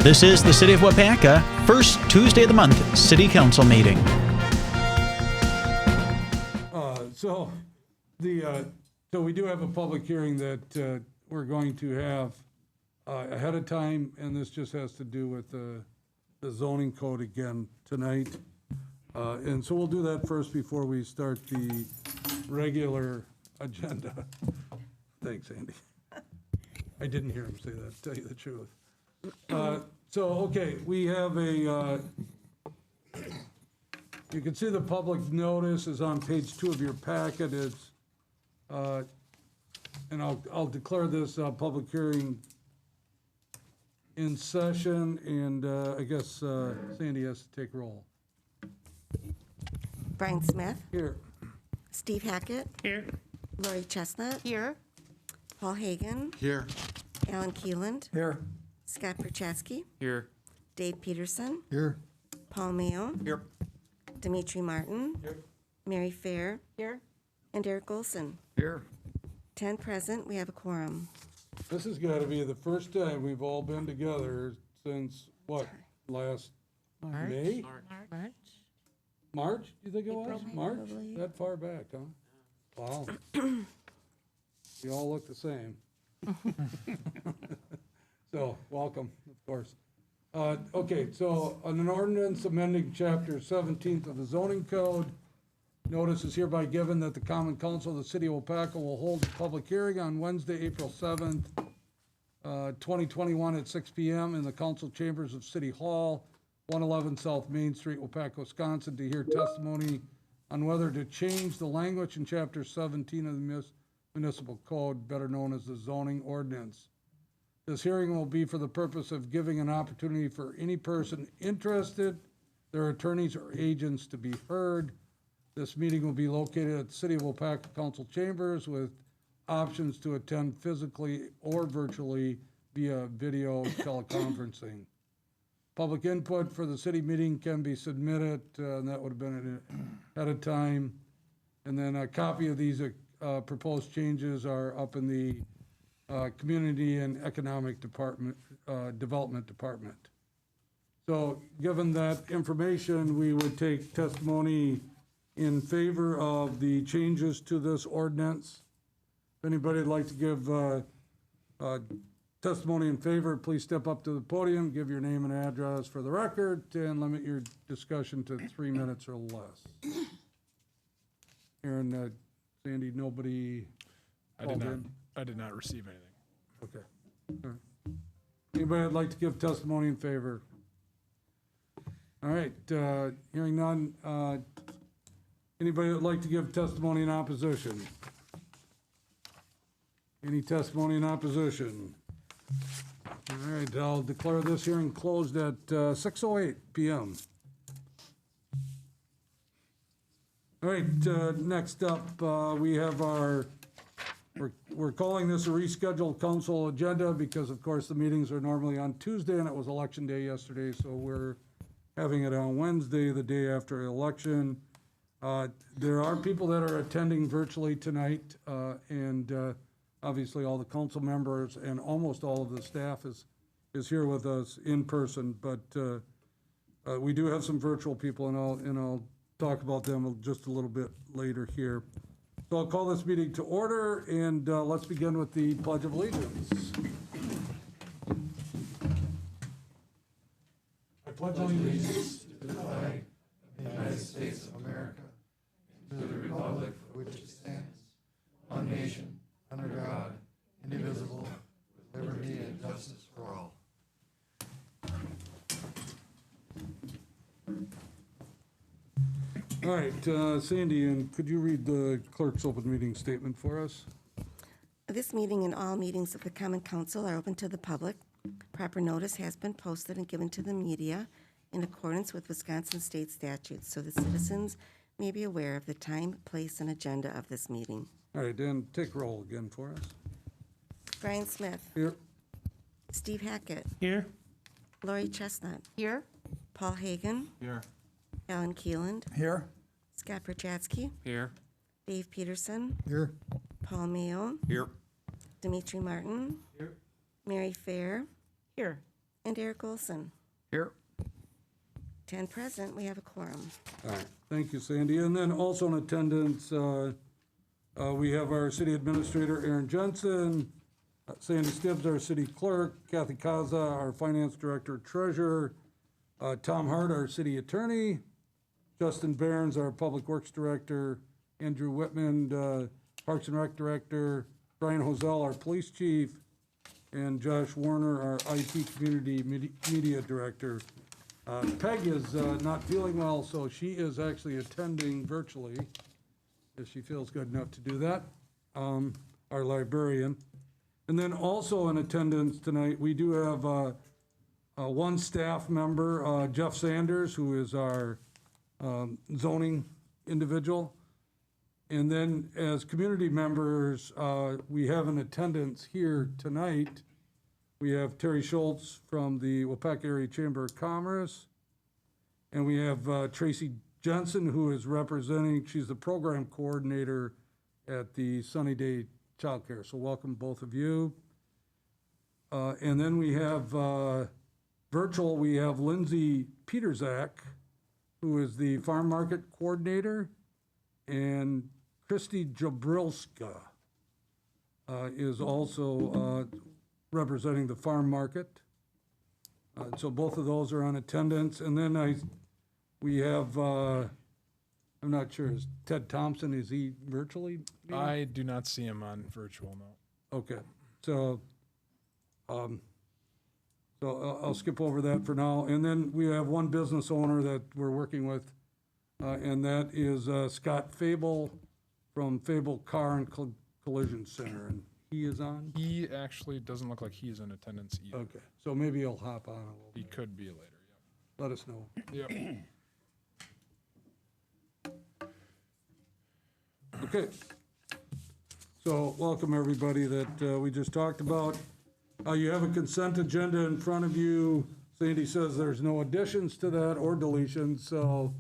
This is the City of Waupaca, first Tuesday of the month, City Council meeting. So we do have a public hearing that we're going to have ahead of time, and this just has to do with the zoning code again tonight. And so we'll do that first before we start the regular agenda. Thanks, Andy. I didn't hear him say that, to tell you the truth. Okay, we have you can see the public notice is on page 2 of your packet. It's, and I'll declare this public hearing in session, and I guess Sandy has to take roll. Brian Smith. Here. Steve Hackett. Here. Lori Chestnut. Here. Paul Hagan. Here. Alan Keeland. Here. Scott Perchatsky. Here. Dave Peterson. Here. Paul Mayo. Here. Dimitri Martin. Here. Mary Fair. Here. And Eric Olson. Here. 10 present. We have a quorum. This has got to be the first time we've all been together since, what, last March. May? March. March, do you think it was? April, March? probably. That far back, huh? Wow. You all look the same. So, welcome, of course. Okay, so on an ordinance amending chapter 17th of the zoning code, notice is hereby given that the Common Council of the City of Waupaca will hold a public hearing on Wednesday, April 7th, 2021 at 6 p.m. in the council chambers of City Hall, 111 South Main Street, Waupaca, Wisconsin, to hear testimony on whether to change the language in chapter 17 of the municipal code, better known as the zoning ordinance. This hearing will be for the purpose of giving an opportunity for any person interested, their attorneys or agents, to be heard. This meeting will be located at the City of Waupaca Council Chambers with options to attend physically or virtually via video teleconferencing. Public input for the city meeting can be submitted, and that would have been ahead of time. And then a copy of these proposed changes are up in the Community and Economic Development Department. So given that information, we would take testimony in favor of the changes to this ordinance. If anybody would like to give testimony in favor, please step up to the podium, give your name and address for the record, and limit your discussion to 3 minutes or less. Aaron, Sandy, nobody called in? I did not receive anything. Okay. All right. Anybody would like to give testimony in favor? All right, hearing none. Anybody would like to give testimony in opposition? Any testimony in opposition? All right, I'll declare this hearing closed at 6:08 p.m. All right, next up, we have we're calling this a rescheduled council agenda because, of course, the meetings are normally on Tuesday, and it was election day yesterday, so we're having it on Wednesday, the day after election. There are people that are attending virtually tonight, and obviously all the council members and almost all of the staff is here with us in person, but we do have some virtual people, and I'll talk about them just a little bit later here. So I'll call this meeting to order, and let's begin with the Pledge of Allegiance. I pledge allegiance To the flag of the United States of America, and to the republic for which it stands, one nation, under God, indivisible, with liberty and justice for all. All right, Sandy, and could you read the clerk's open meeting statement for us? This meeting and all meetings of the Common Council are open to the public. Proper notice has been posted and given to the media in accordance with Wisconsin state statutes, so the citizens may be aware of the time, place, and agenda of this meeting. All right, Dan, take roll again for us. Brian Smith. Here. Steve Hackett. Here. Lori Chestnut. Here. Paul Hagan. Here. Alan Keeland. Here. Scott Perchatsky. Here. Dave Peterson. Here. Paul Mayo. Here. Dimitri Martin. Here. Mary Fair. Here. And Eric Olson. Here. 10 present, we have a quorum. All right, thank you, Sandy. And then also in attendance, we have our city administrator, Aaron Jensen, Sandy Stibbs, our city clerk, Kathy Kaza, our finance director, treasurer, Tom Hart, our city attorney, Justin Behrens, our public works director, Andrew Whitman, Parks and Rec director, Brian Hosell, our police chief, and Josh Warner, our IT community media director. Peg is not feeling well, so she is actually attending virtually, if she feels good enough to do that, our librarian. And then also in attendance tonight, we do have one staff member, Jeff Sanders, who is our zoning individual. And then as community members, we have in attendance here tonight, we have Terry Schultz from the Waupaca Area Chamber of Commerce. And we have Tracy Jensen, who is representing, she's the program coordinator at the Sunny Day Childcare. So welcome both of you. And then we have virtual, we have Lindsay Peterzak, who is the farm market coordinator, and Christy Jabrilska is also representing the farm market. So both of those are on attendance. And then we have, I'm not sure, is Ted Thompson, is he virtually? I do not see him on virtual, no. Okay, so I'll skip over that for now. And then we have one business owner that we're working with, and that is Scott Fable from Fable Car and Collision Center, and he is on? He actually doesn't look like he's in attendance either. Okay, so maybe he'll hop on a little He bit. could be later, Let us know. yep. Yep. Okay. So welcome everybody that we just talked about. You have a consent agenda in front of you. Sandy says there's no additions to that or deletions, so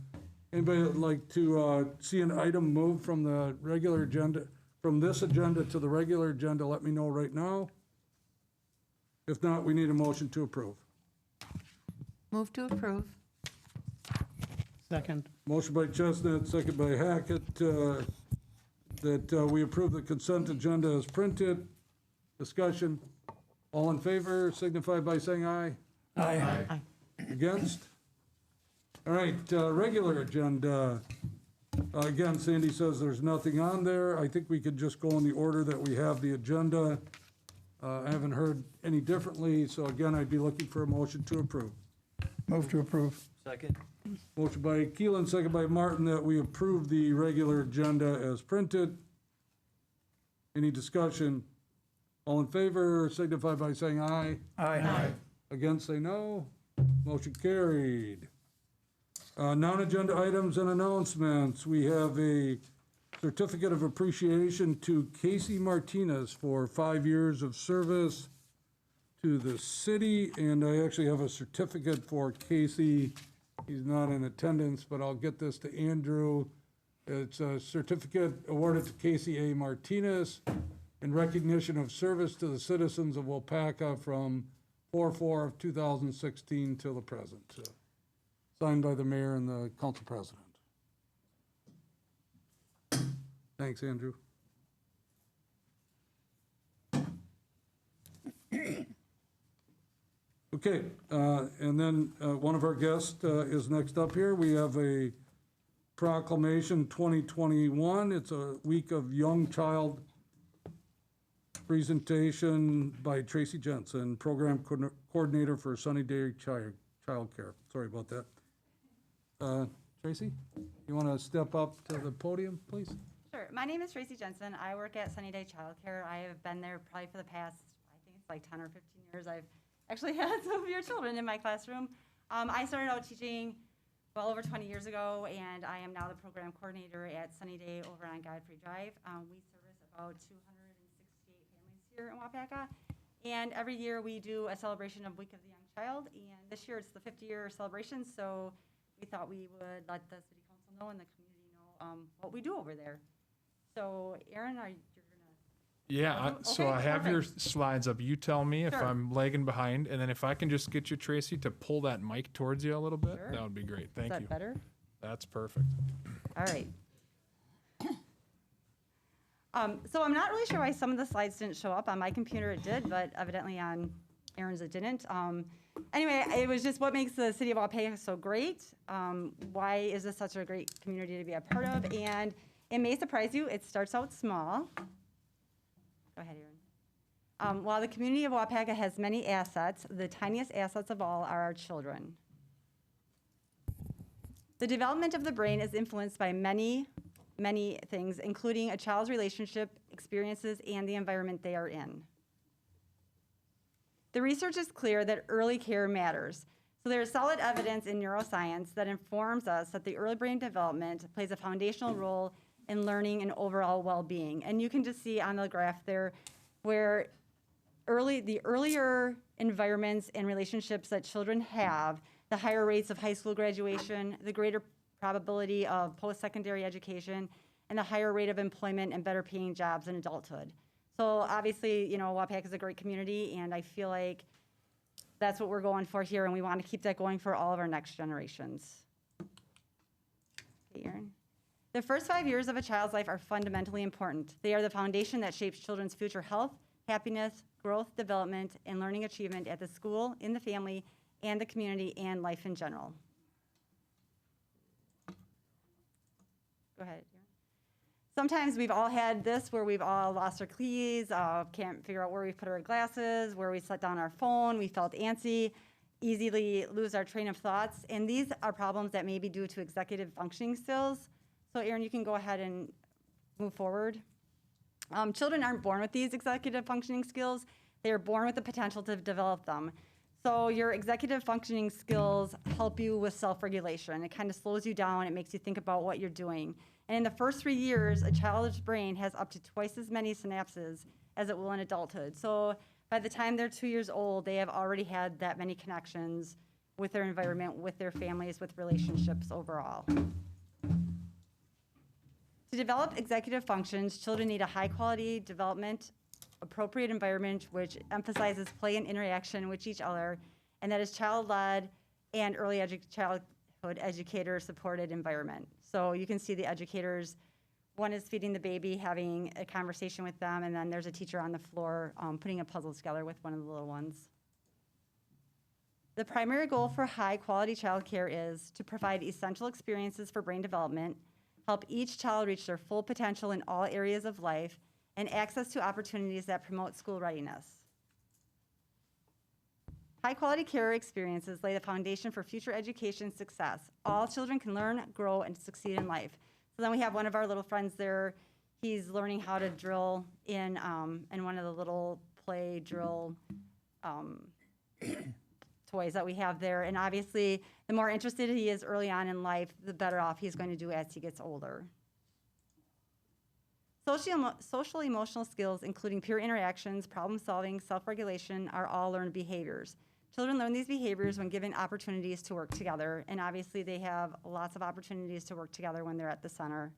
anybody would like to see an item move from the regular agenda, from this agenda to the regular agenda, let me know right now. If not, we need a motion to approve. Move to approve. Second. Motion by Chestnut, second by Hackett, that we approve the consent agenda as printed. Discussion. All in favor signify by saying aye. Aye. Against? All right, regular agenda. Again, Sandy says there's nothing on there. I think we could just go in the order that we have the agenda. I haven't heard any differently, so again, I'd be looking for a motion to approve. Move to approve. Second. Motion by Keelan, second by Martin, that we approve the regular agenda as printed. Any discussion? All in favor signify by saying aye. Aye. Against, say no. Motion carried. Non-agenda items and announcements. We have a certificate of appreciation to Casey Martinez for 5 years of service to the city, and I actually have a certificate for Casey. He's not in attendance, but I'll get this to Andrew. It's a certificate awarded to Casey A. Martinez in recognition of service to the citizens of Waupaca from 4/4 of 2016 till the present. Signed by the mayor and the council president. Thanks, Andrew. Okay, and then one of our guests is next up here. We have a Proclamation 2021. It's a week of young child presentation by Tracy Jensen, program coordinator for Sunny Day Childcare. Sorry about that. Tracy, you want to step up to the podium, please? Sure. My name is Tracy Jensen. I work at Sunny Day Childcare. I have been there probably for the past, I think it's like 10 or 15 years. I've actually had some of your children in my classroom. I started out teaching well over 20 years ago, and I am now the program coordinator at Sunny Day over on Godfrey Drive. We service about 268 families here in Waupaca, and every year we do a celebration of Week of the Young Child, and this year it's the 50-year celebration, so we thought we would let the city council know and the community know what we do over there. So, Aaron, you're going to Yeah, so Okay, I have your perfect. slides up. You tell me if Sure. I'm lagging behind, and then if I can just get you, Tracy, to pull that mic towards you a little bit, Sure. that would be great. Is Thank that you. better? That's perfect. All right. So I'm not really sure why some of the slides didn't show up. On my computer it did, but evidently on Aaron's it didn't. Anyway, it was just what makes the city of Waupaca so great. Why is this such a great community to be a part of? And it may surprise you, it starts out small. Go ahead, Aaron. While the community of Waupaca has many assets, the tiniest assets of all are our children. The development of the brain is influenced by many things, including a child's relationship, experiences, and the environment they are in. The research is clear that early care matters. So there is solid evidence in neuroscience that informs us that the early brain development plays a foundational role in learning and overall well-being. And you can just see on the graph there where the earlier environments and relationships that children have, the higher rates of high school graduation, the greater probability of post-secondary education, and the higher rate of employment and better paying jobs in adulthood. So obviously, you know, Waupaca is a great community, and I feel like that's what we're going for here, and we want to keep that going for all of our next generations. Okay, Aaron. The first 5 years of a child's life are fundamentally important. They are the foundation that shapes children's future health, happiness, growth, development, and learning achievement at the school, in the family, and the community, and life in general. Go ahead. Sometimes we've all had this where we've all lost our keys, can't figure out where we put our glasses, where we set down our phone, we felt antsy, easily lose our train of thoughts. And these are problems that may be due to executive functioning skills. So Aaron, you can go ahead and move forward. Children aren't born with these executive functioning skills. They are born with the potential to develop them. So your executive functioning skills help you with self-regulation. It kind of slows you down. It makes you think about what you're doing. And in the first 3 years, a child's brain has up to twice as many synapses as it will in adulthood. So by the time they're 2 years old, they have already had that many connections with their environment, with their families, with relationships overall. To develop executive functions, children need a high-quality development, appropriate environment which emphasizes play and interaction with each other, and that is child-led and early childhood educator-supported environment. So you can see the educators, one is feeding the baby, having a conversation with them, and then there's a teacher on the floor putting a puzzle together with one of the little ones. The primary goal for high-quality childcare is to provide essential experiences for brain development, help each child reach their full potential in all areas of life, and access to opportunities that promote school readiness. High-quality care experiences lay the foundation for future education success. All children can learn, grow, and succeed in life. So then we have one of our little friends there. He's learning how to drill in one of the little play drill toys that we have there. And obviously, the more interested he is early on in life, the better off he's going to do as he gets older. Social emotional skills, including peer interactions, problem solving, self-regulation, are all learned behaviors. Children learn these behaviors when given opportunities to work together, and obviously they have lots of opportunities to work together when they're at the center.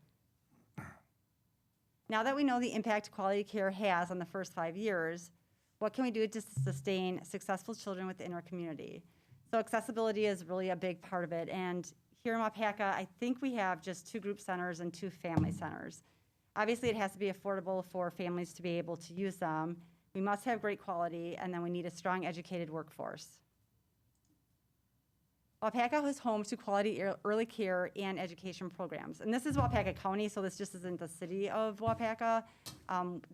Now that we know the impact quality care has on the first 5 years, what can we do to sustain successful children within our community? So accessibility is really a big part of it, and here in Waupaca, I think we have just 2 group centers and 2 family centers. Obviously, it has to be affordable for families to be able to use them. We must have great quality, and then we need a strong, educated workforce. Waupaca is home to quality early care and education programs. And this is Waupaca County, so this just isn't the city of Waupaca.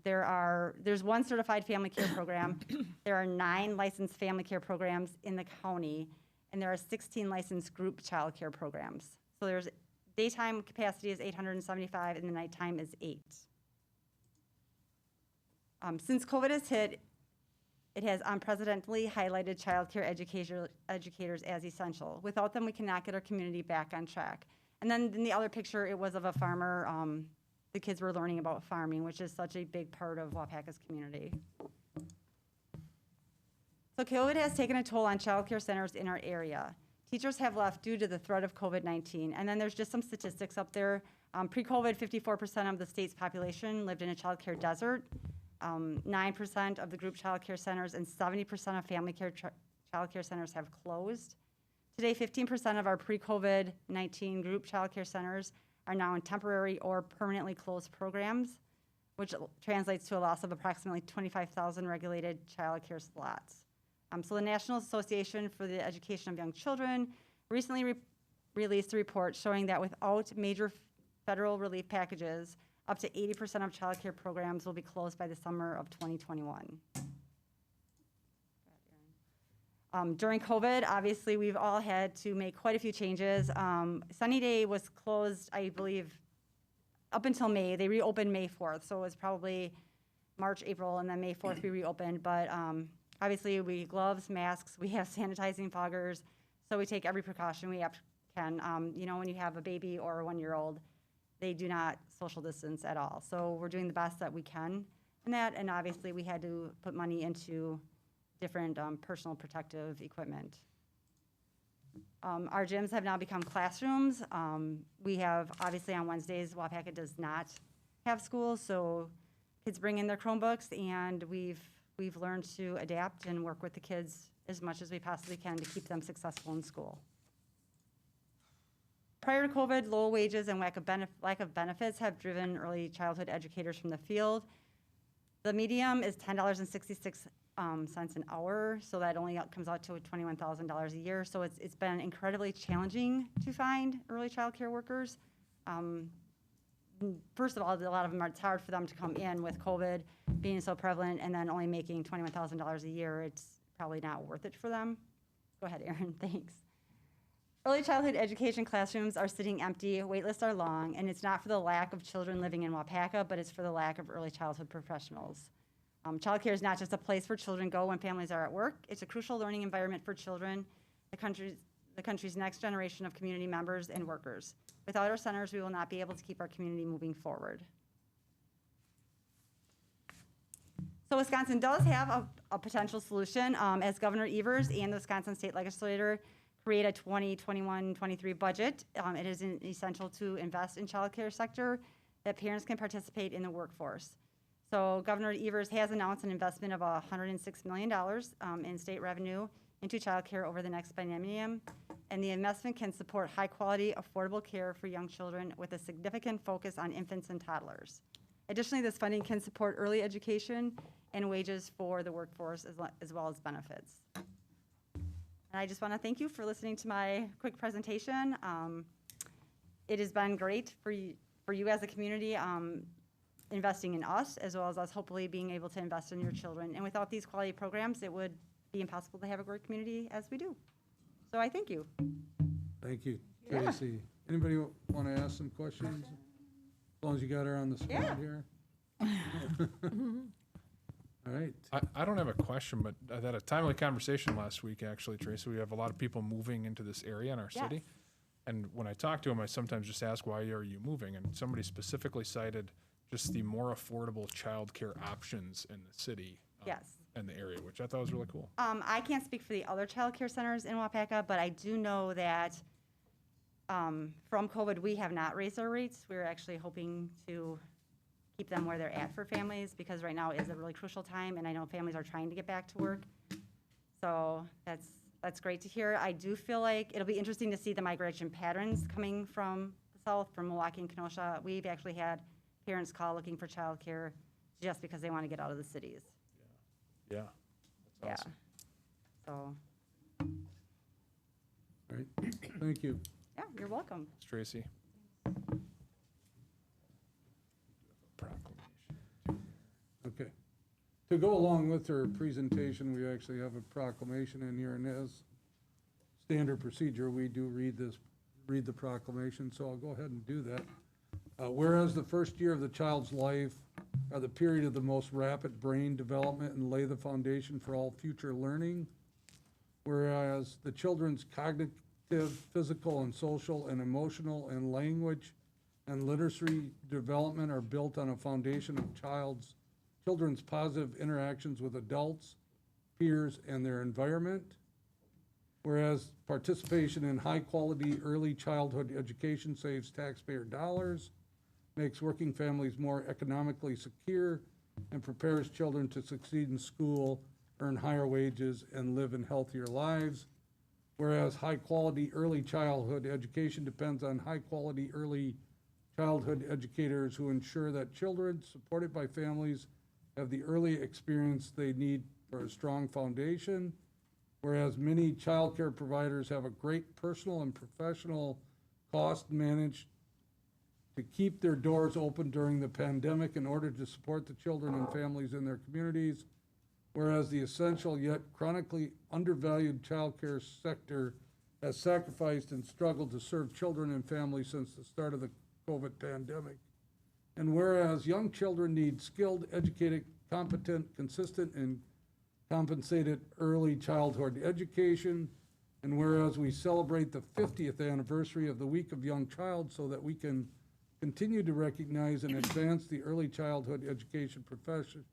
There's 1 certified family care program. There are 9 licensed family care programs in the county, and there are 16 licensed group child care programs. So there's daytime capacity is 875, and the nighttime is 8. Since COVID has hit, it has unprecedentedly highlighted child care educators as essential. Without them, we cannot get our community back on track. And then in the other picture, it was of a farmer. The kids were learning about farming, which is such a big part of Waupaca's community. So COVID has taken a toll on child care centers in our area. Teachers have left due to the threat of COVID-19. And then there's just some statistics up there. Pre-COVID, 54% of the state's population lived in a child care desert. 9% of the group child care centers and 70% of family care child care centers have closed. Today, 15% of our pre-COVID-19 group child care centers are now in temporary or permanently closed programs, which translates to a loss of approximately 25,000 regulated child care slots. So the National Association for the Education of Young Children recently released a report showing that without major federal relief packages, up to 80% of child care programs will be closed by the summer of 2021. During COVID, obviously, we've all had to make quite a few changes. Sunny Day was closed, I believe, up until May. They reopened May 4th, so it was probably March, April, and then May 4th we reopened. But obviously, we gloves, masks, we have sanitizing foggers, so we take every precaution we can. You know, when you have a baby or a 1-year-old, they do not social distance at all. So we're doing the best that we can in that, and obviously, we had to put money into different personal protective equipment. Our gyms have now become classrooms. We have, obviously on Wednesdays, Waupaca does not have school, so kids bring in their Chromebooks, and we've learned to adapt and work with the kids as much as we possibly can to keep them successful in school. Prior to COVID, low wages and lack of benefits have driven early childhood educators from the field. The median is $10.66 cents an hour, so that only comes out to $21,000 a year. So it's been incredibly challenging to find early child care workers. First of all, a lot of them, it's hard for them to come in with COVID being so prevalent, and then only making $21,000 a year. It's probably not worth it for them. Go ahead, Erin, thanks. Early childhood education classrooms are sitting empty, wait lists are long, and it's not for the lack of children living in Waupaca, but it's for the lack of early childhood professionals. Child care is not just a place where children go when families are at work. It's a crucial learning environment for children, the country's next generation of community members and workers. Without our centers, we will not be able to keep our community moving forward. So Wisconsin does have a potential solution. As Governor Evers and the Wisconsin State Legislature create a 2021-23 budget, it is essential to invest in child care sector that parents can participate in the workforce. So Governor Evers has announced an investment of $106 million in state revenue into childcare over the next biennium, and the investment can support high-quality, affordable care for young children with a significant focus on infants and toddlers. Additionally, this funding can support early education and wages for the workforce as well as benefits. And I just want to thank you for listening to my quick presentation. It has been great for you as a community, investing in us, as well as us hopefully being able to invest in your children. And without these quality programs, it would be impossible to have a great community as we do. So I thank you. Thank you, Tracy. Anybody want to ask some questions? As long as you got her on the spot here. All right. I don't have a question, but I had a timely conversation last week, actually, Tracy. We have a lot of people moving into this area in our city. And when I talk to them, I sometimes just ask, why are you moving? And somebody specifically cited just the more affordable childcare options in the city and the area, which I thought was really cool. I can't speak for the other child care centers in Waupaca, but I do know that from COVID, we have not raised our rates. We're actually hoping to keep them where they're at for families, because right now is a really crucial time, and I know families are trying to get back to work. So that's great to hear. I do feel like it'll be interesting to see the migration patterns coming from the south, from Milwaukee and Kenosha. We've actually had parents call looking for childcare just because they want to get out of the cities. Yeah, that's awesome. So. All right, thank you. Yeah, you're welcome. Thanks, Tracy. Proclamation. Okay. To go along with her presentation, we actually have a proclamation in here, and as standard procedure, we do read the proclamation, so I'll go ahead and do that. Whereas the first year of the child's life are the period of the most rapid brain development and lay the foundation for all future learning. Whereas the children's cognitive, physical, and social, and emotional, and language and literacy development are built on a foundation of children's positive interactions with adults, peers, and their environment. Whereas participation in high-quality early childhood education saves taxpayer dollars, makes working families more economically secure, and prepares children to succeed in school, earn higher wages, and live in healthier lives. Whereas high-quality early childhood education depends on high-quality early childhood educators who ensure that children supported by families have the early experience they need for a strong foundation. Whereas many childcare providers have a great personal and professional cost managed to keep their doors open during the pandemic in order to support the children and families in their communities. Whereas the essential yet chronically undervalued childcare sector has sacrificed and struggled to serve children and families since the start of the COVID pandemic. And whereas young children need skilled, educated, competent, consistent, and compensated early childhood education, and whereas we celebrate the 50th anniversary of the Week of Young Child so that we can continue to recognize and advance the early childhood education profession.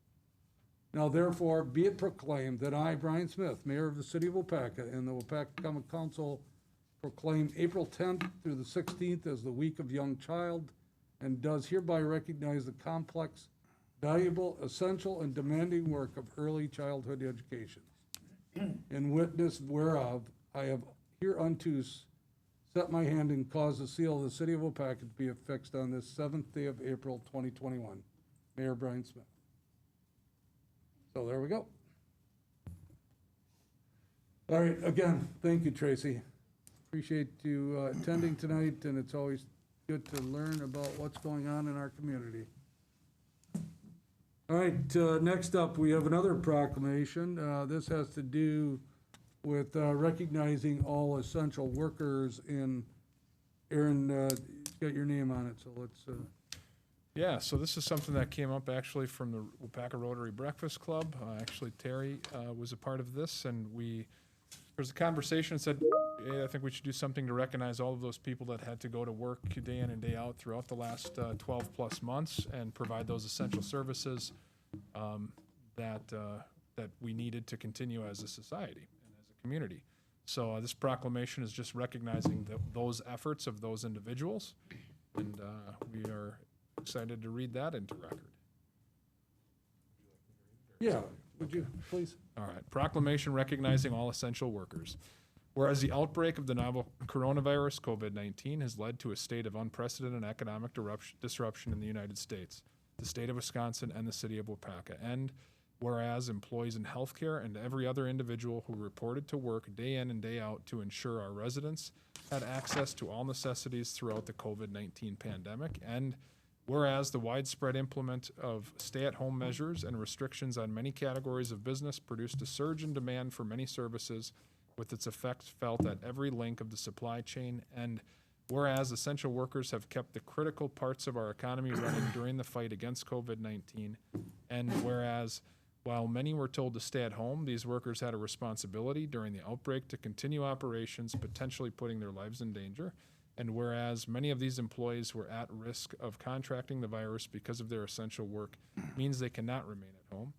Now therefore, be it proclaimed that I, Brian Smith, Mayor of the City of Waupaca, and the Waupaca Common Council proclaim April 10th through the 16th as the Week of Young Child, and does hereby recognize the complex, valuable, essential, and demanding work of early childhood education. In witness whereof, I have hereunto set my hand and caused the seal of the City of Waupaca to be affixed on this 7th day of April 2021. Mayor Brian Smith. So there we go. All right, again, thank you, Tracy. Appreciate you attending tonight, and it's always good to learn about what's going on in our community. All right, next up, we have another proclamation. This has to do with recognizing all essential workers in, Aaron, got your name on it, so let's... Yeah, so this is something that came up actually from the Waupaca Rotary Breakfast Club. Actually, Terry was a part of this, and there was a conversation that said, hey, I think we should do something to recognize all of those people that had to go to work day in and day out throughout the last 12 plus months and provide those essential services that we needed to continue as a society and as a community. So this proclamation is just recognizing those efforts of those individuals, and we are excited to read that into record. Yeah, would you please? All right. Proclamation recognizing all essential workers. Whereas the outbreak of the novel coronavirus, COVID-19, has led to a state of unprecedented economic disruption in the United States, the state of Wisconsin, and the city of Waupaca. And whereas employees in healthcare and every other individual who reported to work day in and day out to ensure our residents had access to all necessities throughout the COVID-19 pandemic. And whereas the widespread implement of stay-at-home measures and restrictions on many categories of business produced a surge in demand for many services, with its effects felt at every link of the supply chain. And whereas essential workers have kept the critical parts of our economy running during the fight against COVID-19. And whereas while many were told to stay at home, these workers had a responsibility during the outbreak to continue operations, potentially putting their lives in danger. And whereas many of these employees were at risk of contracting the virus because of their essential work, means they cannot remain at home.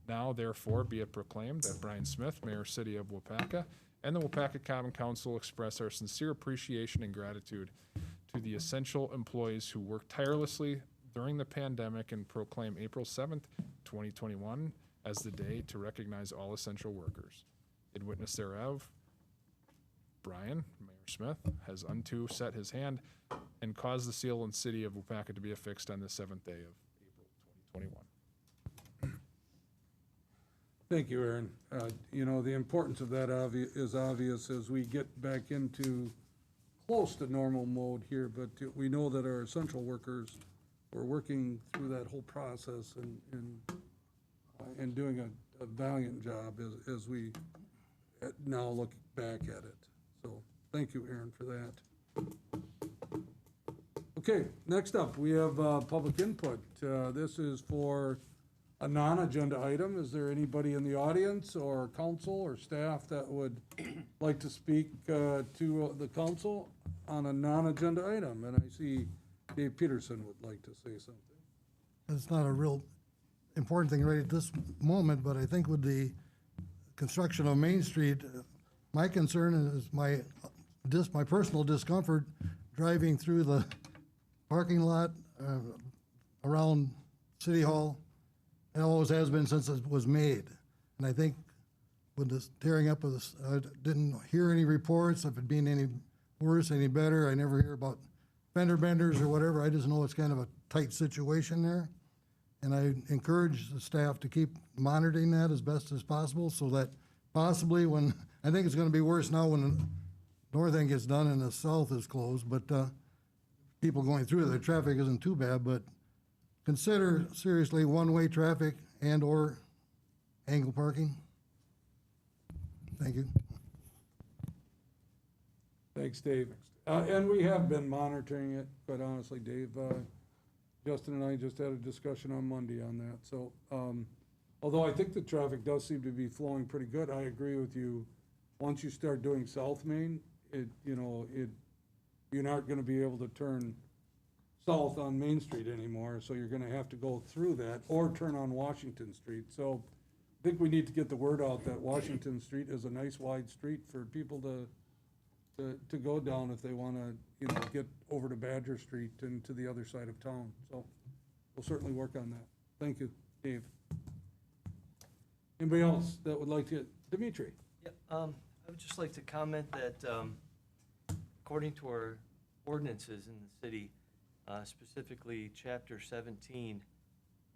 Now, therefore, be it proclaimed that Brian Smith, Mayor, City of Waupaca, and the Waupaca Common Council express our sincere appreciation and gratitude to the essential employees who worked tirelessly during the pandemic, and proclaim April 7th, 2021 as the day to recognize all essential workers. In witness thereof, Brian, Mayor Smith, has unto set his hand and caused the seal and City of Waupaca to be affixed on the 7th day of April 2021. Thank you, Aaron. You know, the importance of that is obvious as we get back into close to normal mode here, but we know that our essential workers were working through that whole process and doing a valiant job as we now look back at it. So thank you, Aaron, for that. Okay, next up, we have public input. This is for a non-agenda item. Is there anybody in the audience or council or staff that would like to speak to the council on a non-agenda item? And I see Dave Peterson would like to say something. It's not a real important thing right at this moment, but I think with the construction of Main Street, my concern is my personal discomfort driving through the parking lot around City Hall It always has been since it was made. And I think with this tearing up of this, I didn't hear any reports of it being any worse, any better. I never hear about fender benders or whatever. I just know it's kind of a tight situation there. And I encourage the staff to keep monitoring that as best as possible so that possibly when, I think it's gonna be worse now when the north end gets done and the south is closed, but people going through the traffic isn't too bad, but consider seriously one-way traffic and or angle parking. Thank you. Thanks, Dave. And we have been monitoring it, quite honestly, Dave. Justin and I just had a discussion on Monday on that. So, although I think the traffic does seem to be flowing pretty good, I agree with you. Once you start doing South Main, you're not gonna be able to turn south on Main Street anymore, so you're gonna have to go through that or turn on Washington Street. So I think we need to get the word out that Washington Street is a nice wide street for people to go down if they wanna, get over to Badger Street and to the other side of town. So we'll certainly work on that. Thank you, Dave. Anybody else that would like to, Dimitri? Yep, I would just like to comment that, according to our ordinances in the city, specifically chapter 17,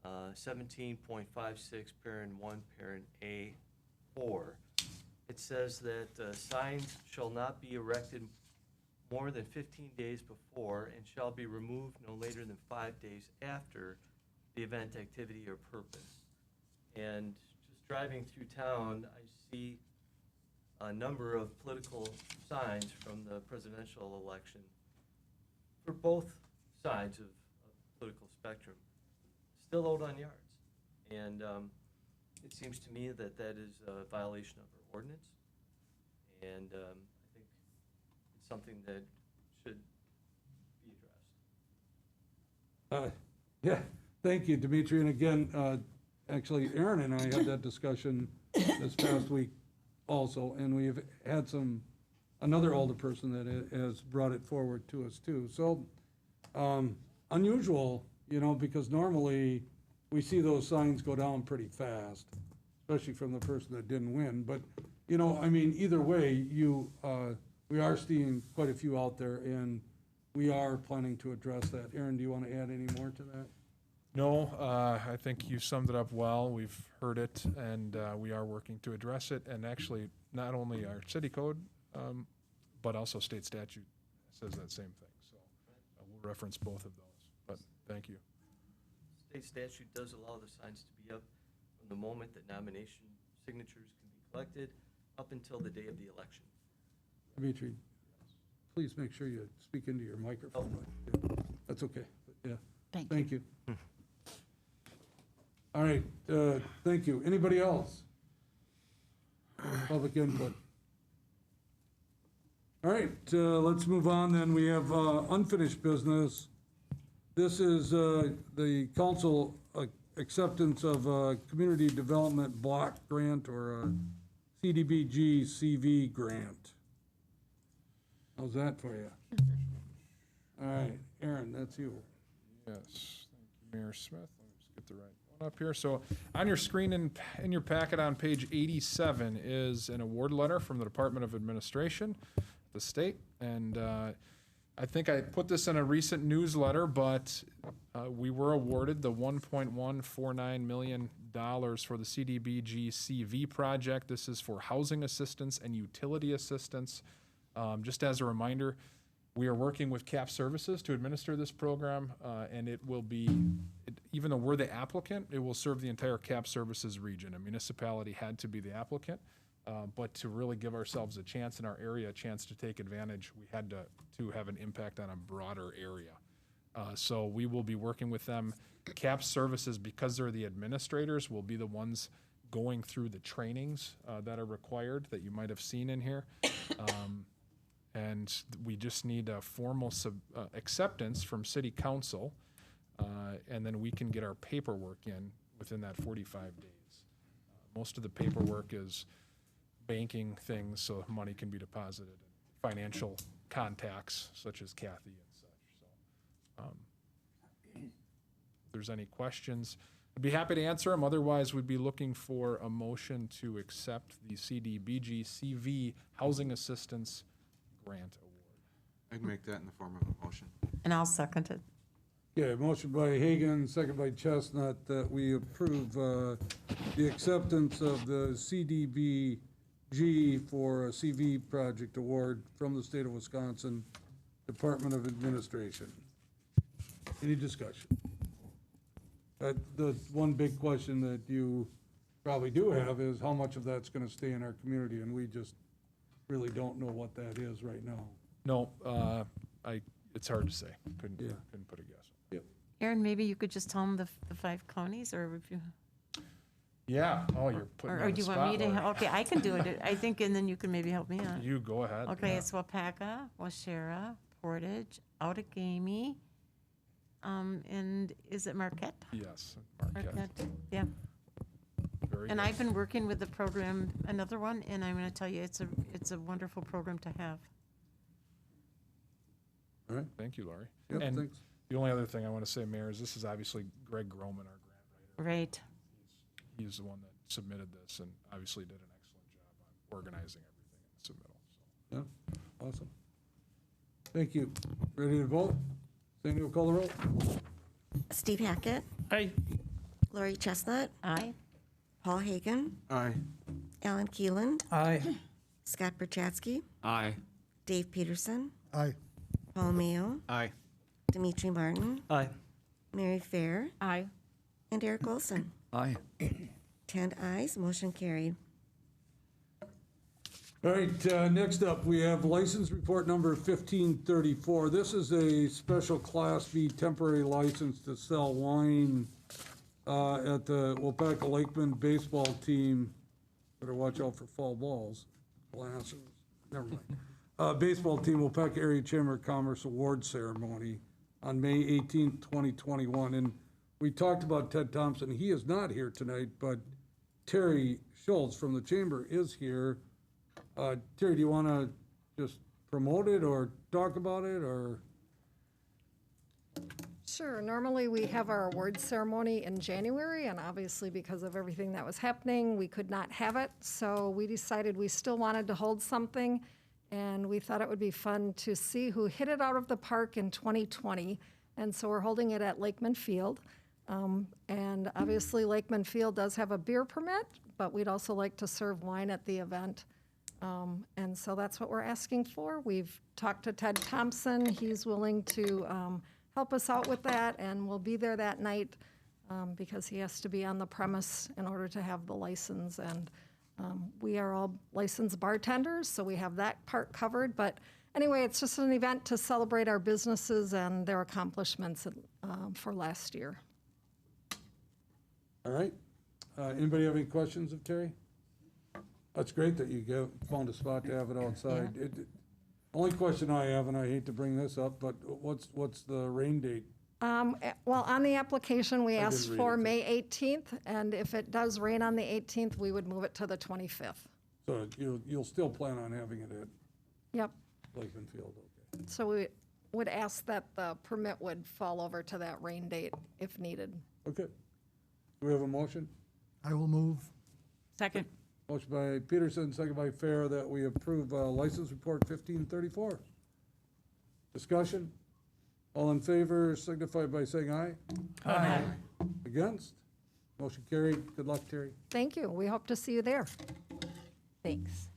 17.56, parent 1, parent A4, it says that signs shall not be erected more than 15 days before and shall be removed no later than 5 days after the event, activity, or purpose. And just driving through town, I see a number of political signs from the presidential election for both sides of the political spectrum still out on yards. And it seems to me that that is a violation of our ordinance. And I think it's something that should be addressed. Yeah, thank you, Dimitri. And again, actually, Aaron and I had that discussion this past week also, and we've had another older person that has brought it forward to us too. So, unusual, because normally we see those signs go down pretty fast, especially from the person that didn't win. But, either way, we are seeing quite a few out there, and we are planning to address that. Aaron, do you want to add any more to that? No, I think you summed it up well. We've heard it, and we are working to address it. And actually, not only our city code, but also state statute says that same thing. So we'll reference both of those. But thank you. State statute does allow the signs to be up from the moment that nomination signatures can be collected up until the day of the election. Dimitri, please make sure you speak into your microphone. Yeah, that's okay. Yeah. Thank you. All right, thank you. Anybody else? Public input. All right, let's move on then. We have unfinished business. This is the council acceptance of a community development block grant or a CDBG CV grant. How's that for you? All right, Aaron, that's you. Yes, thank you, Mayor Smith. Let me just get the right one up here. So on your screen in your packet on page 87 is an award letter from the Department of Administration, the state. And I think I put this in a recent newsletter, but we were awarded the $1.149 million for the CDBG CV project. This is for housing assistance and utility assistance. Just as a reminder, we are working with CAP Services to administer this program, and it will be, even though we're the applicant, it will serve the entire CAP Services region. A municipality had to be the applicant, but to really give ourselves a chance in our area, a chance to take advantage, we had to have an impact on a broader area. So we will be working with them. CAP Services, because they're the administrators, will be the ones going through the trainings that are required that you might have seen in here. And we just need a formal acceptance from City Council, and then we can get our paperwork in within that 45 days. Most of the paperwork is banking things so money can be deposited, financial contacts such as Kathy and such. So, if there's any questions, I'd be happy to answer them. Otherwise, we'd be looking for a motion to accept the CDBG CV Housing Assistance Grant Award. I'd make that in the form of a motion. And I'll second it. Okay, motion by Hagan, second by Chestnut, that we approve the acceptance of the CDBG for a CV project award from the state of Wisconsin Department of Administration. Any discussion? The one big question that you probably do have is how much of that's gonna stay in our community, and we just really don't know what that is right now. No, it's hard to say. Couldn't put a guess. Aaron, maybe you could just tell them the 5 counties, or if you, Yeah. Oh, you're putting me or on do the you want me spot, to? Lori. Okay, I can do it, I think, and then you can maybe help me out. You go ahead. Okay, yeah. it's Waupaca, Waushara, Portage, Outagamie, and is it Marquette? Yes, Marquette. Yeah. Very And good. I've been working with the program, another one, and I'm gonna tell you, it's a wonderful program to have. All right? Thank you, Laurie. Yep, And thanks. the only other thing I want to say, Mayor, is this is obviously Greg Groman, our grant writer. Right. He's the one that submitted this and obviously did an excellent job on organizing everything in the submittal. So. Yeah, awesome. Thank you. Ready to vote? Sandy will call the roll. Steve Hackett, Aye. Lori Chestnut, Aye. Paul Hagan, Aye. Alan Keeland, Aye. Scott Berchatsky, Aye. Dave Peterson, Aye. Paul Mayo, Aye. Dimitri Martin, Aye. Mary Fair, Aye. and Eric Olson. Aye. 10 ayes, motion carried. All right, next up, we have license report number 1534. This is a special Class B temporary license to sell wine at the Waupaca Lakeman baseball team. Better watch out for fall balls, glasses, never mind. Baseball team, Waupaca Area Chamber of Commerce Award Ceremony on May 18th, 2021. And we talked about Ted Thompson. He is not here tonight, but Terry Schultz from the Chamber is here. Terry, do you want to just promote it or talk about it, or? Sure. Normally, we have our awards ceremony in January, and obviously because of everything that was happening, we could not have it. So we decided we still wanted to hold something, and we thought it would be fun to see who hit it out of the park in 2020. And so we're holding it at Lakeman Field. And obviously, Lakeman Field does have a beer permit, but we'd also like to serve wine at the event. And so that's what we're asking for. We've talked to Ted Thompson. He's willing to help us out with that, and we'll be there that night because he has to be on the premise in order to have the license. And we are all licensed bartenders, so we have that part covered. But anyway, it's just an event to celebrate our businesses and their accomplishments for last year. All right. Anybody have any questions of Terry? That's great that you found a spot to have it outside. Only question I have, and I hate to bring this up, but what's the rain date? Well, on the application, we I didn't asked read for it. May 18th, and if it does rain on the 18th, we would move it to the 25th. So you'll still plan on having it at Yep. Lakeman Field, okay? So we would ask that the permit would fall over to that rain date if needed. Okay. Do we have a motion? I will move. Second. Motion by Peterson, second by Fair, that we approve license report 1534. Discussion? All in favor signify by saying aye. Aye. Against? Motion carried. Good luck, Terry. Thank you. We hope to see you there. Thanks.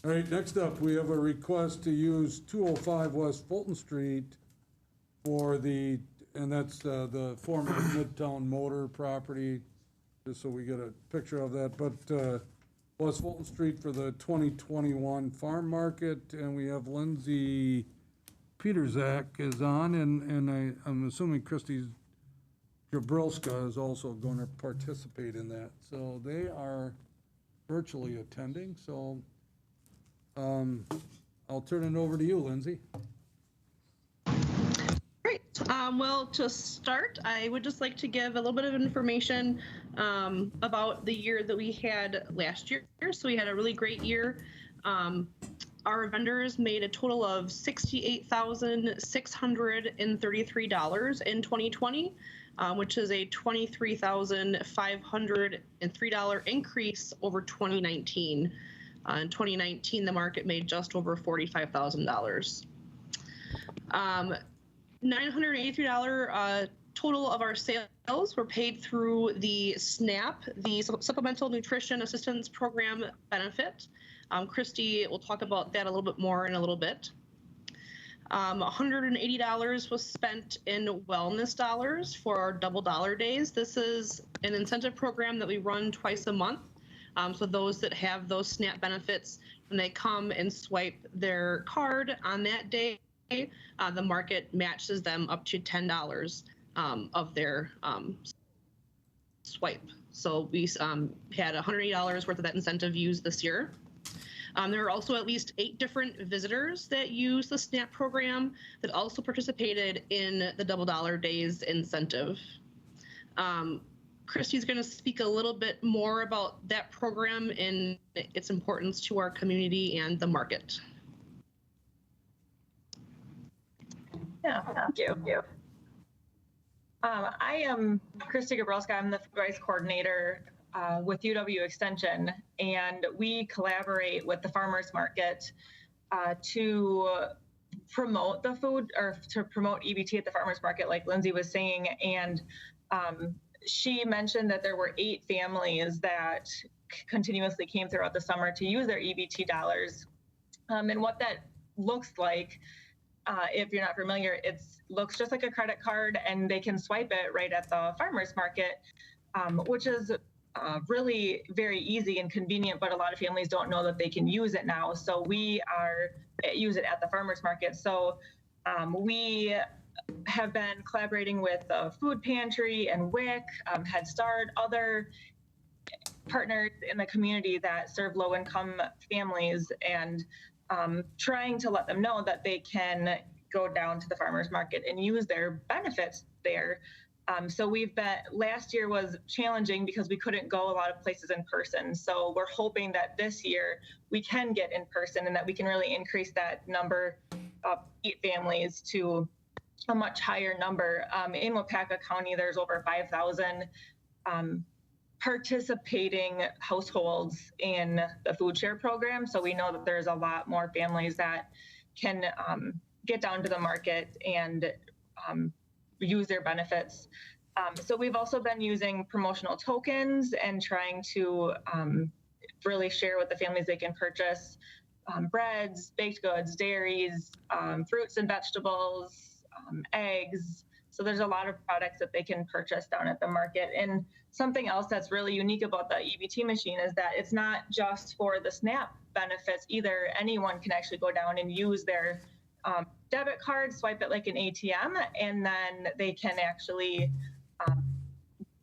All right, next up, we have a request to use 205 West Fulton Street for and that's the former Midtown Motor property, just so we get a picture of that. But West Fulton Street for the 2021 farm market, and we have Lindsay Peterzak is on, and I'm assuming Christy Jabrowska is also going to participate in that. So they are virtually attending, so I'll turn it over to you, Lindsay. Great. Well, to start, I would just like to give a little bit of information about the year that we had last year. So we had a really great year. our vendors made a total of $68,633 in 2020, which is a $23,503 increase over 2019. In 2019, the market made just over $45,000. $983 total of our sales were paid through the SNAP, the Supplemental Nutrition Assistance Program benefit. Christy will talk about that a little bit more in a little bit. $180 was spent in wellness dollars for our double dollar days. This is an incentive program that we run twice a month. So those that have those SNAP benefits, when they come and swipe their card on that day, the market matches them up to $10 of their swipe. So we had $180 worth of that incentive used this year. There are also at least 8 different visitors that use the SNAP program that also participated in the double dollar days incentive. Christy's going to speak a little bit more about that program and its importance to our community and the market. Yeah, thank you. I am Christy Gabrowska. I'm the Food Rights Coordinator with UW Extension, and we collaborate with the farmers market to promote the food, or to promote EBT at the farmers market, like Lindsay was saying. And she mentioned that there were 8 families that continuously came throughout the summer to use their EBT dollars. And what that looks like, if you're not familiar, it looks just like a credit card, and they can swipe it right at the farmers market, which is really very easy and convenient, but a lot of families don't know that they can use it now. So we use it at the farmers market. So we have been collaborating with the food pantry and WIC, Head Start, other partners in the community that serve low-income families, and trying to let them know that they can go down to the farmers market and use their benefits there. So last year was challenging because we couldn't go a lot of places in person. So we're hoping that this year we can get in person and that we can really increase that number of 8 families to a much higher number. In Waupaca County, there's over 5,000 participating households in the food share program. So we know that there's a lot more families that can get down to the market and use their benefits. So we've also been using promotional tokens and trying to really share with the families they can purchase breads, baked goods, dairies, fruits and vegetables, eggs. So there's a lot of products that they can purchase down at the market. And something else that's really unique about the EBT machine is that it's not just for the SNAP benefits either. Anyone can actually go down and use their debit card, swipe it like an ATM, and then they can actually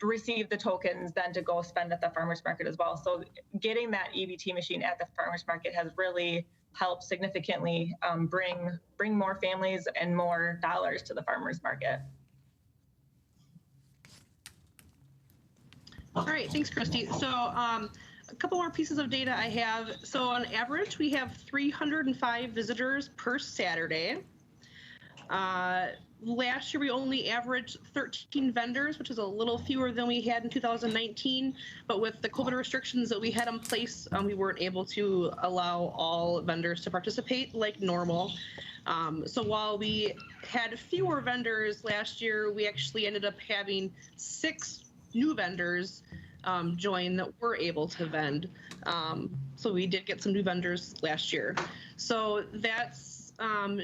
receive the tokens then to go spend at the farmers market as well. So getting that EBT machine at the farmers market has really helped significantly bring more families and more dollars to the farmers market. All right, thanks, Christy. So a couple more pieces of data I have. So on average, we have 305 visitors per Saturday. Last year, we only averaged 13 vendors, which is a little fewer than we had in 2019. But with the COVID restrictions that we had in place, we weren't able to allow all vendors to participate like normal. So while we had fewer vendors last year, we actually ended up having 6 new vendors join that were able to vend. So we did get some new vendors last year. So that's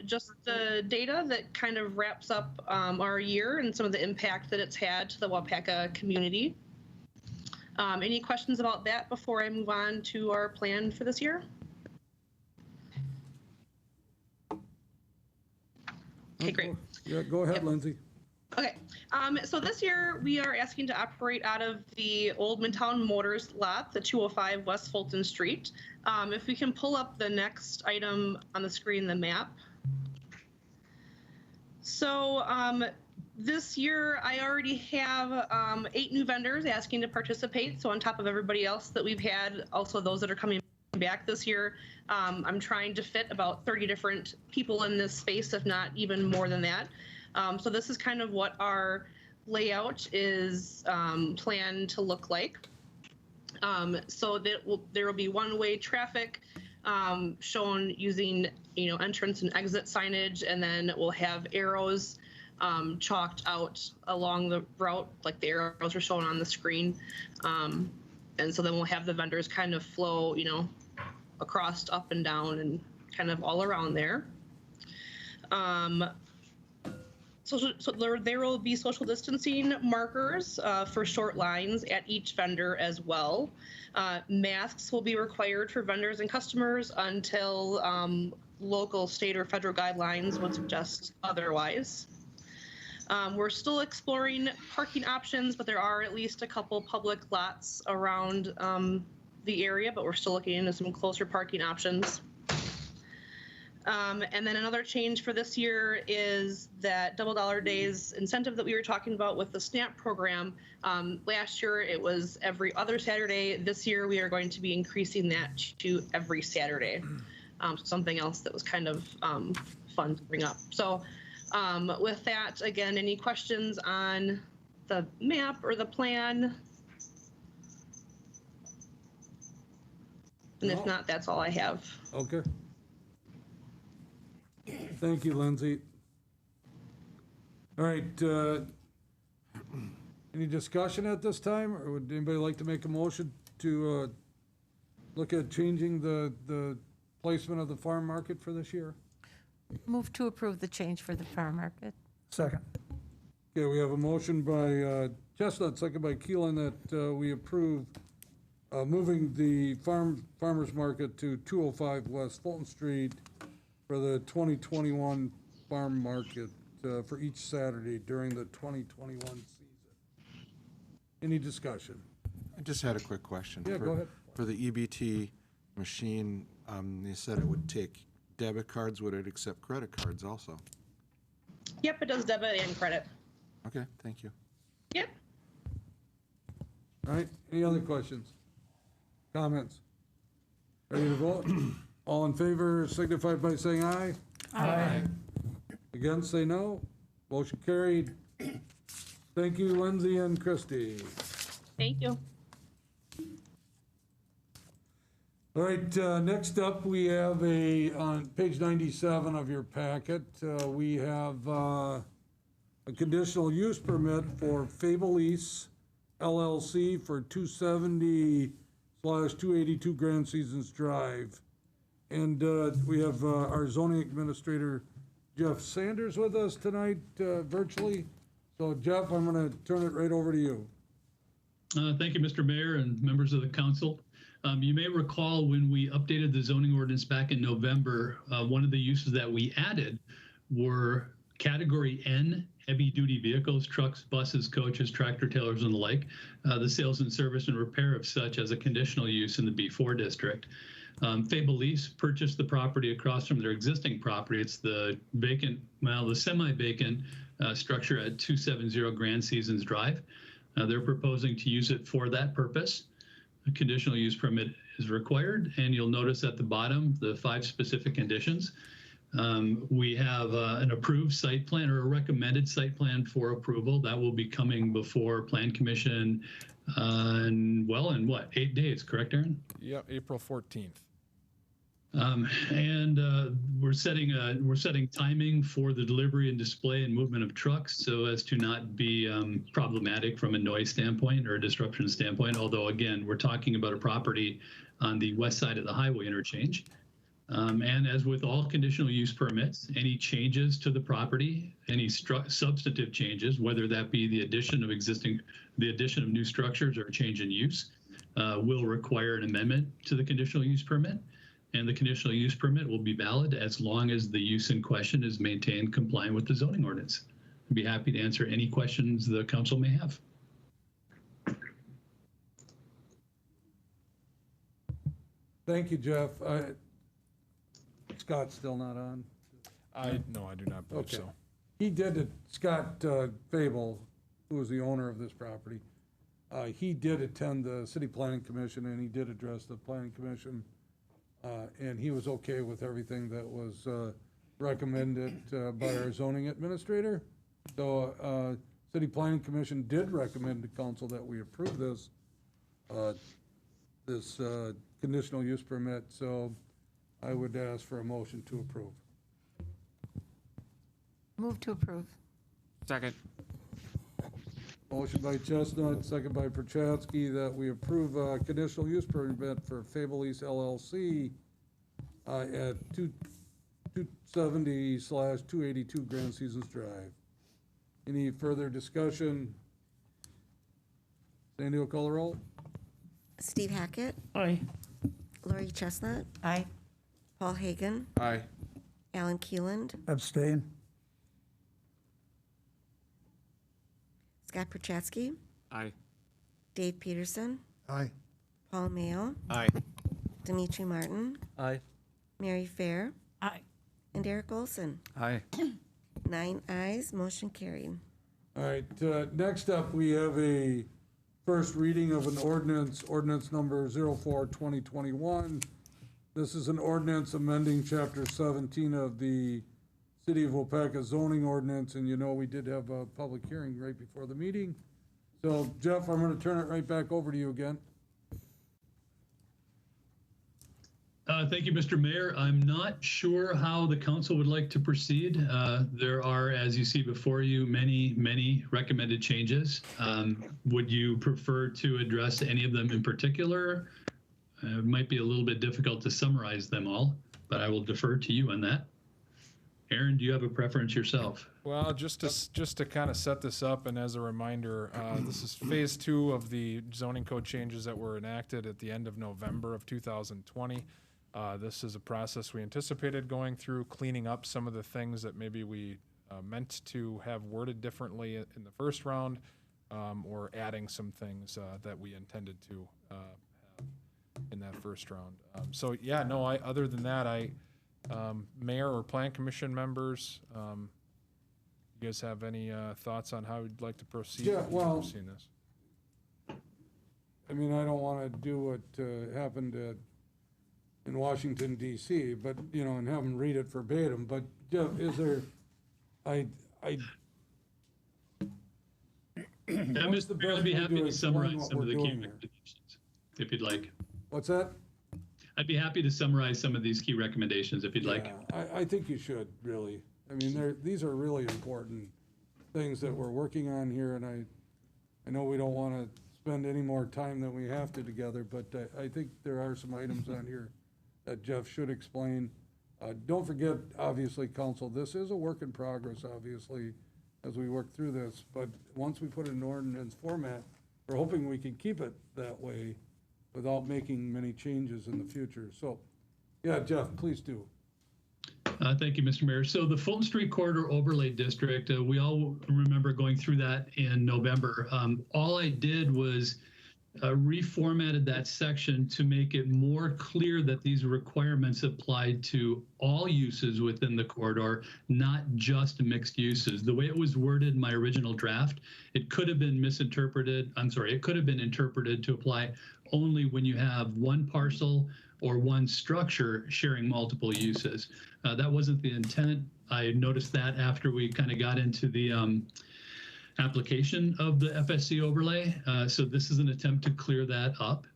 just the data that kind of wraps up our year and some of the impact that it's had to the Waupaca community. Any questions about that before I move on to our plan for this year? Okay, great. Yeah, go ahead, Lindsay. Okay, so this year we are asking to operate out of the old Midtown Motors lot, the 205 West Fulton Street. If we can pull up the next item on the screen, the map. So this year I already have 8 new vendors asking to participate. So on top of everybody else that we've had, also those that are coming back this year. I'm trying to fit about 30 different people in this space, if not even more than that. So this is kind of what our layout is planned to look like. So that there will be one-way traffic shown using, entrance and exit signage, and then we'll have arrows chalked out along the route, like the arrows are shown on the screen. And so then we'll have the vendors kind of flow, across, up and down, and kind of all around there. So there will be social distancing markers for short lines at each vendor as well. Masks will be required for vendors and customers until local, state, or federal guidelines would suggest otherwise. We're still exploring parking options, but there are at least a couple public lots around the area, but we're still looking into some closer parking options. And then another change for this year is that double dollar days incentive that we were talking about with the SNAP program. Last year it was every other Saturday. This year we are going to be increasing that to every Saturday. Something else that was kind of fun to bring up. So with that, again, any questions on the map or the plan? And if not, that's all I have. Okay. Thank you, Lindsay. All right, any discussion at this time, or would anybody like to make a motion to look at changing the placement of the farm market for this year? Move to approve the change for the farm market. Second. Okay, we have a motion by Chestnut, second by Keelan, that we approve moving the farmer's market to 205 West Fulton Street for the 2021 farm market for each Saturday during the 2021 season. Any discussion? I just had a quick question. Yeah, go ahead. For the EBT machine, you said it would take debit cards. Would it accept credit cards also? Yep, it does debit and credit. Okay, thank you. Yep. All right, any other questions? Comments? Ready to vote? All in favor signify by saying aye. Aye. Against, say no. Motion carried. Thank you, Lindsay and Christie. Thank you. All right, next up, we have on page 97 of your packet, we have a conditional use permit for Fable-East LLC for 270/282 Grand Seasons Drive. And we have our zoning administrator, Jeff Sanders, with us tonight virtually. So Jeff, I'm gonna turn it right over to you. Thank you, Mr. Mayor and members of the council. You may recall when we updated the zoning ordinance back in November, one of the uses that we added were Category N heavy-duty vehicles, trucks, buses, coaches, tractor trailers, and the like, the sales and service and repair of such as a conditional use in the B4 district. Fable-East purchased the property across from their existing property. It's the vacant, well, the semi-vacant structure at 270 Grand Seasons Drive. They're proposing to use it for that purpose. A conditional use permit is required, and you'll notice at the bottom the 5 specific conditions. We have an approved site plan or a recommended site plan for approval that will be coming before Plan Commission in what, 8 days, correct, Aaron? Yep, April 14th. We're setting timing for the delivery and display and movement of trucks so as to not be problematic from a noise standpoint or a disruption standpoint. Although again, we're talking about a property on the west side of the highway interchange. And as with all conditional use permits, any changes to the property, any substantive changes, whether that be the addition of new structures or a change in use, will require an amendment to the conditional use permit. And the conditional use permit will be valid as long as the use in question is maintained compliant with the zoning ordinance. I'd be happy to answer any questions the council may have. Thank you, Jeff. Scott's still not on? No, I do not believe Okay. so. He did it, Scott Fable, who is the owner of this property, he did attend the city planning commission, and he did address the planning commission And he was okay with everything that was recommended by our zoning administrator. So City Planning Commission did recommend to council that we approve this conditional use permit. So I would ask for a motion to approve. Move to approve. Second. Motion by Chestnut, second by Prochatsky, that we approve a conditional use permit for Fable East LLC at 270/282 Grand Seasons Drive. Any further discussion? Sandy will call the roll. Steve Hackett, Aye. Lori Chestnut, Aye. Paul Hagan, Aye. Alan Keeland, Abstain. Scott Prochatsky, Aye. Dave Peterson, Aye. Paul Mayo, Aye. Dimitri Martin, Aye. Mary Fair, Aye. and Eric Olson. Aye. 9 ayes, motion carried. All right, next up, we have a first reading of an ordinance number 04/2021. This is an ordinance amending Chapter 17 of the City of Waupaca zoning ordinance, and you know we did have a public hearing right before the meeting. So Jeff, I'm going to turn it right back over to you again. Thank you, Mr. Mayor. I'm not sure how the council would like to proceed. There are, as you see before you, many recommended changes. Would you prefer to address any of them in particular? It might be a little bit difficult to summarize them all, but I will defer to you on that. Aaron, do you have a preference yourself? Well, just to kind of set this up, and as a reminder, this is phase 2 of the zoning code changes that were enacted at the end of November of 2020. This is a process we anticipated going through, cleaning up some of the things that maybe we meant to have worded differently in the first round, or adding some things that we intended to have in that first round. So yeah, no, other than that, Mayor or Plan Commission members, you guys have any thoughts on how you'd like to proceed? Yeah, well, Seeing this? I mean, I don't want to do what happened in Washington DC, but, you know, and have them read it verbatim, but Jeff, is there, Mr. Mayor, I'd be happy to summarize some of the key doing here. recommendations, if you'd like. What's that? I'd be happy to summarize some of these key recommendations, if you'd like. Yeah, I think you should, really. I mean, these are really important things that we're working on here, and I know we don't want to spend any more time than we have to together, but I think there are some items on here that Jeff should explain. Don't forget, obviously, council, this is a work in progress, obviously, as we work through this, but once we put it in ordinance format, we're hoping we can keep it that way without making many changes in the future. So, yeah, Jeff, please do. Thank you, Mr. Mayor. So the Fulton Street Corridor Overlay District, we all remember going through that in November. All I did was reformatted that section to make it more clear that these requirements applied to all uses within the corridor, not just mixed uses. The way it was worded in my original draft, it could have been misinterpreted. It could have been interpreted to apply only when you have one parcel or one structure sharing multiple uses. That wasn't the intent. I noticed that after we kind of got into the application of the FSC overlay. So this is an attempt to clear that up.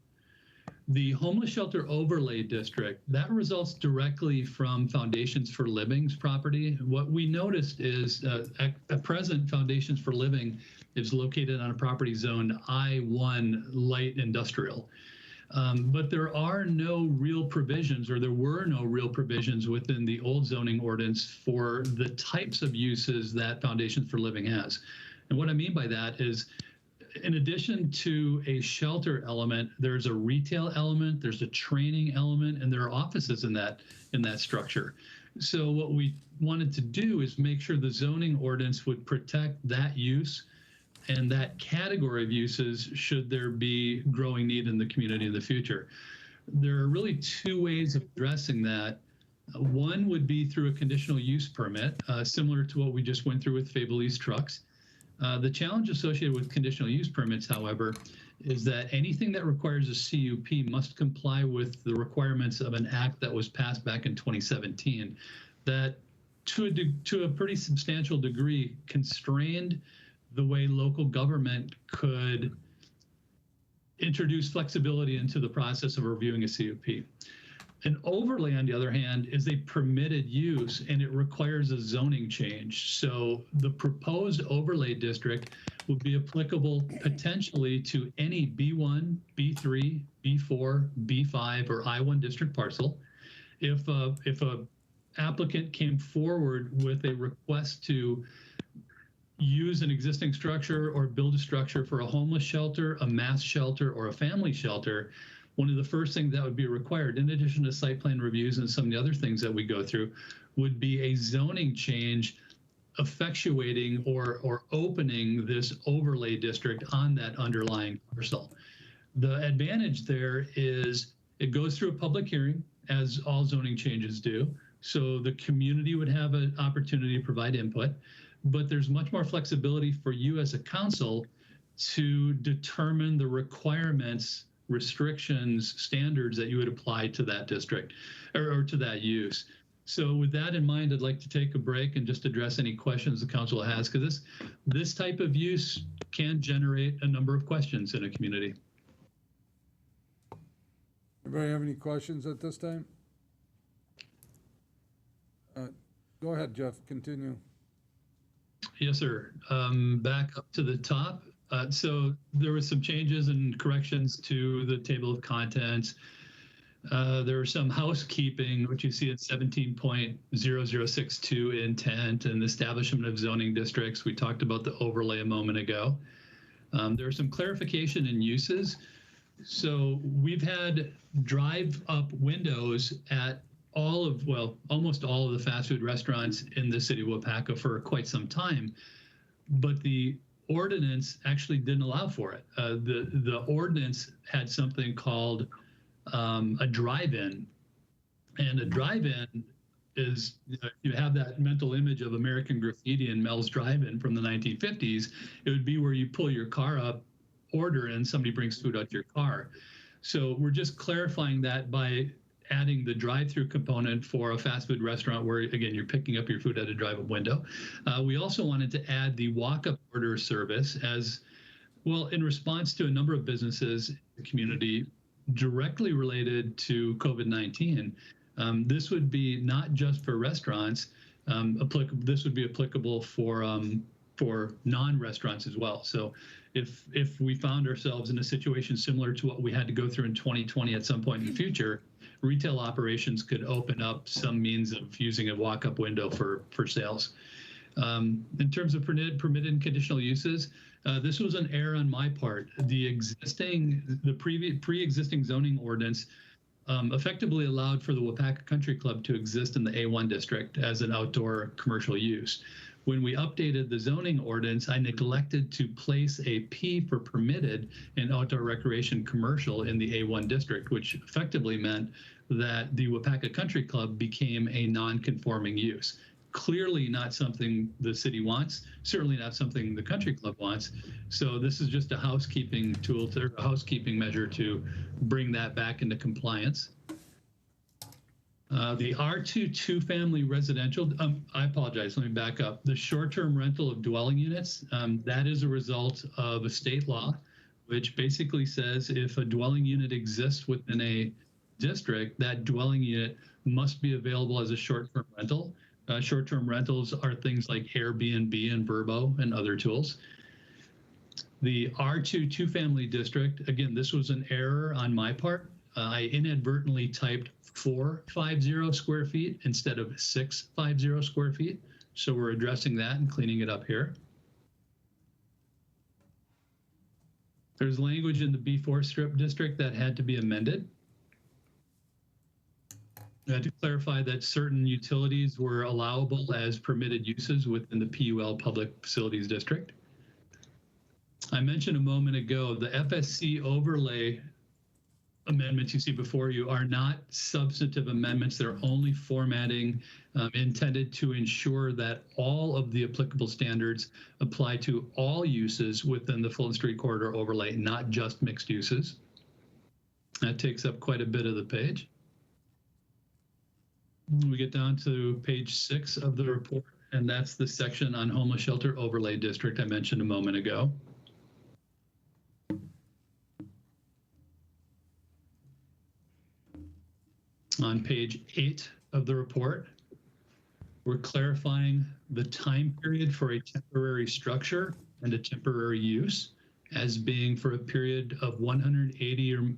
The Homeless Shelter Overlay District, that results directly from Foundations for Living's property. What we noticed is at present, Foundations for Living is located on a property zoned I-1 light industrial. But there are no real provisions, or there were no real provisions within the old zoning ordinance for the types of uses that Foundations for Living has. And what I mean by that is, in addition to a shelter element, there's a retail element, there's a training element, and there are offices in that structure. So what we wanted to do is make sure the zoning ordinance would protect that use and that category of uses should there be growing need in the community in the future. There are really two ways of addressing that. One would be through a conditional use permit, similar to what we just went through with Fable East trucks. The challenge associated with conditional use permits, however, is that anything that requires a CUP must comply with the requirements of an act that was passed back in 2017 that to a pretty substantial degree constrained the way local government could introduce flexibility into the process of reviewing a CUP. An overlay, on the other hand, is a permitted use and it requires a zoning change. So the proposed overlay district will be applicable potentially to any B1, B3, B4, B5, or I1 district parcel. If a applicant came forward with a request to use an existing structure or build a structure for a homeless shelter, a mass shelter, or a family shelter, one of the first things that would be required, in addition to site plan reviews and some of the other things that we go through, would be a zoning change effectuating or opening this overlay district on that underlying parcel. The advantage there is it goes through a public hearing, as all zoning changes do. So the community would have an opportunity to provide input, but there's much more flexibility for you as a council to determine the requirements, restrictions, standards that you would apply to that district or to that use. So with that in mind, I'd like to take a break and just address any questions the council has, because this type of use can generate a number of questions in a community. Anybody have any questions at this time? Go ahead, Jeff, continue. Yes, sir. Back up to the top. So there were some changes and corrections to the table of contents. There were some housekeeping, which you see at 17.0062 intent and establishment of zoning districts. We talked about the overlay a moment ago. There are some clarification in uses. So we've had drive-up windows at almost all of the fast food restaurants in the city of Waupaca for quite some time, but the ordinance actually didn't allow for it. The ordinance had something called a drive-in, and a drive-in is, you have that mental image of American Graffiti and Mel's Drive-In from the 1950s. It would be where you pull your car up, order, and somebody brings food out to your car. So we're just clarifying that by adding the drive-through component for a fast food restaurant where, again, you're picking up your food at a drive-up window. We also wanted to add the walk-up order service as well in response to a number of businesses in the community directly related to COVID-19. This would be not just for restaurants. This would be applicable for non-restaurants as well. So if we found ourselves in a situation similar to what we had to go through in 2020 at some point in the future, retail operations could open up some means of using a walk-up window for sales. In terms of permitted and conditional uses, this was an error on my part. The pre-existing zoning ordinance effectively allowed for the Waupaca Country Club to exist in the A1 district as an outdoor commercial use. When we updated the zoning ordinance, I neglected to place a P for permitted in outdoor recreation commercial in the A1 district, which effectively meant that the Waupaca Country Club became a non-conforming use. Clearly not something the city wants, certainly not something the country club wants. So this is just a housekeeping tool, a housekeeping measure to bring that back into compliance. The R2 two-family residential, I apologize, let me back up. The short-term rental of dwelling units, that is a result of a state law, which basically says if a dwelling unit exists within a district, that dwelling unit must be available as a short-term rental. Short-term rentals are things like Airbnb and Vrbo and other tools. The R2 two-family district, again, this was an error on my part. I inadvertently typed 450 square feet instead of 650 square feet. So we're addressing that and cleaning it up here. There's language in the B4 strip district that had to be amended. To clarify that certain utilities were allowable as permitted uses within the PUL Public Facilities District. I mentioned a moment ago, the FSC overlay amendments you see before you are not substantive amendments. They're only formatting intended to ensure that all of the applicable standards apply to all uses within the Fulton Street Corridor overlay, not just mixed uses. That takes up quite a bit of the page. We get down to page 6 of the report, and that's the section on homeless shelter overlay district I mentioned a moment ago. On page 8 of the report, we're clarifying the time period for a temporary structure and a temporary use as being for a period of 180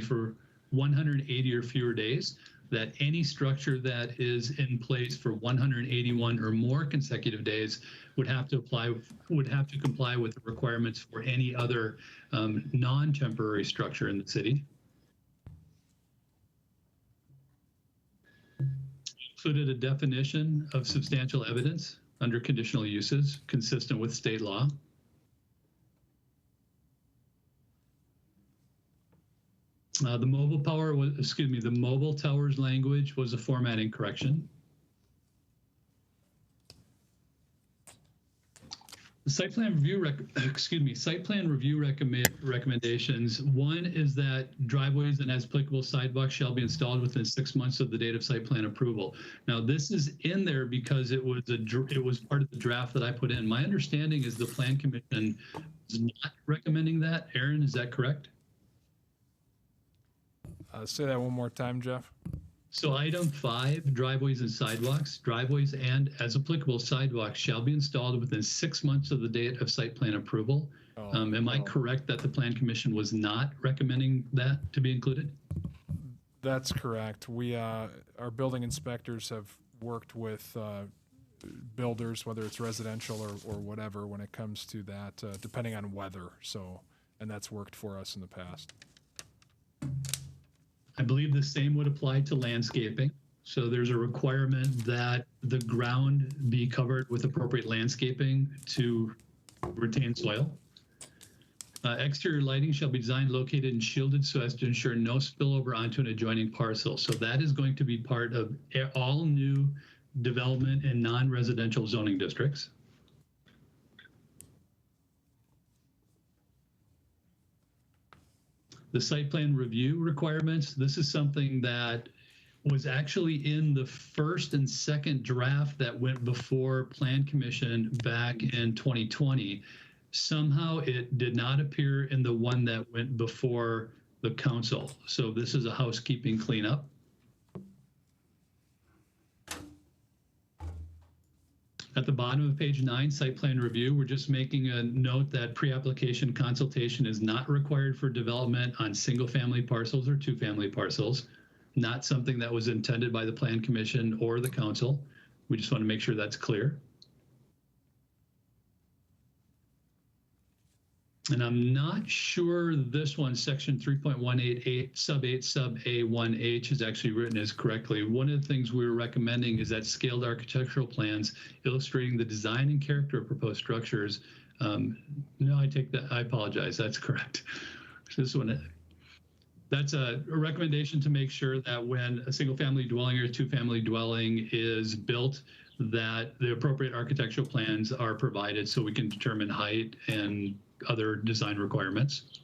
for 180 or fewer days, that any structure that is in place for 181 or more consecutive days would have to comply with the requirements for any other non-temporary structure in the city. Included a definition of substantial evidence under conditional uses consistent with state law. The mobile towers language was a formatting correction. The site plan review recommendations. One is that driveways and as applicable sidewalks shall be installed within 6 months of the date of site plan approval. Now, this is in there because it was part of the draft that I put in. My understanding is the Plan Commission is not recommending that. Aaron, is that correct? Say that one more time, Jeff. So item 5, driveways and sidewalks. Driveways and, as applicable, sidewalks shall be installed within 6 months of the date of site plan approval. Am I correct that the Plan Commission was not recommending that to be included? That's correct. We, our building inspectors have worked with builders, whether it's residential or whatever, when it comes to that, depending on weather. So, and that's worked for us in the past. I believe the same would apply to landscaping. So there's a requirement that the ground be covered with appropriate landscaping to retain soil. Exterior lighting shall be designed, located, and shielded so as to ensure no spillover onto an adjoining parcel. So that is going to be part of all new development in non-residential zoning districts. The site plan review requirements, this is something that was actually in the first and second draft that went before Plan Commission back in 2020. Somehow it did not appear in the one that went before the council. So this is a housekeeping cleanup. At the bottom of page 9, site plan review, we're just making a note that pre-application consultation is not required for development on single-family parcels or two-family parcels, not something that was intended by the Plan Commission or the council. We just want to make sure that's clear. And I'm not sure this one, section 3.188 sub 8 sub A1H is actually written as correctly. One of the things we were recommending is that scaled architectural plans illustrating the design and character of proposed structures. No, I take that, I apologize, that's correct. This one, that's a recommendation to make sure that when a single family dwelling or two-family dwelling is built, that the appropriate architectural plans are provided so we can determine height and other design requirements.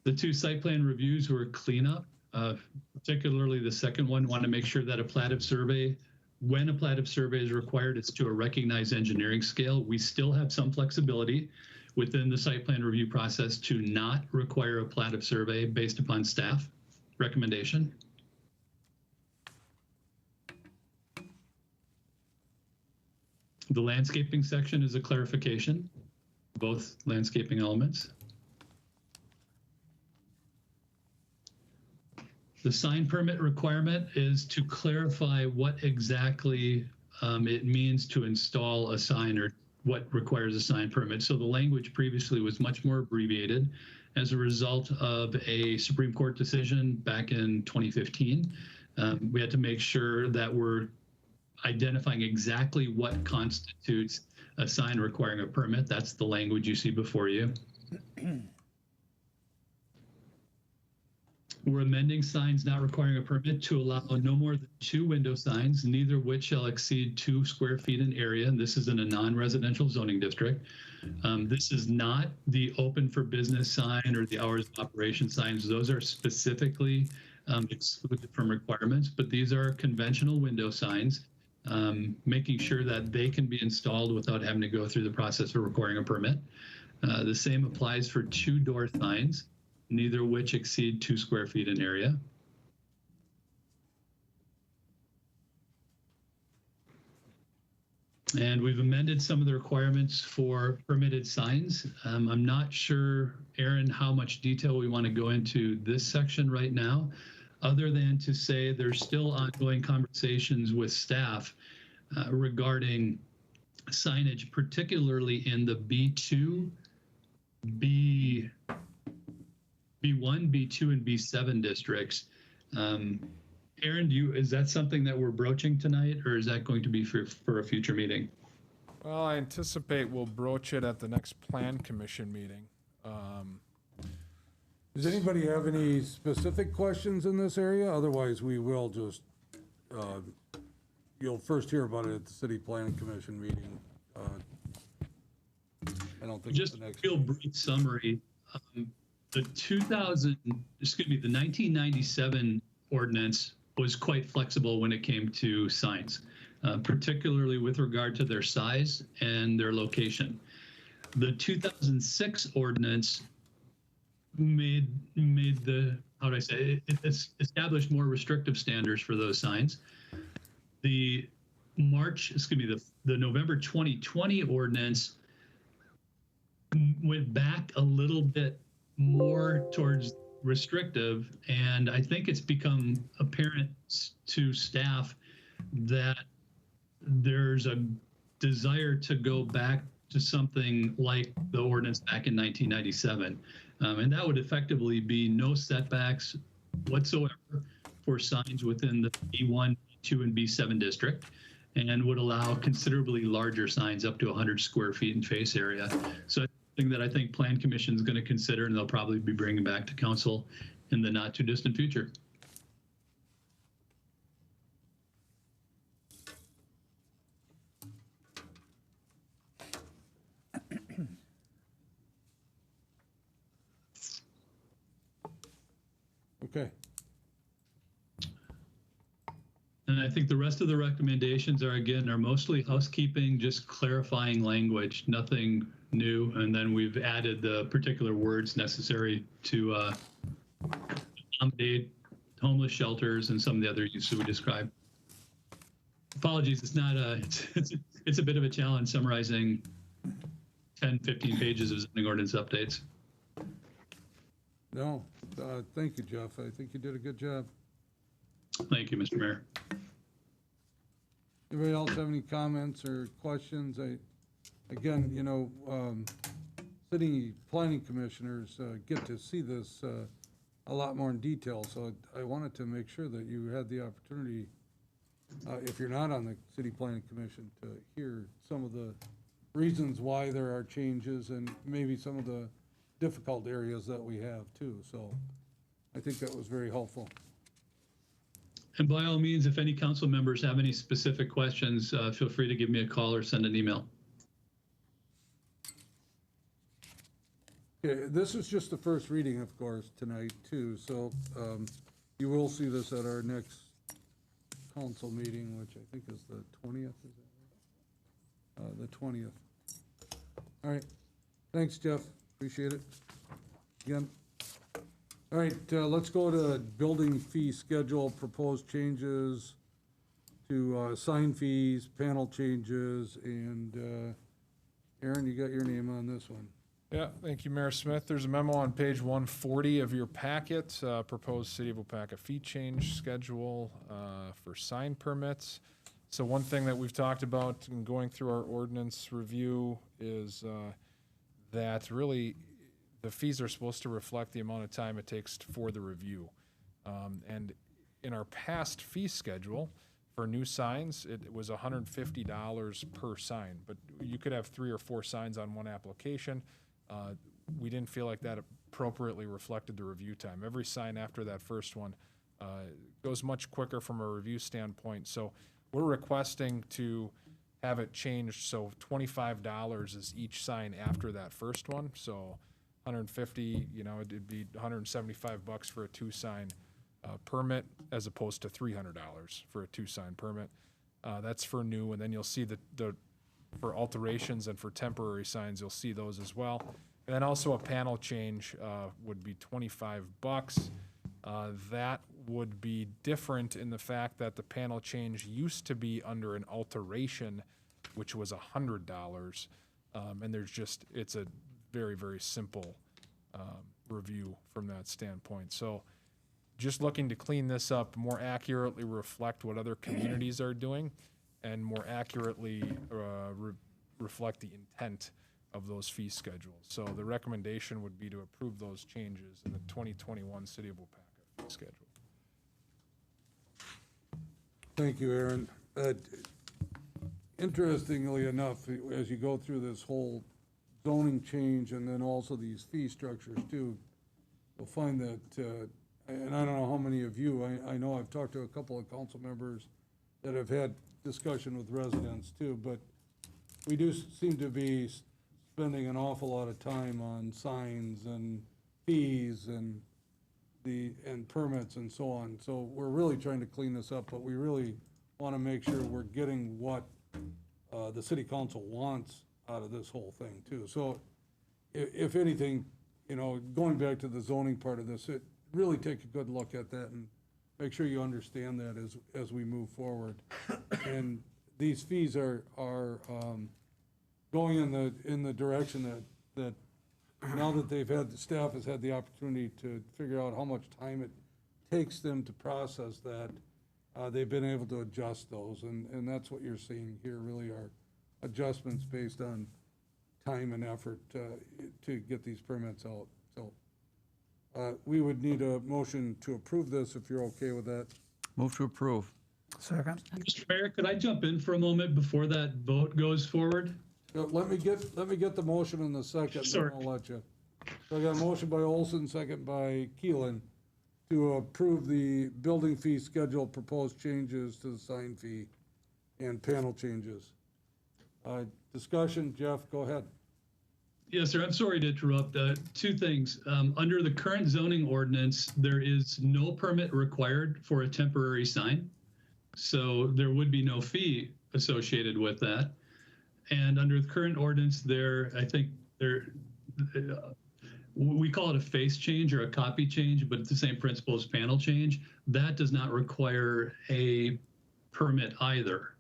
The two site plan reviews were cleanup, particularly the second one. Want to make sure that a plative survey, when a plative survey is required, it's to a recognized engineering scale. We still have some flexibility within the site plan review process to not require a plative survey based upon staff recommendation. The landscaping section is a clarification, both landscaping elements. The sign permit requirement is to clarify what exactly it means to install a sign or what requires a sign permit. So the language previously was much more abbreviated as a result of a Supreme Court decision back in 2015. We had to make sure that we're identifying exactly what constitutes a sign requiring a permit. That's the language you see before you. We're amending signs not requiring a permit to allow no more than 2 window signs, neither of which shall exceed 2 square feet in area. And this is in a non-residential zoning district. This is not the open for business sign or the hours of operation signs. Those are specifically excluded from requirements, but these are conventional window signs, making sure that they can be installed without having to go through the process of requiring a permit. The same applies for 2 door signs, neither of which exceed 2 square feet in area. And we've amended some of the requirements for permitted signs. I'm not sure, Aaron, how much detail we want to go into this section right now, other than to say there's still ongoing conversations with staff regarding signage, particularly in the B2, B1, B2, and B7 districts. Aaron, is that something that we're broaching tonight, or is that going to be for a future meeting? Well, I anticipate we'll broach it at the next Plan Commission meeting. Does anybody have any specific questions in this area? Otherwise, we will just, you'll first hear about it at the City Planning Commission meeting. I don't think Just it's the next. real brief summary. The 1997 ordinance was quite flexible when it came to signs, particularly with regard to their size and their location. The 2006 ordinance made the, how do I say, it established more restrictive standards for those signs. The November 2020 ordinance went back a little bit more towards restrictive, and I think it's become apparent to staff that there's a desire to go back to something like the ordinance back in 1997. And that would effectively be no setbacks whatsoever for signs within the B1, B2, and B7 district, and would allow considerably larger signs up to 100 square feet in face area. So something that I think Plan Commission is going to consider, and they'll probably be bringing back to council in the not too distant future. Okay. And I think the rest of the recommendations are mostly housekeeping, just clarifying language, nothing new. And then we've added the particular words necessary to accommodate homeless shelters and some of the other uses we described. Apologies, it's not it's a bit of a challenge summarizing 10, 15 pages of zoning ordinance updates. No, thank you, Jeff. I think you did a good job. Thank you, Mr. Mayor. Anybody else have any comments or questions? Again, city planning commissioners get to see this a lot more in detail, so I wanted to make sure that you had the opportunity, if you're not on the city planning commission, to hear some of the reasons why there are changes and maybe some of the difficult areas that we have too. So I think that was very helpful. And by all means, if any council members have any specific questions, feel free to give me a call or send an email. Okay, this is just the first reading, of course, tonight too. So you will see this at our next council meeting, which I think is the 20th. Is that right? The 20th. All right. Thanks, Jeff. Appreciate it. Again. All right, let's go to building fee schedule, proposed changes to sign fees, panel changes, and Aaron, you got your name on this one. Yeah, thank you, Mayor Smith. There's a memo on page 140 of your packet, proposed City of Waupaca fee change schedule for sign permits. So one thing that we've talked about in going through our ordinance review is that really the fees are supposed to reflect the amount of time it takes for the review. And in our past fee schedule for new signs, it was $150 per sign, but you could have 3 or 4 signs on one application. We didn't feel like that appropriately reflected the review time. Every sign after that first one goes much quicker from a review standpoint. So we're requesting to have it changed so $25 is each sign after that first one. So 150, it'd be $175 for a 2-sign permit as opposed to $300 for a 2-sign permit. That's for new, and then you'll see the for alterations and for temporary signs, you'll see those as well. And then also a panel change would be $25. That would be different in the fact that the panel change used to be under an alteration, which was $100. And it's a very, very simple review from that standpoint. So just looking to clean this up, more accurately reflect what other communities are doing, and more accurately reflect the intent of those fee schedules. So the recommendation would be to approve those changes in the 2021 City of Waupaca fee schedule. Thank you, Aaron. Interestingly enough, as you go through this whole zoning change and then also these fee structures too, you'll find that, and I don't know how many of you, I know I've talked to a couple of council members that have had discussion with residents too, but we do seem to be spending an awful lot of time on signs and fees and permits and so on. So we're really trying to clean this up, but we really want to make sure we're getting what the city council wants out of this whole thing too. So if anything, going back to the zoning part of this, really take a good look at that and make sure you understand that as we move forward. And these fees are going in the direction that now that the staff has had the opportunity to figure out how much time it takes them to process that, they've been able to adjust those, and that's what you're seeing here really are adjustments based on time and effort to get these permits out. So we would need a motion to approve this if you're okay with that. Move to approve. Second. Mr. Mayor, could I jump in for a moment before that vote goes forward? Let me get the motion in the second, Sure. then I'll let you. So I got a motion by Olson, second by Keelan, to approve the building fee schedule proposed changes to the sign fee and panel changes. Discussion, Jeff, go ahead. Yes, sir. I'm sorry to interrupt. 2 things. Under the current zoning ordinance, there is no permit required for a temporary sign. So there would be no fee associated with that. And under the current ordinance, we call it a face change or a copy change, but it's the same principle as panel change. That does not require a permit either.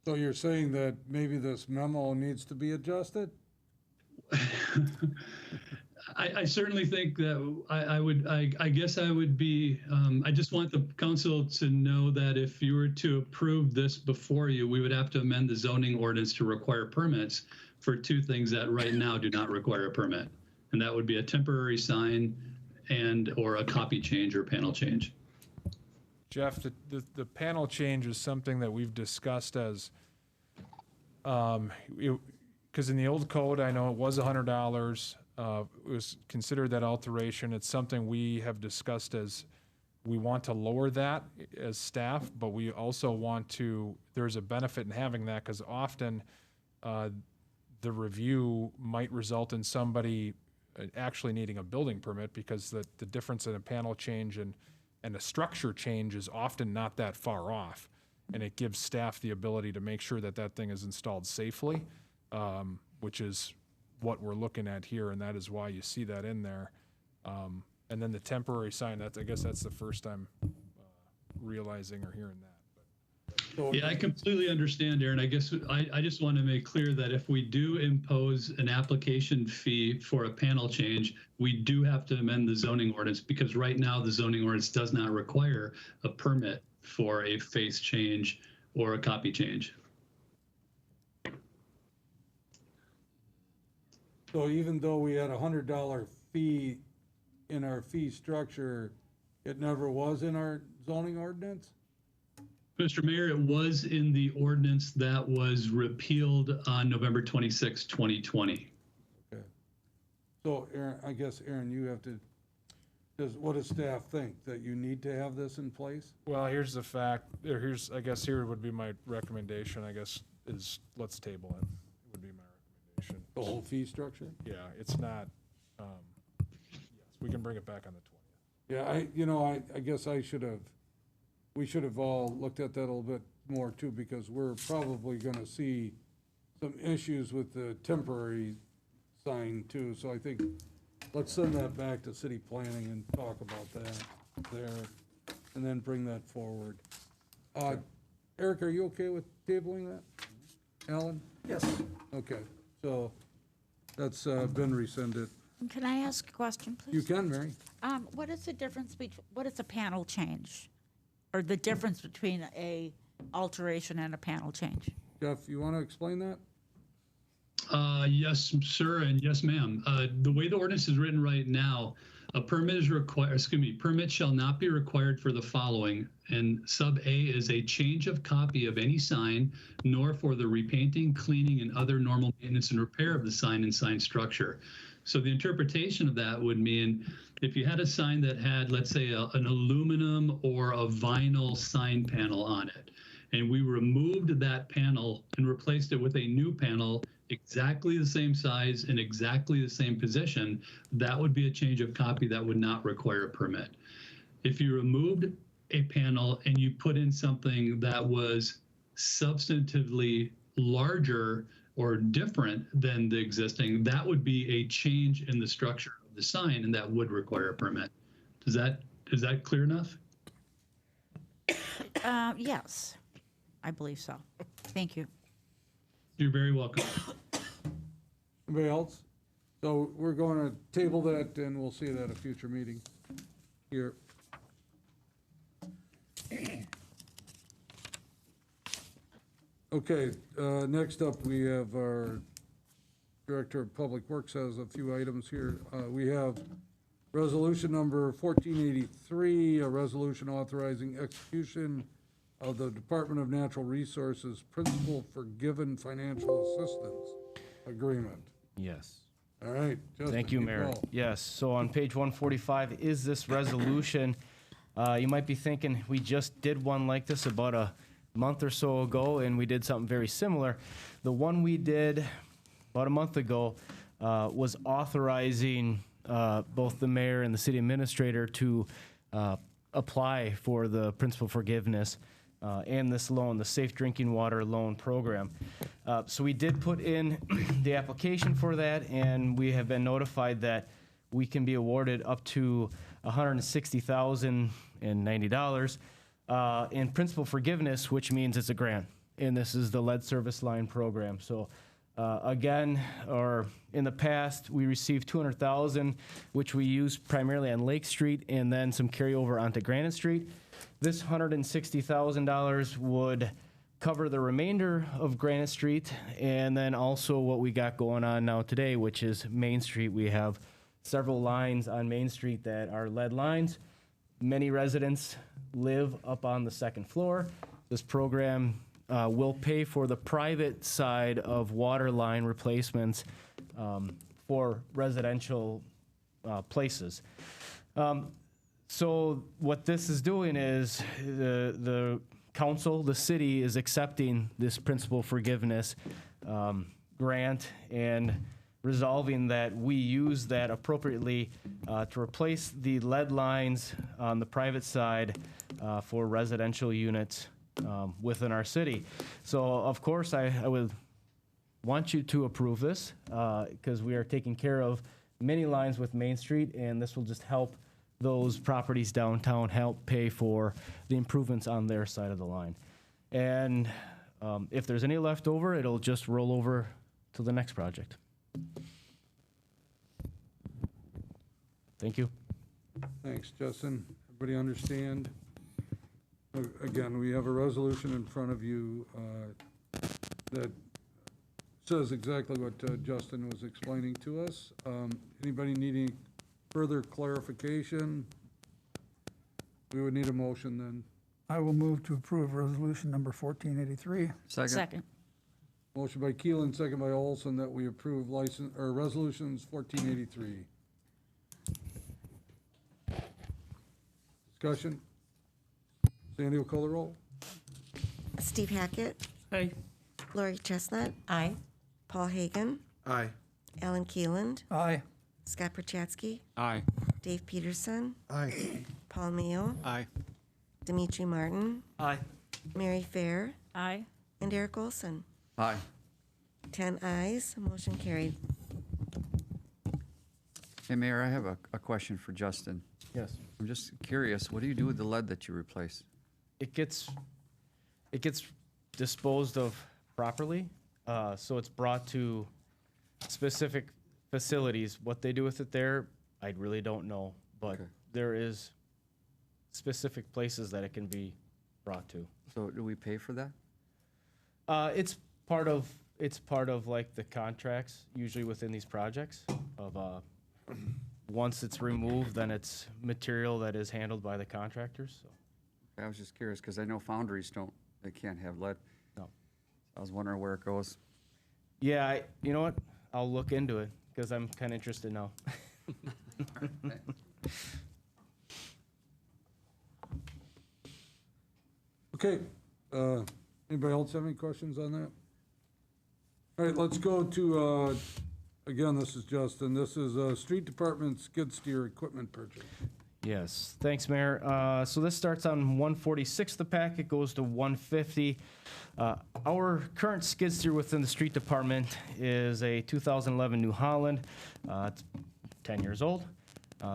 So you're saying that maybe this memo needs to be adjusted? I certainly think that I guess I would be, I just want the council to know that if you were to approve this before you, we would have to amend the zoning ordinance to require permits for 2 things that right now do not require a permit. And that would be a temporary sign or a copy change or panel change. Jeff, the panel change is something that we've discussed as, because in the old code, I know it was $100. It was considered that alteration. It's something we have discussed as we want to lower that as staff, but we also want to, there's a benefit in having that because often the review might result in somebody actually needing a building permit because the difference in a panel change and a structure change is often not that far off. And it gives staff the ability to make sure that thing is installed safely, which is what we're looking at here, and that is why you see that in there. And then the temporary sign, I guess that's the first time realizing or hearing that. Yeah, I completely understand, Aaron. I guess I just want to make clear that if we do impose an application fee for a panel change, we do have to amend the zoning ordinance because right now the zoning ordinance does not require a permit for a face change or a copy change. So even though we had a $100 fee in our fee structure, it never was in our zoning ordinance? Mr. Mayor, it was in the ordinance that was repealed on November 26, 2020. Okay. So Aaron, I guess, Aaron, you have to, what does staff think? That you need to have this in place? Well, here's the fact, or I guess here would be my recommendation, I guess, is let's table it, would be my recommendation. The whole fee structure? Yeah, it's not, yes, we can bring it back on the 20th. Yeah, I guess we should have all looked at that a little bit more too, because we're probably gonna see some issues with the temporary sign too, so I think, let's send that back to city planning and talk about that there, and then bring that forward. Eric, are you okay with tabling that? Alan? Yes. Okay, so that's been rescinded. Can I ask a question, please? You can, Mary. What is the difference between, what is a panel change? Or the difference between a alteration and a panel change? Jeff, you want to explain that? Yes, sir, and yes, ma'am. The way the ordinance is written right now, a permit is required, permit shall not be required for the following. And sub A is a change of copy of any sign, nor for the repainting, cleaning, and other normal maintenance and repair of the sign and sign structure. So the interpretation of that would mean if you had a sign that had, let's say, an aluminum or a vinyl sign panel on it, and we removed that panel and replaced it with a new panel exactly the same size and exactly the same position, that would be a change of copy that would not require a permit. If you removed a panel and you put in something that was substantively larger or different than the existing, that would be a change in the structure of the sign, and that would require a permit. Is that clear enough? Yes, I believe so. Thank you. You're very welcome. Anybody else? So we're going to table that, and we'll see it at a future meeting here. Okay, next up, we have our Director of Public Works has a few items here. We have resolution number 1483, a resolution authorizing execution of the Department of Natural Resources Principal Forgiven Financial Assistance Agreement. Yes. All right. Justin, Thank you, keep Mayor. going. Yes, so on page 145 is this resolution. You might be thinking, we just did one like this about a month or so ago, and we did something very similar. The one we did about a month ago was authorizing both the mayor and the city administrator to apply for the principal forgiveness and this loan, the Safe Drinking Water Loan Program. So we did put in the application for that, and we have been notified that we can be awarded up to $160,090 in principal forgiveness, which means it's a grant. And this is the lead service line program. So again, or in the past, we received $200,000, which we used primarily on Lake Street and then some carryover onto Granite Street. This $160,000 would cover the remainder of Granite Street, and then also what we got going on now today, which is Main Street. We have several lines on Main Street that are lead lines. Many residents live up on the second floor. This program will pay for the private side of water line replacements for residential places. So what this is doing is the council, the city, is accepting this principal forgiveness grant and resolving that we use that appropriately to replace the lead lines on the private side for residential units within our city. So of course I would want you to approve this because we are taking care of many lines with Main Street, and this will just help those properties downtown help pay for the improvements on their side of the line. And if there's any left over, it'll just roll over to the next project. Thank you. Thanks, Justin. Everybody understand? Again, we have a resolution in front of you that says exactly what Justin was explaining to us. Anybody needing further clarification? We would need a motion then. I will move to approve resolution number 1483. Second. Motion by Keelan, second by Olson, that we approve license, or resolutions 1483. Discussion? Sandy will call the roll. Steve Hackett, Aye. Lori Chestnut, Aye. Paul Hagan, Aye. Alan Keeland, Aye. Scott Perchatsky, Aye. Dave Peterson, Aye. Paul Mayo, Aye. Dimitri Martin, Aye. Mary Fair, Aye. and Eric Olson. Aye. 10 ayes, motion carried. Hey, Mayor, I have a question for Justin. Yes. I'm just curious, what do you do with the lead that you replace? It gets disposed of properly. So it's brought to specific facilities. What they do with it there, I really don't know. But Okay. there is specific places that it can be brought to. So do we pay for that? It's part of like the contracts, usually within these projects of, once it's removed, then it's material that is handled by the contractors, so. I was just curious, because I know foundries they can't have lead. No. I was wondering where it goes. Yeah, you know what? I'll look into it, because I'm kind of interested now. Okay, anybody else have any questions on that? All right, let's go to, again, this is Justin, this is Street Department skid steer equipment purchase. Yes, thanks, Mayor. So this starts on 146, the packet goes to 150. Our current skid steer within the street department is a 2011 New Holland. It's 10 years old.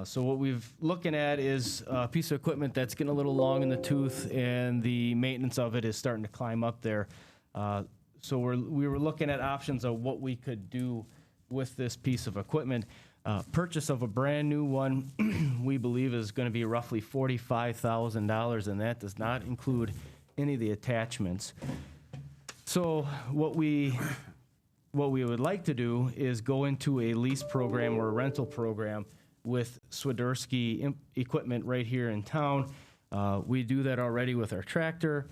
So what we've looking at is a piece of equipment that's getting a little long in the tooth, and the maintenance of it is starting to climb up there. So we were looking at options of what we could do with this piece of equipment. Purchase of a brand new one, we believe, is going to be roughly $45,000, and that does not include any of the attachments. So what we would like to do is go into a lease program or a rental program with Swiderski equipment right here in town. We do that already with our tractor.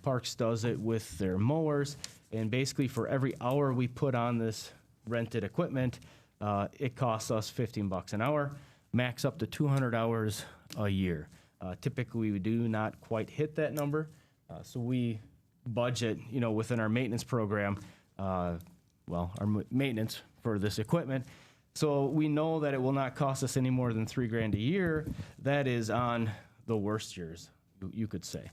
Parks does it with their mowers. And basically for every hour we put on this rented equipment, it costs us $15 an hour, max up to 200 hours a year. Typically we do not quite hit that number. So we budget, within our maintenance program, our maintenance for this equipment. So we know that it will not cost us any more than $3,000 a year. That is on the worst years, you could say.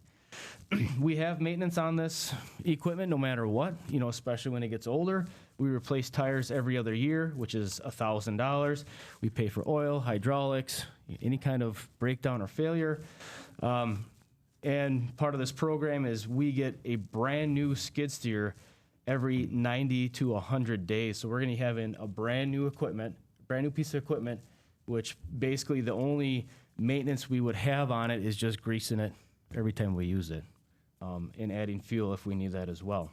We have maintenance on this equipment no matter what, especially when it gets older. We replace tires every other year, which is $1,000. We pay for oil, hydraulics, any kind of breakdown or failure. And part of this program is we get a brand new skid steer every 90 to 100 days. So we're going to have in a brand new piece of equipment, which basically the only maintenance we would have on it is just greasing it every time we use it, and adding fuel if we need that as well.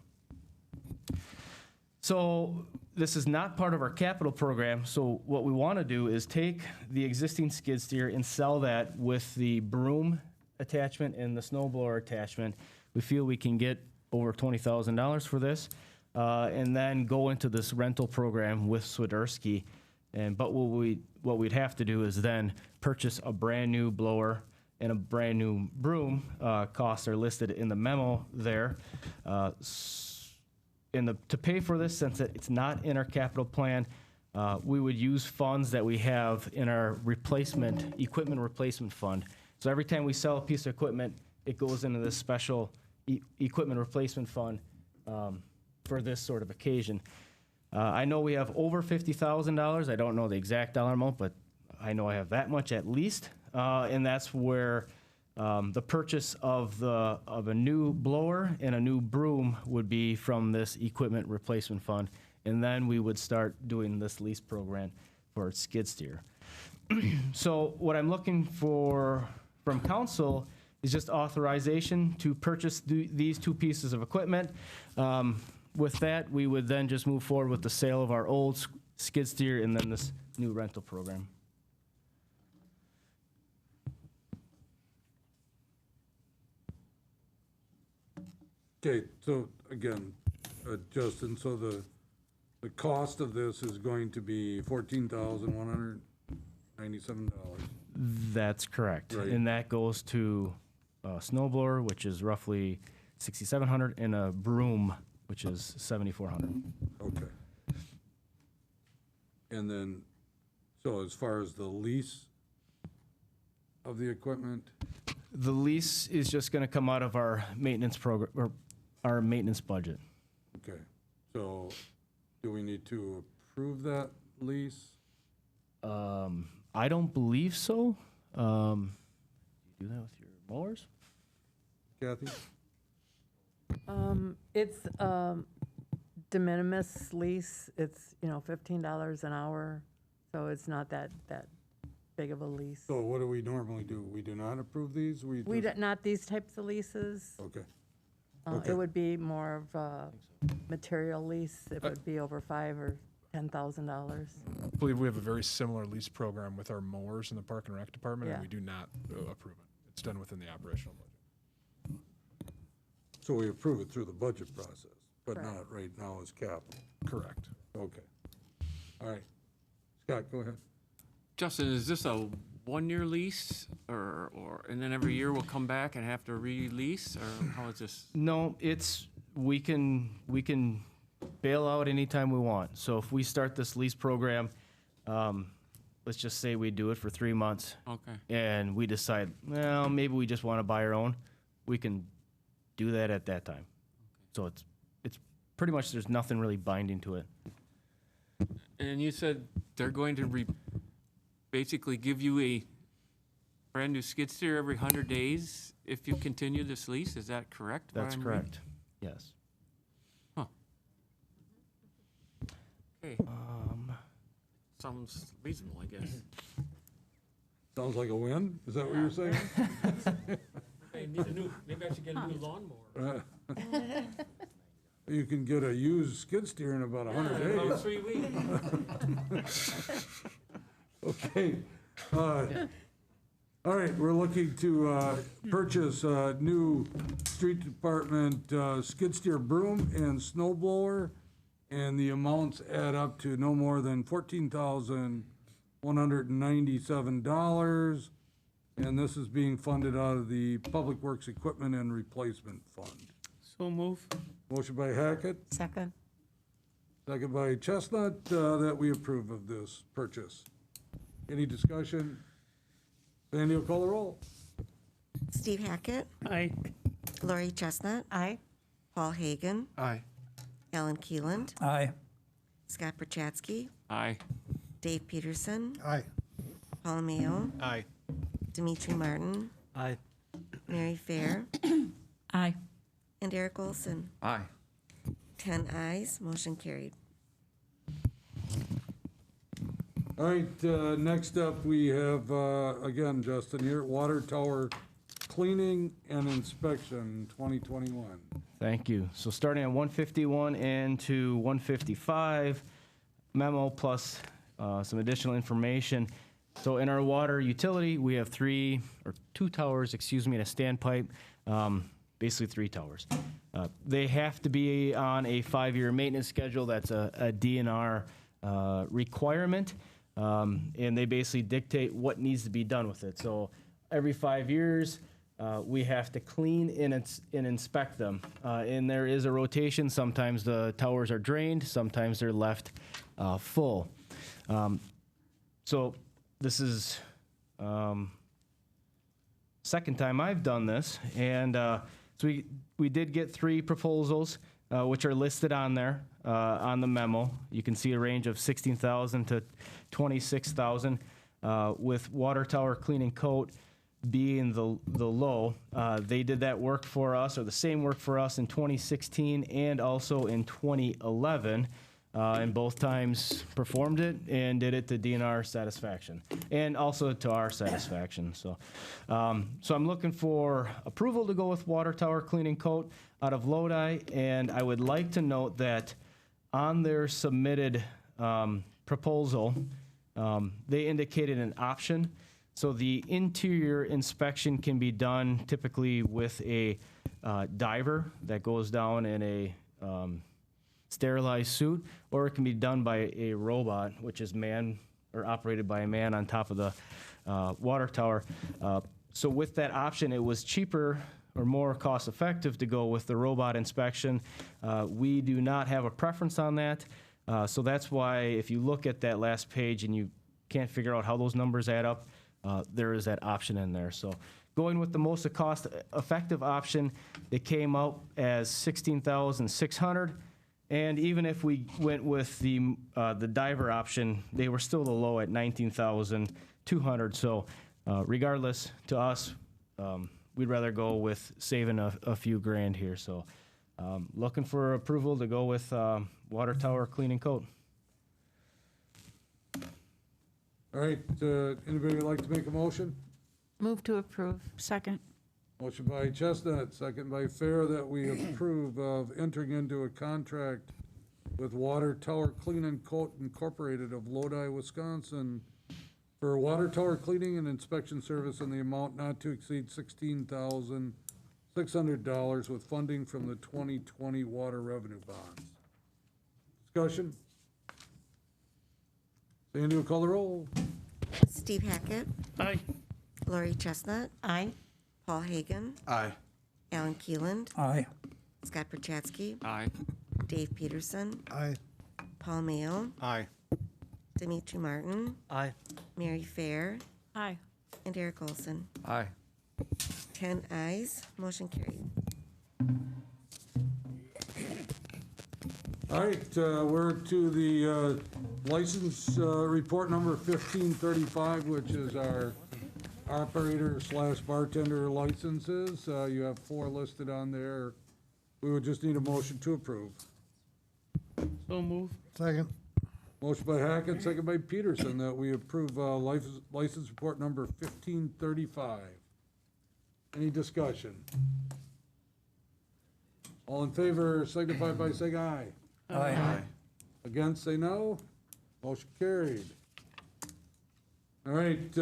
So this is not part of our capital program. So what we want to do is take the existing skid steer and sell that with the broom attachment and the snowblower attachment. We feel we can get over $20,000 for this, and then go into this rental program with Swiderski. But what we'd have to do is then purchase a brand new blower and a brand new broom. Costs are listed in the memo there. To pay for this, since it's not in our capital plan, we would use funds that we have in our equipment replacement fund. So every time we sell a piece of equipment, it goes into this special equipment replacement fund for this sort of occasion. I know we have over $50,000. I don't know the exact dollar amount, but I know I have that much at least. And that's where the purchase of a new blower and a new broom would be from this equipment replacement fund. And then we would start doing this lease program for skid steer. So what I'm looking for from council is just authorization to purchase these two pieces of equipment. With that, we would then just move forward with the sale of our old skid steer and then this new rental program. Okay, so again, Justin, so the cost of this is going to be $14,197. That's correct. Right. And that goes to a snow blower, which is roughly $6,700, and a broom, which is $7,400. Okay. And then, so as far as the lease of the equipment, The lease is just going to come out of our maintenance program, or our maintenance budget. okay, so do we need to approve that lease? I don't believe so. You do that with your mowers? Kathy? It's de minimis lease. It's, $15 an hour, so it's not that big of a lease. So what do we normally do? We do not approve these? Not these types of leases. Okay, It would be more of a material lease. It would be over $5,000 or $10,000. I believe we have a very similar lease program with our mowers in the Park and Rec Department, and Yeah. we do not approve it. It's done within the operational budget. so we approve it through the budget process, but Correct. not right now as capital. Correct. Okay. All right. Scott, go ahead. Justin, is this a one-year lease, or and then every year we'll come back and have to re-lease, or how is this? No, we can bail out anytime we want. So if we start this lease program, let's just say we do it for 3 months. Okay. And we decide, well, maybe we just want to buy our own, we can do that at that time. So it's pretty much, there's nothing really binding to it. And you said they're going to basically give you a brand-new skid steer every 100 days if you continue this lease, is that correct? what That's I'm reading? correct. Yes. Huh. Okay. Sounds reasonable, I guess. Sounds like a win? Is that what you're saying? Maybe I should get a new lawnmower. You can get a used skid steer in about 100 days. 3 weeks. Okay. All right, we're looking to purchase a new street department skid steer broom and snow blower, and the amounts add up to no more than $14,197, and this is being funded out of the Public Works Equipment and Replacement Fund. So move. Motion by Hackett, Second. second by Chestnut, that we approve of this purchase. Any discussion? Sandy will call the roll. Steve Hackett, Aye. Lori Chestnut, Aye. Paul Hagan, Aye. Alan Keeland, Aye. Scott Perchatsky, Aye. Dave Peterson, Aye. Paul Mayo, Aye. Dimitri Martin, Aye. Mary Fair, Aye. and Eric Olson. Aye. 10 ayes, motion carried. All right, next up, we have, again, Justin here, water tower cleaning and inspection, 2021. Thank you. So starting at 151 and to 155, memo plus some additional information. So in our water utility, we have two towers, and a standpipe, basically 3 towers. They have to be on a 5-year maintenance schedule. That's a DNR requirement. And they basically dictate what needs to be done with it. So every 5 years, we have to clean and inspect them. And there is a rotation. Sometimes the towers are drained, sometimes they're left full. So this is second time I've done this. And so we did get 3 proposals, which are listed on there on the memo. You can see a range of $16,000 to $26,000, with water tower clean and coat being the low. They did that work for us, or the same work for us, in 2016 and also in 2011. And both times performed it and did it to DNR satisfaction and also to our satisfaction. So I'm looking for approval to go with water tower clean and coat out of Lodi. And I would like to note that on their submitted proposal, they indicated an option. So the interior inspection can be done typically with a diver that goes down in a sterilized suit, or it can be done by a robot, which is manned or operated by a man on top of the water tower. So with that option, it was cheaper or more cost effective to go with the robot inspection. We do not have a preference on that. So that's why if you look at that last page and you can't figure out how those numbers add up, there is that option in there. So going with the most cost effective option, it came out as $16,600. And even if we went with the diver option, they were still the low at $19,200. So regardless, to us, we'd rather go with saving a few grand here. So looking for approval to go with water tower clean and coat. All right, anybody would like to make a motion? Move to approve. Second. Motion by Chestnut, second by Fair, that we approve of entering into a contract with Water Tower Clean and Coat Incorporated of Lodi, Wisconsin for water tower cleaning and inspection service in the amount not to exceed $16,600 with funding from the 2020 water revenue bonds. Discussion? Sandy will call the roll. Steve Hackett. Aye. Lori Chestnut. Aye. Paul Hagan. Aye. Alan Keeland. Aye. Scott Perchatsky. Aye. Dave Peterson. Aye. Paul Mayo. Aye. Dimitri Martin. Aye. Mary Fair. Aye. And Eric Olson. Aye. 10 ayes, motion carried. All right, we're to the license report number 1535, which is our operator/bartender licenses. You have 4 listed on there. We would just need a motion to approve. So move. Second. Motion by Hackett, second by Peterson, that we approve license report number 1535. Any discussion? All in favor signify by saying aye. Aye. Against, say no. Motion carried. All right,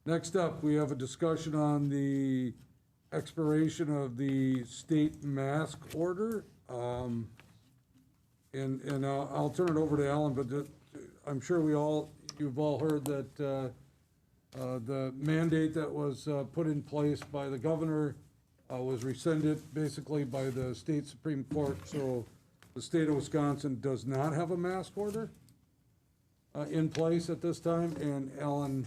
next up, we have a discussion on the expiration of the state mask order. And I'll turn it over to Alan, but I'm sure you've all heard that the mandate that was put in place by the governor was rescinded basically by the state Supreme Court. So the state of Wisconsin does not have a mask order in place at this time, and Alan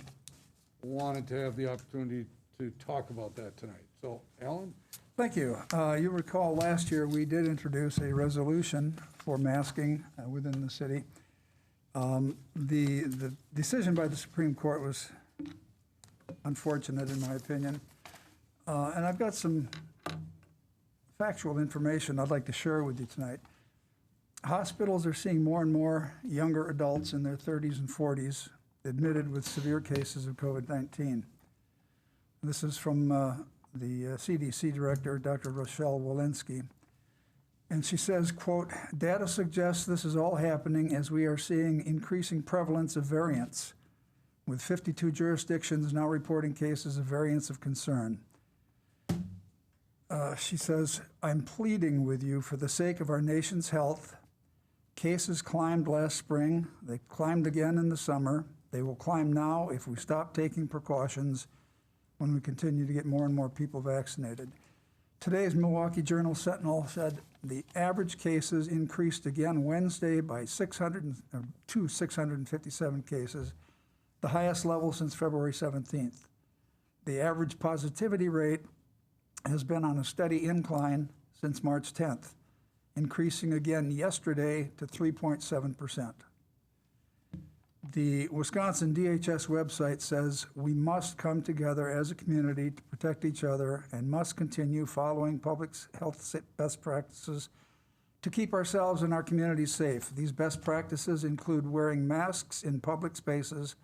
wanted to have the opportunity to talk about that tonight. So, Alan? Thank you. You recall last year we did introduce a resolution for masking within the city. The decision by the Supreme Court was unfortunate in my opinion. And I've got some factual information I'd like to share with you tonight. Hospitals are seeing more and more younger adults in their 30s and 40s admitted with severe cases of COVID-19. This is from the CDC director, Dr. Rochelle Walensky. And she says, quote, "Data suggests this is all happening as we are seeing increasing prevalence of variants, with 52 jurisdictions now reporting cases of variants of concern." She says, "I'm pleading with you for the sake of our nation's health. Cases climbed last spring. They climbed again in the summer. They will climb now if we stop taking precautions when we continue to get more and more people vaccinated." Today's Milwaukee Journal Sentinel said the average cases increased again Wednesday by 657 cases, the highest level since February 17th. The average positivity rate has been on a steady incline since March 10th, increasing again yesterday to 3.7%. The Wisconsin DHS website says we must come together as a community to protect each other and must continue following public health best practices to keep ourselves and our communities safe. These best practices include wearing masks in public spaces,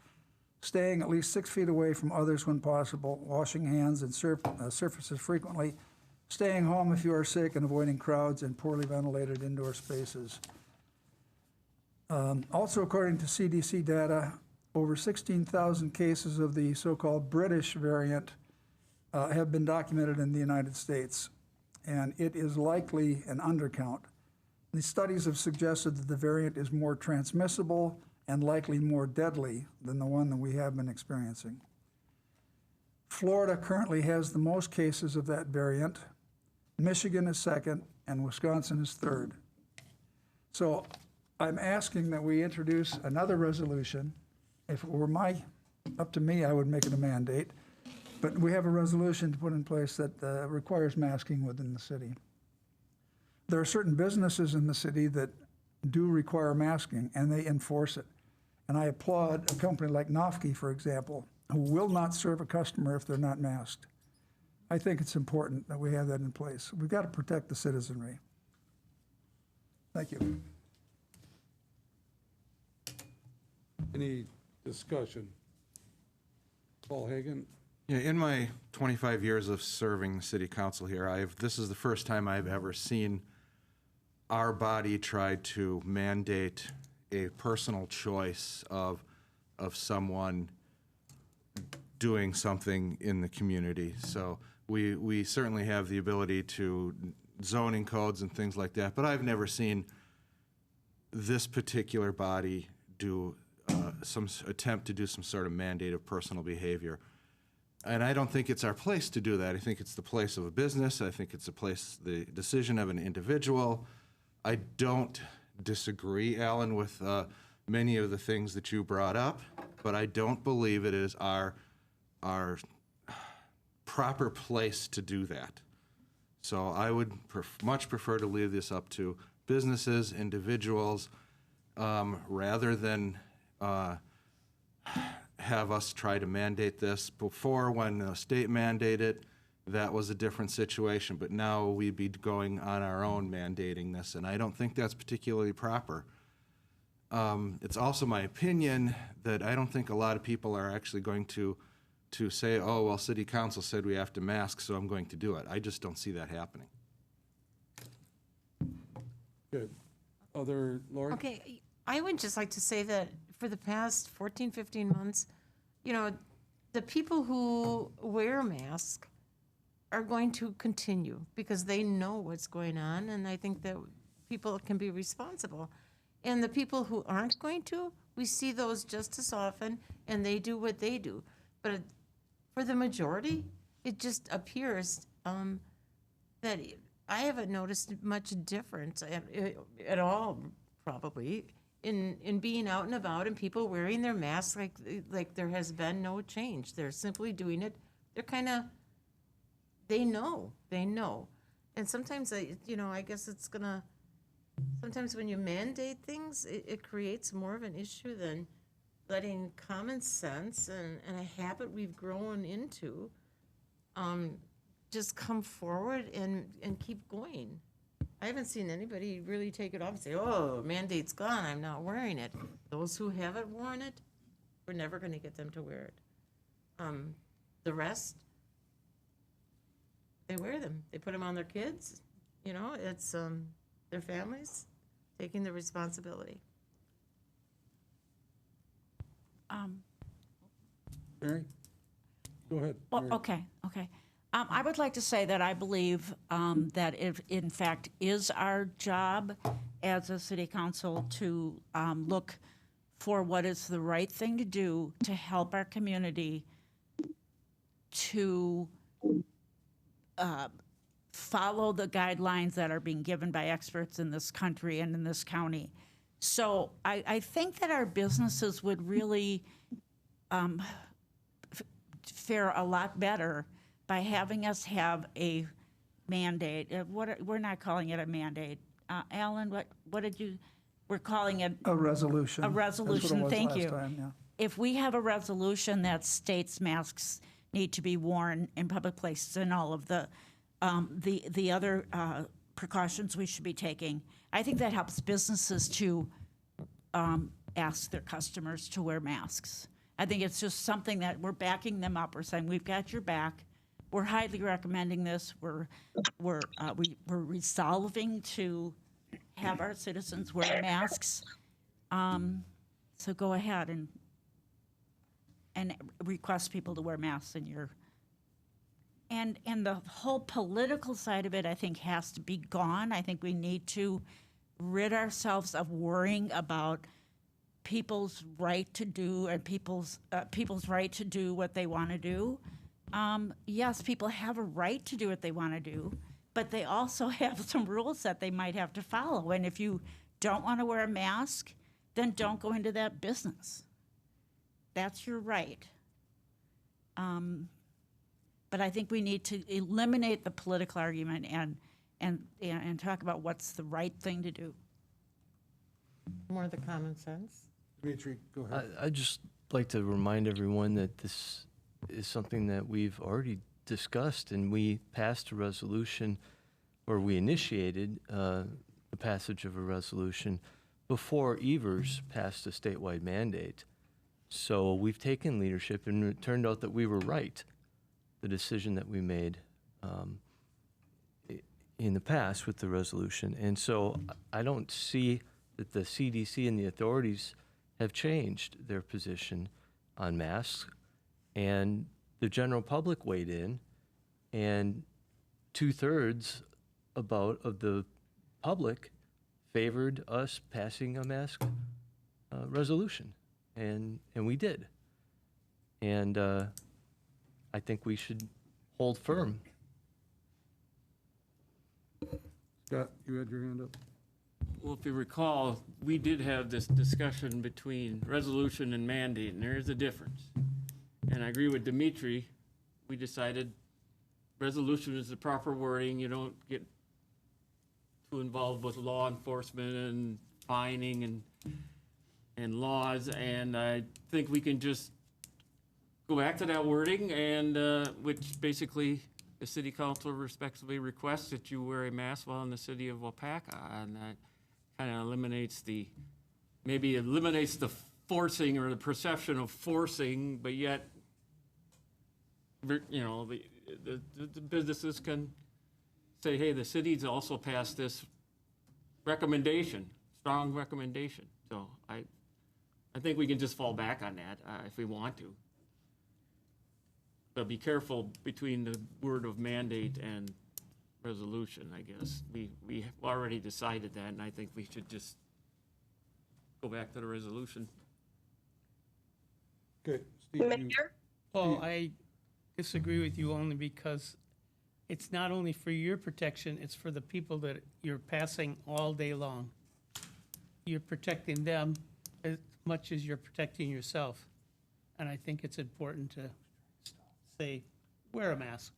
staying at least 6 feet away from others when possible, washing hands and surfaces frequently, staying home if you are sick, and avoiding crowds and poorly ventilated indoor spaces. Also, according to CDC data, over 16,000 cases of the so-called British variant have been documented in the United States, and it is likely an undercount. The studies have suggested that the variant is more transmissible and likely more deadly than the one that we have been experiencing. Florida currently has the most cases of that variant. Michigan is second, and Wisconsin is third. So I'm asking that we introduce another resolution. If it were up to me, I would make it a mandate. But we have a resolution to put in place that requires masking within the city. There are certain businesses in the city that do require masking, and they enforce it. And I applaud a company like Nofke, for example, who will not serve a customer if they're not masked. I think it's important that we have that in place. We've got to protect the citizenry. Thank you. Any discussion? Paul Hagan? Yeah, in my 25 years of serving the city council here, this is the first time I've ever seen our body try to mandate a personal choice of someone doing something in the community. So we certainly have the ability to zoning codes and things like that, but I've never seen this particular body do some attempt to do some sort of mandate of personal behavior. And I don't think it's our place to do that. I think it's the place of a business. I think it's the decision of an individual. I don't disagree, Alan, with many of the things that you brought up, but I don't believe it is our proper place to do that. So I would much prefer to leave this up to businesses, individuals, rather than have us try to mandate this. Before, when the state mandated, that was a different situation, but now we'd be going on our own mandating this, and I don't think that's particularly proper. It's also my opinion that I don't think a lot of people are actually going to say, oh, well, city council said we have to mask, so I'm going to do it. I just don't see that happening. Good. Lori? Okay, I would just like to say that for the past 14, 15 months, the people who wear masks are going to continue because they know what's going on, and I think that people can be responsible. And the people who aren't going to, we see those just as often, and they do what they do. But for the majority, it just appears that I haven't noticed much difference at all, probably, in being out and about and people wearing their masks like there has been no change. They're simply doing it. They're kind of, they know. And sometimes, I guess it's gonna, sometimes when you mandate things, it creates more of an issue than letting common sense and a habit we've grown into just come forward and keep going. I haven't seen anybody really take it off and say, oh, mandate's gone, I'm not wearing it. Those who haven't worn it, we're never going to get them to wear it. The rest, they wear them. They put them on their kids. It's their families taking the responsibility. Mary? Go ahead. Well, Mary. okay. I would like to say that I believe that it, in fact, is our job as a city council to look for what is the right thing to do to help our community to follow the guidelines that are being given by experts in this country and in this county. So I think that our businesses would really fare a lot better by having us have a mandate. We're not calling it a mandate. Alan, what did you? We're calling it a resolution. A resolution. That's what it was Thank last you. time, yeah. If we have a resolution that states masks need to be worn in public places and all of the other precautions we should be taking, I think that helps businesses to ask their customers to wear masks. I think it's just something that we're backing them up. We're saying we've got your back. We're highly recommending this. We're resolving to have our citizens wear masks. So go ahead and request people to wear masks in your. And the whole political side of it, I think, has to be gone. I think we need to rid ourselves of worrying about people's right to do and people's right to do what they want to do. Yes, people have a right to do what they want to do, but they also have some rules that they might have to follow. And if you don't want to wear a mask, then don't go into that business. That's your right. But I think we need to eliminate the political argument and talk about what's the right thing to do. More the common sense. Dimitri, go ahead. I'd just like to remind everyone that this is something that we've already discussed, and we passed a resolution, or we initiated the passage of a resolution before Evers passed a statewide mandate. So we've taken leadership, and it turned out that we were right. The decision that we made in the past with the resolution. And so I don't see that the CDC and the authorities have changed their position on masks. And the general public weighed in, and 2/3 of the public favored us passing a mask resolution. And we did. And I think we should hold firm. Scott, you had your hand up? Well, if you recall, we did have this discussion between resolution and mandate, and there is a difference. And I agree with Dimitri. We decided resolution is the proper wording. You don't get too involved with law enforcement and fining and laws. And I think we can just go back to that wording, and which basically the city council respectfully requests that you wear a mask while in the city of Waupaca, and that kind of eliminates the forcing or the perception of forcing, but yet, you know, the businesses can say, hey, the city's also passed this recommendation, strong recommendation. So I think we can just fall back on that if we want to. But be careful between the word of mandate and resolution, I guess. We have already decided that, and I think we should just go back to the resolution. Okay, Steve. Mayor? Paul, I disagree with you only because it's not only for your protection, it's for the people that you're passing all day long. You're protecting them as much as you're protecting yourself. And I think it's important to say, wear a mask.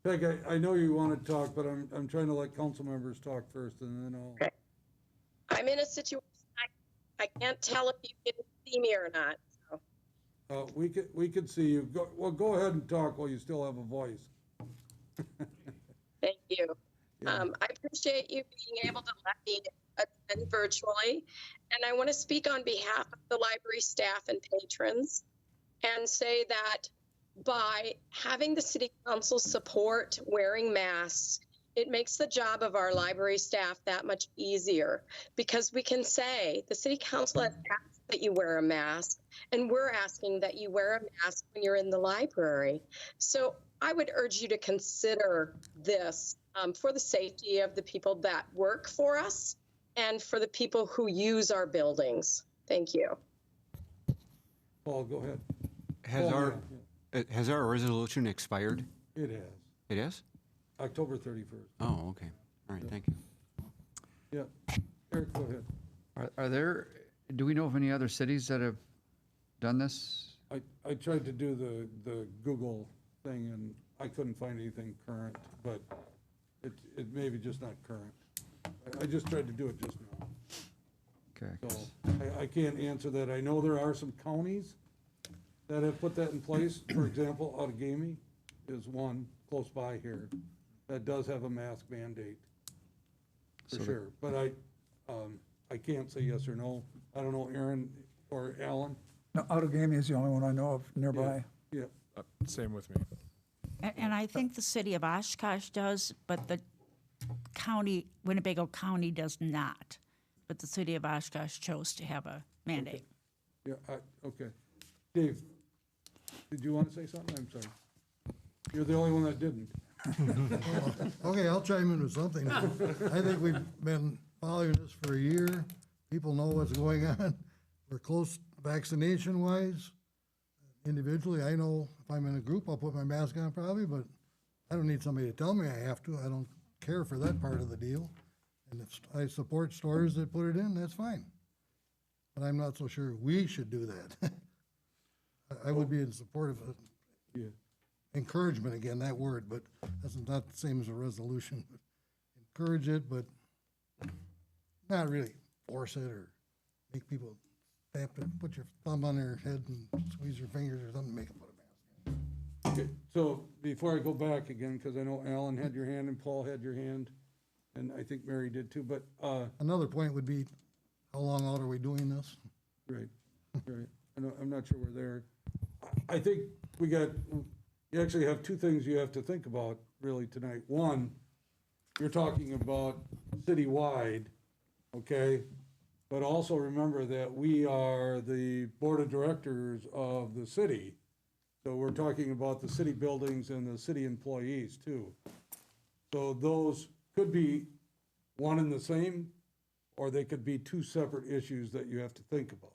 Peg, I know you want to talk, but I'm trying to let council members talk first, and then I'll. Okay. I'm in a situation, I can't tell if you can see me or not, so. We could see you. Go ahead and talk while you still have a voice. Thank you. Yeah. I appreciate you being able to let me attend virtually. And I want to speak on behalf of the library staff and patrons and say that by having the city council support wearing masks, it makes the job of our library staff that much easier, because we can say the city council has asked that you wear a mask, and we're asking that you wear a mask when you're in the library. So I would urge you to consider this for the safety of the people that work for us and for the people who use our buildings. Thank you. Paul, go ahead. Has our resolution expired? It has. It has? October 31st. Oh, okay. All right, thank you. Yeah. Eric, go ahead. Are there, do we know of any other cities that have done this? I tried to do the Google thing, and I couldn't find anything current, but it may be just not current. I just tried to do it just now. Okay. So I can't answer that. I know there are some counties that have put that in place. For example, Outagamie is one close by here that does have a mask mandate, for sure. But I can't say yes or no. I don't know, Aaron or Alan? No, Outagamie is the only one I know of nearby. Yeah. Same with me. And I think the city of Oshkosh does, but the county, Winnebago County does not. But the city of Oshkosh chose to have a mandate. Yeah, okay. Dave, did you want to say something? I'm sorry. You're the only one that didn't. Okay, I'll chime in with something. I think we've been following this for a year. People know what's going on. We're close vaccination-wise. Individually, I know if I'm in a group, I'll put my mask on probably, but I don't need somebody to tell me I have to. I don't care for that part of the deal. And if I support stores that put it in, that's fine. But I'm not so sure we should do that. I would be in support of it. Encouragement, again, that word, but that's not the same as a resolution. Encourage it, but not really force it or make people stamp it, put your thumb on their head and squeeze your fingers or something, make them put a mask on. Okay, so before I go back again, because I know Alan had your hand and Paul had your hand, and I think Mary did too, but, Another point would be, how long out are we doing this? right, right. I'm not sure we're there. I think you actually have two things you have to think about really tonight. One, you're talking about citywide, okay? But also remember that we are the board of directors of the city. So we're talking about the city buildings and the city employees too. So those could be one and the same, or they could be two separate issues that you have to think about.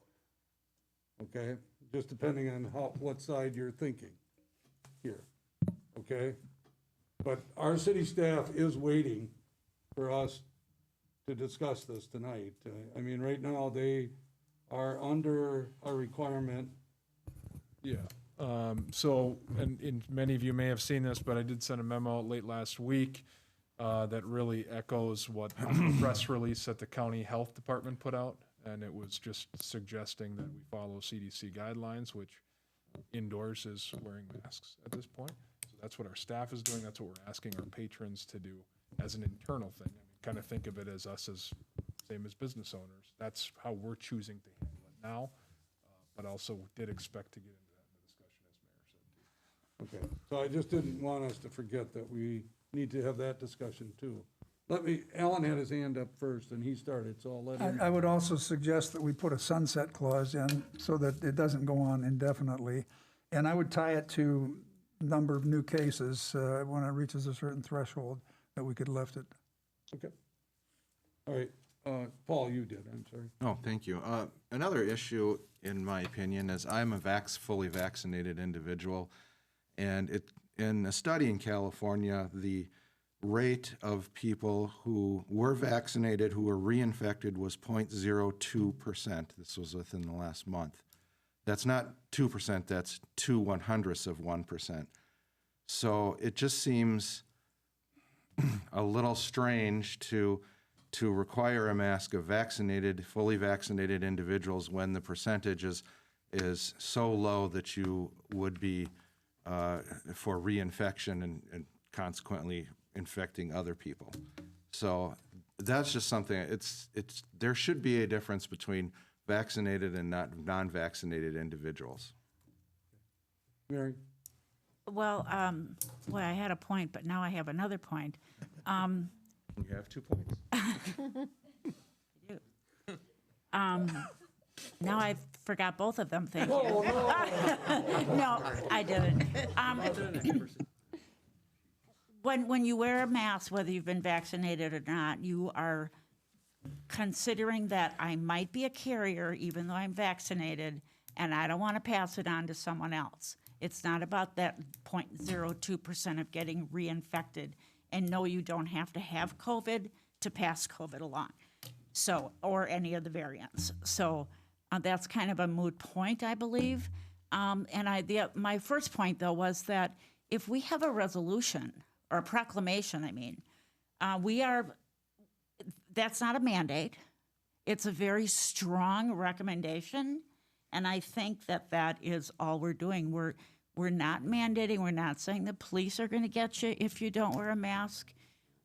Okay, just depending on what side you're thinking here, okay? But our city staff is waiting for us to discuss this tonight. I mean, right now, they are under a requirement. Yeah. So, and many of you may have seen this, but I did send a memo out late last week that really echoes what the press release that the county health department put out. And it was just suggesting that we follow CDC guidelines, which indoors is wearing masks at this point. So that's what our staff is doing. That's what we're asking our patrons to do as an internal thing. I mean, kind of think of it as us as same as business owners. That's how we're choosing to handle it now, but also did expect to get into that in the discussion, as Mayor said too. Okay, so I just didn't want us to forget that we need to have that discussion too. Alan had his hand up first and he started, so I'll let him. I would also suggest that we put a sunset clause in so that it doesn't go on indefinitely. And I would tie it to number of new cases when it reaches a certain threshold that we could lift it. Okay. All right, Paul, you did, I'm sorry. Oh, thank you. Another issue, in my opinion, is I'm a fully vaccinated individual, and in a study in California, the rate of people who were vaccinated who were reinfected was 0.02%. This was within the last month. That's not 2%, that's 0.02%. So it just seems a little strange to require a mask of fully vaccinated individuals when the percentage is so low that you would be for reinfection and consequently infecting other people. So that's just something, there should be a difference between vaccinated and non-vaccinated individuals. Mary? Well, I had a point, but now I have another point. You have 2 points. Now I forgot both of them, thank you. No, I didn't. When you wear a mask, whether you've been vaccinated or not, you are considering that I might be a carrier even though I'm vaccinated, and I don't want to pass it on to someone else. It's not about that 0.02% of getting reinfected. And no, you don't have to have COVID to pass COVID along, so, or any of the variants. So that's kind of a moot point, I believe. My first point, though, was that if we have a resolution, or a proclamation, that's not a mandate. It's a very strong recommendation, and I think that is all we're doing. We're not mandating, we're not saying the police are going to get you if you don't wear a mask.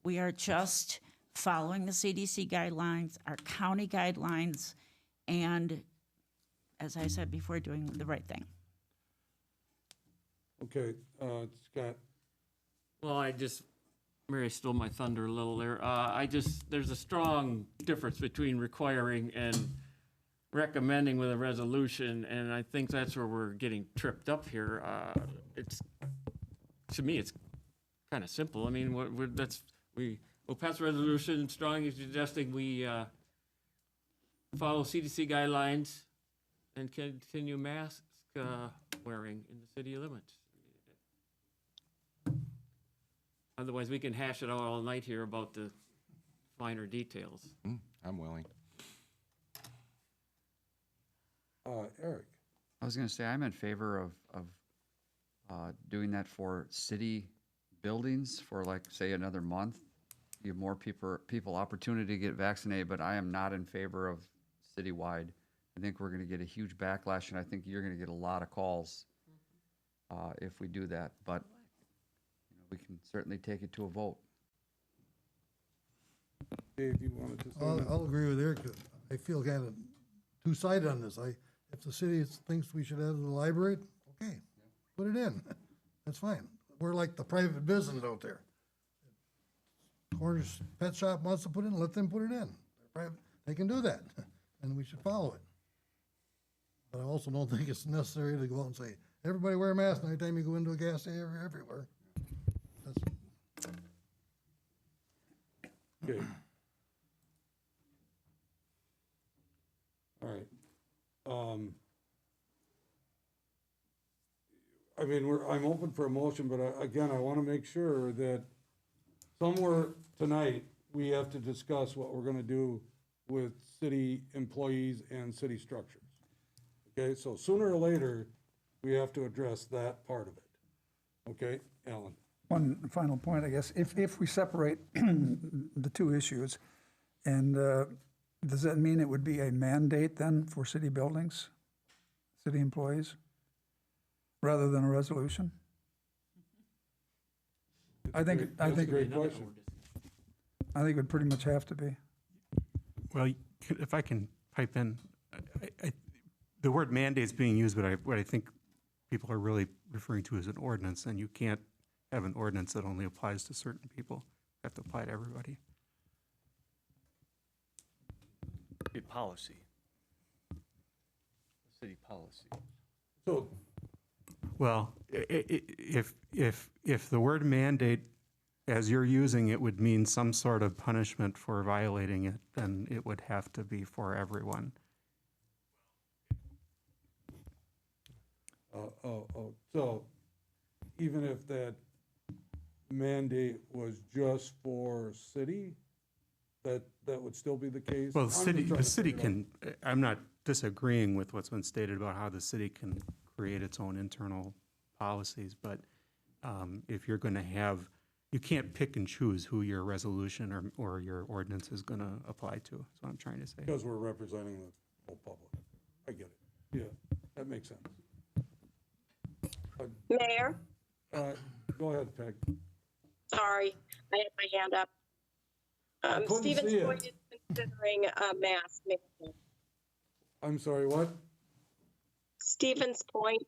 We are just following the CDC guidelines, our county guidelines, and, as I said before, doing the right thing. Okay, Scott? Well, Mary stole my thunder a little there. There's a strong difference between requiring and recommending with a resolution, and I think that's where we're getting tripped up here. To me, it's kind of simple. I mean, we'll pass a resolution strongly suggesting we follow CDC guidelines and continue mask wearing in the city limits. Otherwise, we can hash it out all night here about the finer details. I'm willing. Eric? I was going to say, I'm in favor of doing that for city buildings for like, say, another month. Give more people opportunity to get vaccinated, but I am not in favor of citywide. I think we're going to get a huge backlash, and I think you're going to get a lot of calls if we do that. But we can certainly take it to a vote. Dave, you wanted to say that? I'll agree with Eric. I feel kind of two-sided on this. If the city thinks we should have the library, okay, put it in. That's fine. We're like the private business out there. Corner's Pet Shop wants to put it in, let them put it in. They're private. They can do that, and we should follow it. But I also don't think it's necessary to go out and say, everybody wear a mask every time you go into a gas station everywhere. Okay. All right. I mean, I'm open for a motion, but again, I want to make sure that somewhere tonight, we have to discuss what we're going to do with city employees and city structures. Okay, so sooner or later, we have to address that part of it. Okay, Alan? One final point, I guess, if we separate the two issues, and does that mean it would be a mandate then for city buildings, city employees, rather than a resolution? I think That's a great question. I think it would pretty much have to be. Well, if I can pipe in, the word mandate is being used, but what I think people are really referring to is an ordinance, and you can't have an ordinance that only applies to certain people. You have to apply to everybody. A policy. A city policy. So, Well, if the word mandate, as you're using it, would mean some sort of punishment for violating it, then it would have to be for everyone. So even if that mandate was just for city, that would still be the case? Well, I'm just the trying to city figure it out. can, I'm not disagreeing with what's been stated about how the city can create its own internal policies, but if you're going to have, you can't pick and choose who your resolution or your ordinance is going to apply to. That's what I'm trying to say. Because we're representing the whole public. I get it. Yeah, that makes sense. Mayor? Go ahead, Peg. Sorry, I had my hand up. couldn't see Stephen's it. point is considering a mask mandate. I'm sorry, what? Stephen's point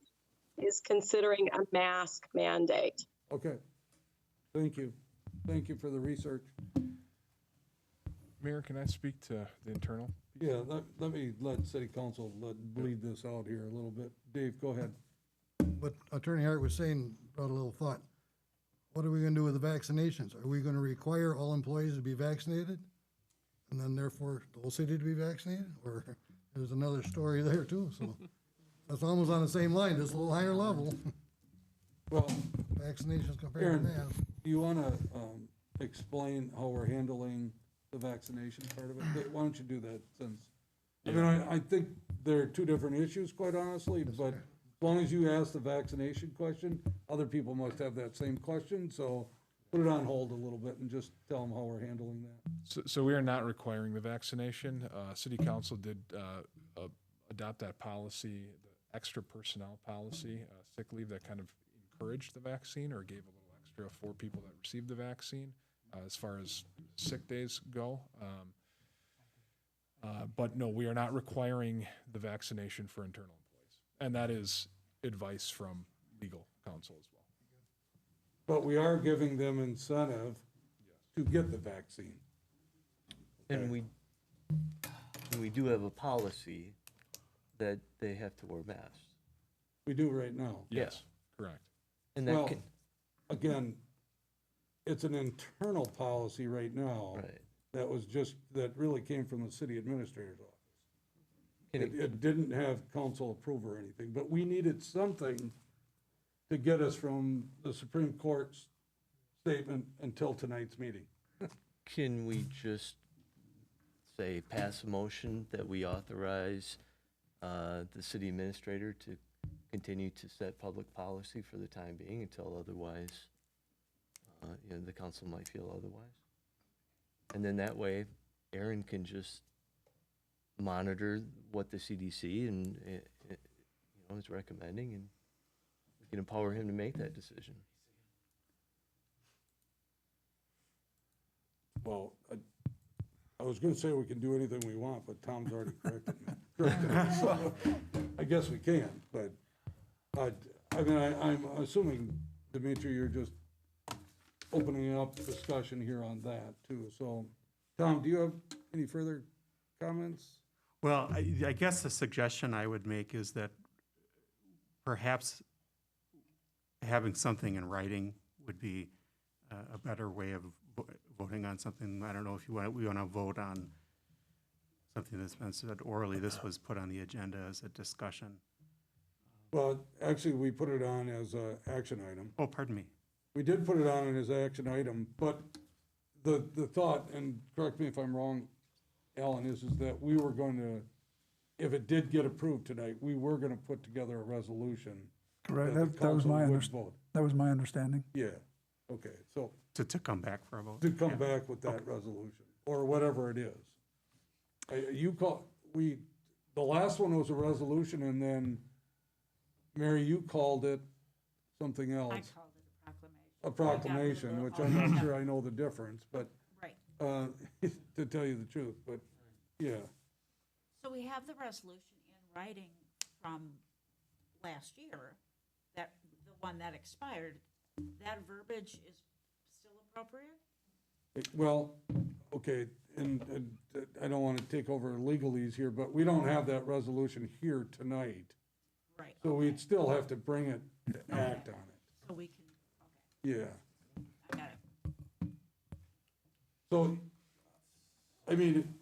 is considering a mask mandate. Okay. Thank you. Thank you for the research. Mayor, can I speak to the internal? Yeah, let me let city council bleed this out here a little bit. Dave, go ahead. But Attorney Hart was saying, brought a little thought. What are we gonna do with the vaccinations? Are we gonna require all employees to be vaccinated? And then therefore the whole city to be vaccinated? Or there's another story there too, so that's almost on the same line, just a little higher level. Well, Vaccinations compared Aaron, to masks. do you wanna explain how we're handling the vaccination part of it? Why don't you do that since, I mean, I think they're two different issues, quite honestly, but as long as you ask the vaccination question, other people must have that same question, so put it on hold a little bit and just tell them how we're handling that. So we are not requiring the vaccination. City council did adopt that policy, the extra personnel policy, sick leave, that kind of encouraged the vaccine or gave a little extra for people that received the vaccine as far as sick days go. But no, we are not requiring the vaccination for internal employees. And that is advice from legal counsel as well. But we are giving them incentive to get the vaccine. And we do have a policy that they have to wear masks. We do right now. Yes, correct. And that Well, can, again, it's an internal policy right now. Right. That really came from the city administrator's office. Can It didn't have council approval or anything, but we needed something to get us from the Supreme Court's statement until tonight's meeting. Can we just say, pass a motion that we authorize the city administrator to continue to set public policy for the time being until otherwise, the council might feel otherwise? And then that way, Aaron can just monitor what the CDC and is recommending, and we can empower him to make that decision. Well, I was gonna say we can do anything we want, but Tom's already corrected me. So I guess we can, but I'm assuming, Dimitri, you're just opening up discussion here on that too. So, Tom, do you have any further comments? Well, I guess the suggestion I would make is that perhaps having something in writing would be a better way of voting on something. I don't know if we want to vote on something that's been said orally. This was put on the agenda as a discussion. Well, actually, we put it on as an action item. Oh, pardon me. We did put it on as an action item, but the thought, and correct me if I'm wrong, Alan, is that we were going to, if it did get approved tonight, we were going to put together a resolution. Correct, the that was council my would vote. that was my understanding. Yeah, okay, so To come back for a vote. to come back with that resolution, or whatever it is. The last one was a resolution, and then, Mary, you called it something else. I called it A proclamation, which I'm not sure I know the difference, but, Right. to tell you the truth, but, yeah. So we have the resolution in writing from last year, that, the one that expired. That verbiage is still appropriate? Well, okay, and I don't want to take over legalese here, but we don't have that resolution here tonight. Right. So we'd still have to bring it to act on it. So we can, Yeah. I got it. So, I mean,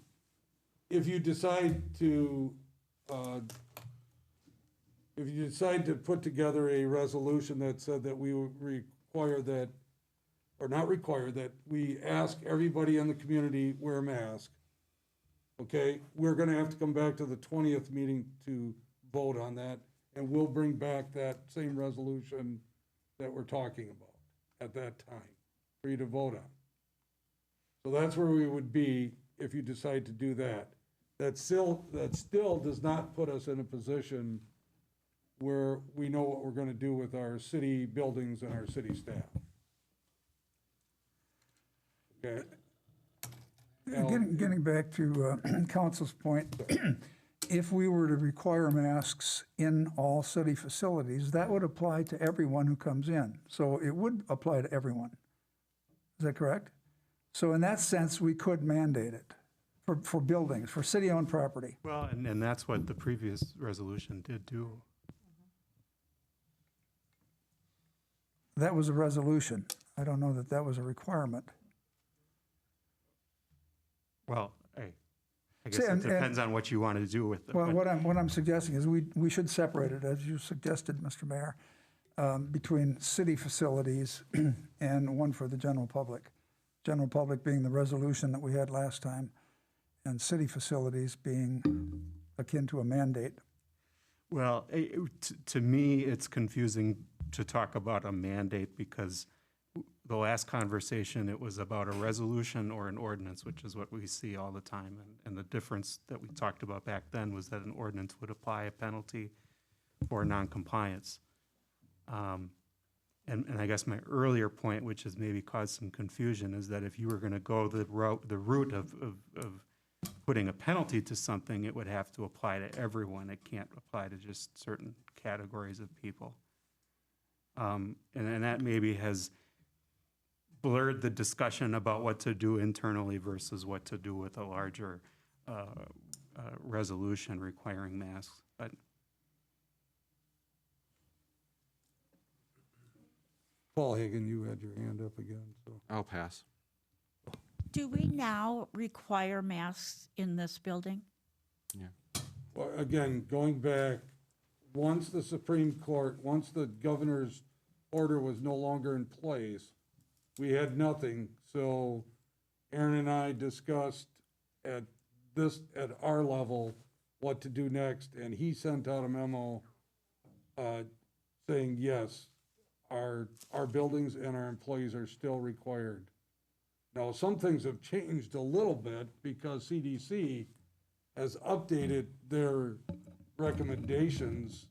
if you decide to put together a resolution that said that we would require that, or not require, that we ask everybody in the community wear a mask, okay? We're gonna have to come back to the 20th meeting to vote on that, and we'll bring back that same resolution that we're talking about at that time for you to vote on. So that's where we would be if you decide to do that. That still does not put us in a position where we know what we're gonna do with our city buildings and our city staff. Okay? Getting back to council's point, if we were to require masks in all city facilities, that would apply to everyone who comes in. So it would apply to everyone. Is that correct? So in that sense, we could mandate it for buildings, for city-owned property. Well, and that's what the previous resolution did do. That was a resolution. I don't know that that was a requirement. Well, I guess See, it and- depends on what you want to do with it. Well, but- what I'm suggesting is we should separate it, as you suggested, Mr. Mayor, between city facilities and one for the general public. General public being the resolution that we had last time, and city facilities being akin to a mandate. Well, to me, it's confusing to talk about a mandate because the last conversation, it was about a resolution or an ordinance, which is what we see all the time. And the difference that we talked about back then was that an ordinance would apply a penalty for noncompliance. And I guess my earlier point, which has maybe caused some confusion, is that if you were going to go the route of putting a penalty to something, it would have to apply to everyone. It can't apply to just certain categories of people. And that maybe has blurred the discussion about what to do internally versus what to do with a larger resolution requiring masks. But Paul Hagan, you had your hand up again, so. I'll pass. Do we now require masks in this building? Well, again, going back, once the Supreme Court, once the governor's order was no longer in place, we had nothing. So Aaron and I discussed at our level, what to do next, and he sent out a memo saying, yes, our buildings and our employees are still required. Now, some things have changed a little bit because CDC has updated their recommendations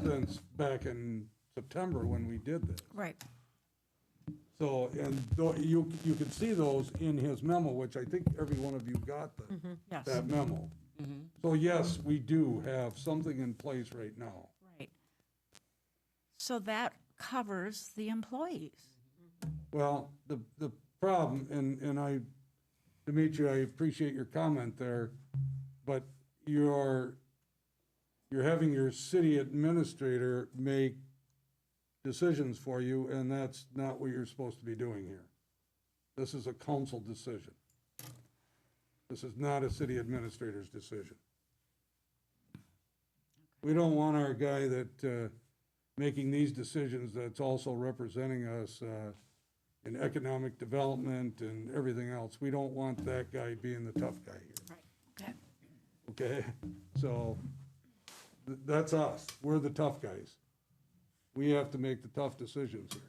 since back in September when we did this. Right. So, and you can see those in his memo, which I think every one of you got Yes. that memo. So yes, we do have something in place right now. Right. So that covers the employees. Well, the problem, and Dimitri, I appreciate your comment there, but you're having your city administrator make decisions for you, and that's not what you're supposed to be doing here. This is a council decision. This is not a city administrator's decision. We don't want our guy that, making these decisions that's also representing us, in economic development and everything else. We don't want that guy being the tough guy here. Right. Okay. Okay, so that's us. We're the tough guys. We have to make the tough decisions here.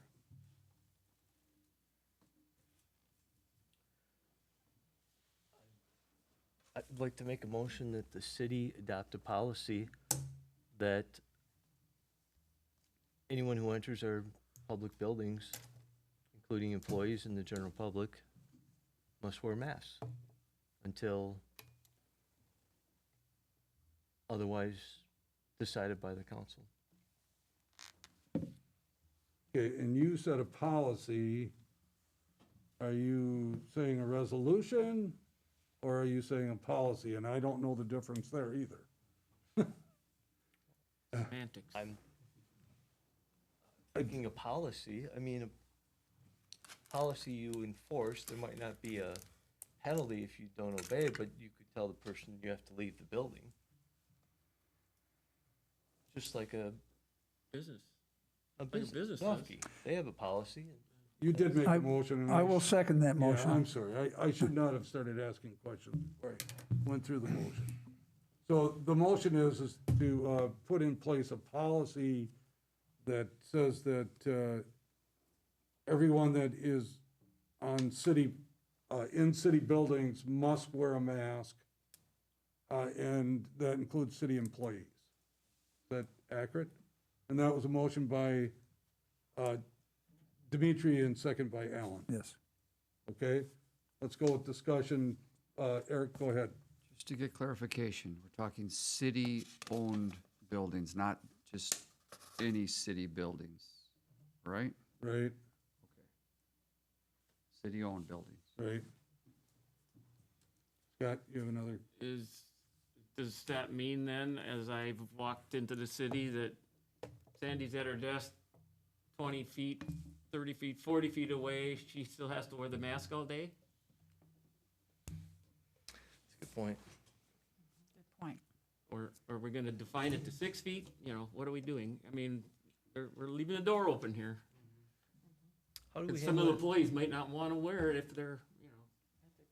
I'd like to make a motion that the city adopt a policy that anyone who enters our public buildings, including employees and the general public, must wear masks until otherwise decided by the council. Okay, and you said a policy. Are you saying a resolution or are you saying a policy? And I don't know the difference there either. Semantics. I'm thinking a policy. I mean, a policy you enforce, there might not be a penalty if you don't obey, but you could tell the person you have to leave the building. Just like a Business. business. business Coffee. They have a policy. You did make a motion. And I will second that Yeah, motion. I'm sorry. I should not have started asking questions before I went through the motion. So the motion is to put in place a policy that says that everyone that is on in city buildings must wear a mask, and that includes city employees. Is that accurate? And that was a motion by Dimitri and second by Alan. Yes. Okay, let's go with discussion. Eric, go ahead. Just to get clarification, we're talking city-owned buildings, not just any city buildings, right? Right, City-owned buildings. right. Scott, you have another? Does that mean then, as I've walked into the city, that Sandy's at her desk 20 feet, 30 feet, 40 feet away, she still has to wear the mask all day? That's a good point. Good point. Or are we gonna define it to 6 feet? You know, what are we doing? I mean, we're leaving the door open here. How do And we some of the handle it? employees might not wanna wear it if they're, you know,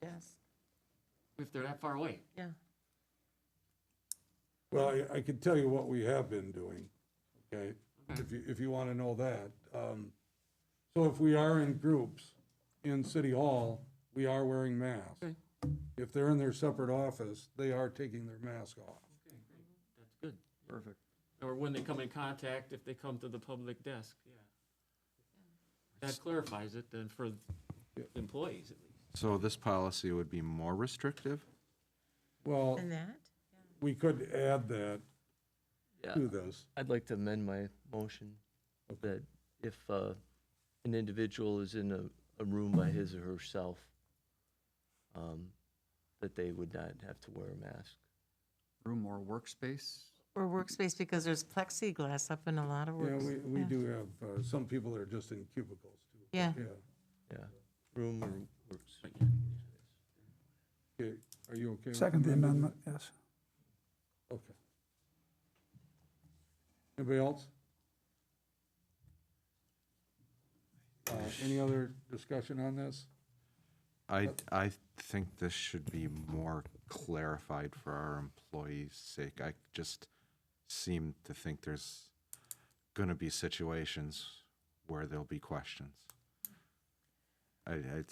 Yes. if they're that far away. Yeah. Well, I can tell you what we have been doing, okay? If you want to know that. So if we are in groups in City Hall, we are wearing masks. Okay. If they're in their separate office, they are taking their mask off. Okay, great. That's good. Perfect. Or when they come in contact, if they come to the public desk, yeah. That clarifies it then for employees at least. So this policy would be more restrictive? Well, And that? we could add that Yeah. to this. I'd like to amend my motion that if an individual is in a room by his or herself, that they would not have to wear a mask. Room or workspace? or workspace because there's plexiglass up in a lot of Yeah, works. we do have some people that are just in cubicles too. Yeah. Yeah, room or works. Okay, are you okay? with Second the amendment, yes. Okay. Anybody else? Any other discussion on this? I think this should be more clarified for our employees' sake. I just seem to think there's gonna be situations where there'll be questions. I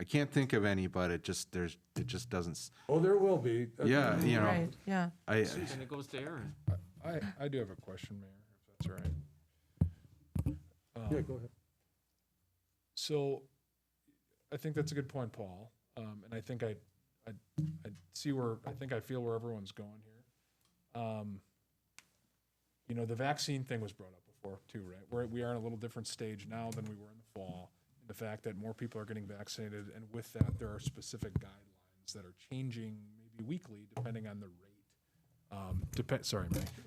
can't think of any, but it just doesn't. Oh, there will be. Yeah, you know. Right, yeah. And it goes to Aaron. I do have a question, Mayor, if that's all right. Yeah, go ahead. So, I think that's a good point, Paul. And I think I see where, I feel where everyone's going here. You know, the vaccine thing was brought up before too, right? We are in a little different stage now than we were in the fall. The fact that more people are getting vaccinated, and with that, there are specific guidelines that are changing maybe weekly, depending on the rate.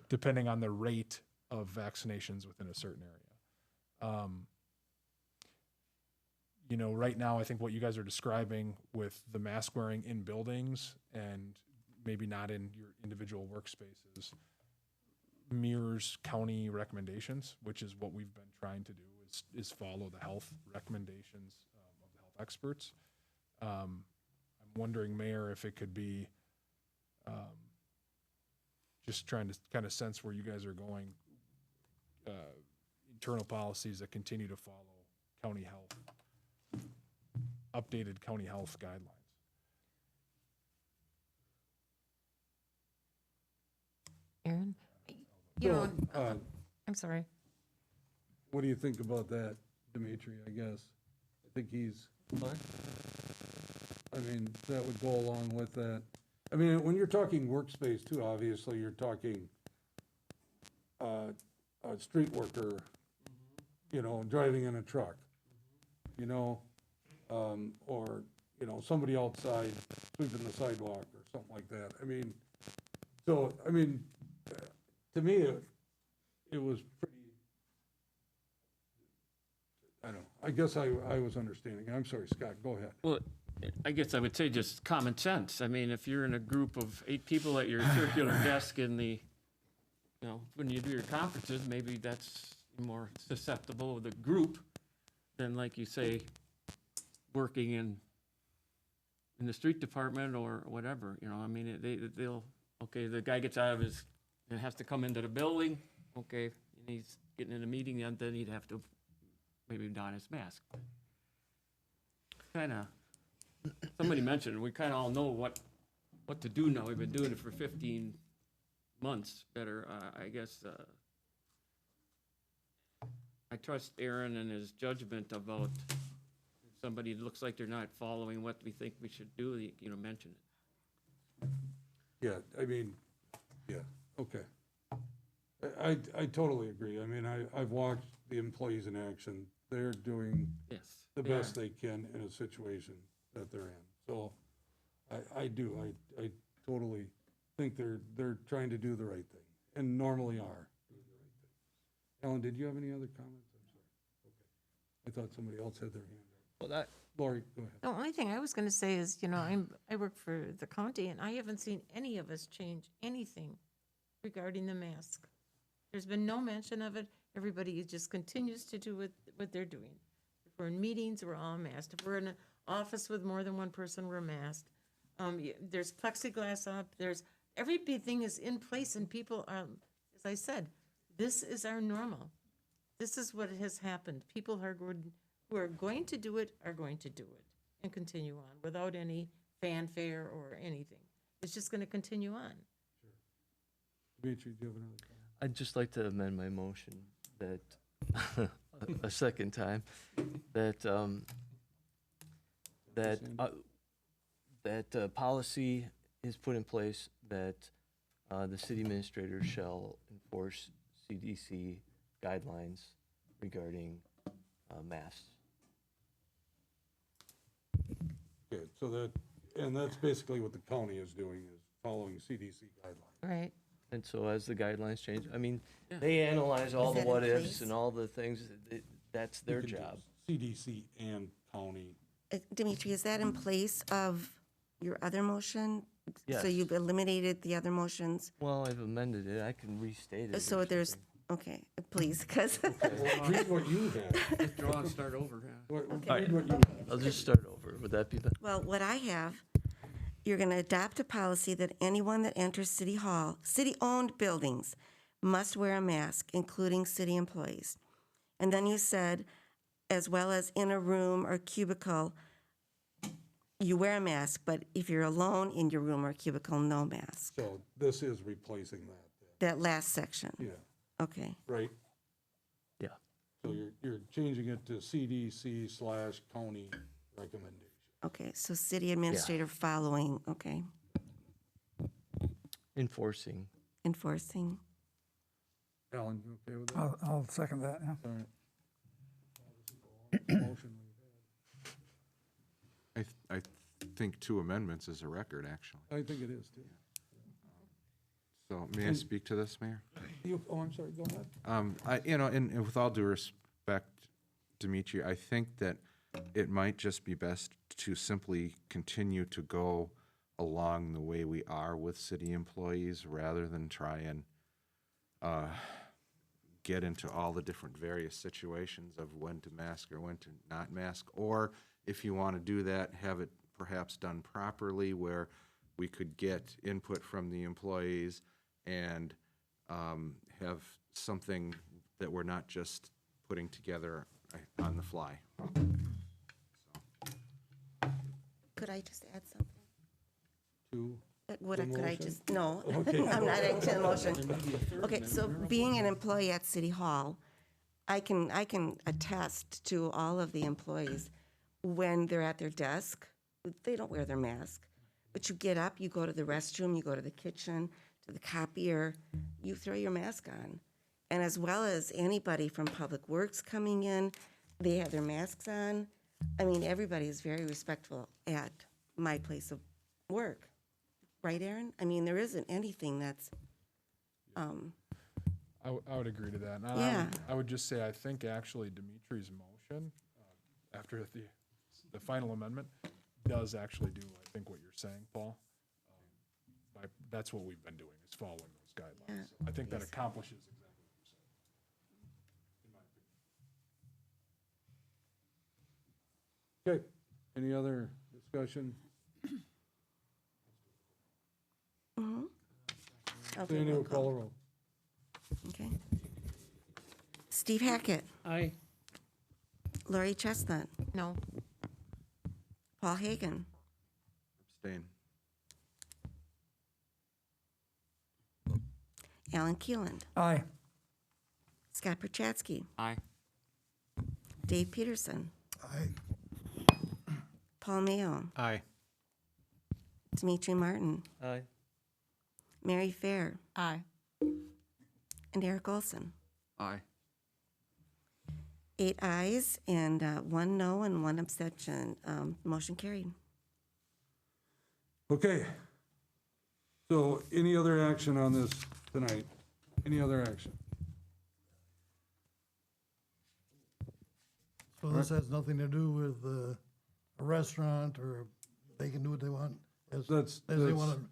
Depending on the rate of vaccinations within a certain area. You know, right now, I think what you guys are describing with the mask wearing in buildings and maybe not in your individual workspaces mirrors county recommendations, which is what we've been trying to do, is follow the health recommendations of the health experts. I'm wondering, Mayor, if it could be just trying to kind of sense where you guys are going, internal policies that continue to follow county health, updated county health guidelines. Aaron? You know, So, I'm sorry. what do you think about that, Dimitri, I guess? I think I mean, that would go along with that. I mean, when you're talking workspace too, obviously, you're talking a street worker, you know, driving in a truck, you know, or, you know, somebody outside sweeping the sidewalk or something like that. I mean, so, I mean, to me, it was pretty, I don't know, I guess I was understanding. I'm sorry, Scott, go ahead. Well, I guess I would say just common sense. I mean, if you're in a group of 8 people at your circular desk in the, you know, when you do your conferences, maybe that's more susceptible with a group than, like you say, working in the street department or whatever, you know. I mean, they'll, okay, the guy gets out of his, and has to come into the building, okay, and he's getting in a meeting, and then he'd have to maybe don his mask. Kind of, somebody mentioned, we kind of all know what to do now. We've been doing it for 15 months better, I guess. I trust Aaron and his judgment about if somebody looks like they're not following what we think we should do, you know, mention it. Yeah, I mean, yeah, okay. I totally agree. I mean, I've watched the employees in action. They're doing Yes. the best they can in a situation that they're in. So I totally think they're trying to do the right thing, and normally are doing the right thing. Ellen, did you have any other comments? I'm sorry. Okay. I thought somebody else had their hand up. Well, Lori, go ahead. the only thing I was going to say is, you know, I work for the county, and I haven't seen any of us change anything regarding the mask. There's been no mention of it. Everybody just continues to do what they're doing. If we're in meetings, we're all masked. If we're in an office with more than one person, we're masked. There's plexiglass up. Everything is in place, and people are, as I said, this is our normal. This is what has happened. People who are going to do it are going to do it and continue on without any fanfare or anything. It's just going to continue on. Dimitri, do you have another comment? I'd just like to amend my motion that, a second time, that policy is put in place that the city administrator shall enforce CDC guidelines regarding masks. Okay, so that's basically what the county is doing, is following CDC guidelines. Right. And so as the guidelines change, I mean, they analyze all the that in what ifs place? and all the things, that's their You can do job. CDC and county. Dimitri, is that in place of your other motion? So Yes. you've eliminated the other motions? Well, I've amended it, I can restate it. So or there's, something. okay, please, because, Read what you had. Withdraw and start over, yeah. Read what you I'll just start over, would that be better? well, what I have, you're going to adopt a policy that anyone that enters City Hall, city-owned buildings, must wear a mask, including city employees. And then you said, as well as in a room or cubicle, you wear a mask, but if you're alone in your room or cubicle, no mask. So this is replacing that, That last section. yeah, Okay. right? Yeah. So you're changing it to CDC/county recommendation. Okay, so city administrator following, okay, Enforcing. enforcing. Alan, you okay with that? I'll second that, yeah. All right. Motion we I think 2 amendments is a record, actually. had. I think it is too. So may I speak to this, Mayor? Oh, I'm sorry, go ahead. And with all due respect, Dimitri, I think that it might just be best to simply continue to go along the way we are with city employees rather than try and get into all the different various situations of when to mask or when to not mask. Or if you want to do that, have it perhaps done properly where we could get input from the employees and have something that we're not just putting together on the fly. Could I just add something? Two. Could I motion? just, no, Okay. I'm not adding to the motion. Okay, so being an employee at City Hall, I can attest to all of the employees when they're at their desk, they don't wear their mask. But you get up, you go to the restroom, you go to the kitchen, to the copier, you throw your mask on. And as well as anybody from Public Works coming in, they have their masks on. I mean, everybody is very respectful at my place of work. Right, Aaron? I mean, there isn't anything that's, I would agree to that. And Yeah. I would just say, I think actually Dimitri's motion, after the final amendment, does actually do, I think, what you're saying, Paul. That's what we've been doing, is following those guidelines. Yeah. So I think that accomplishes exactly what you're saying, in my opinion. Okay, any other discussion? okay, Sandy roll will call. call a roll. Okay. Steve Hackett, Aye. Lori Chestnut, No. Paul Hagan, Abstain. Alan Keeland, Aye. Scott Perchatsky, Aye. Dave Peterson, Aye. Paul Mayo, Aye. Dimitri Martin, Aye. Mary Fair, Aye. and Eric Olson. Aye. 8 ayes and 1 no and 1 abstention. Motion carried. Okay. So any other action on this tonight? Any other action? So this has nothing to do with a restaurant, or they can do what they want as they want to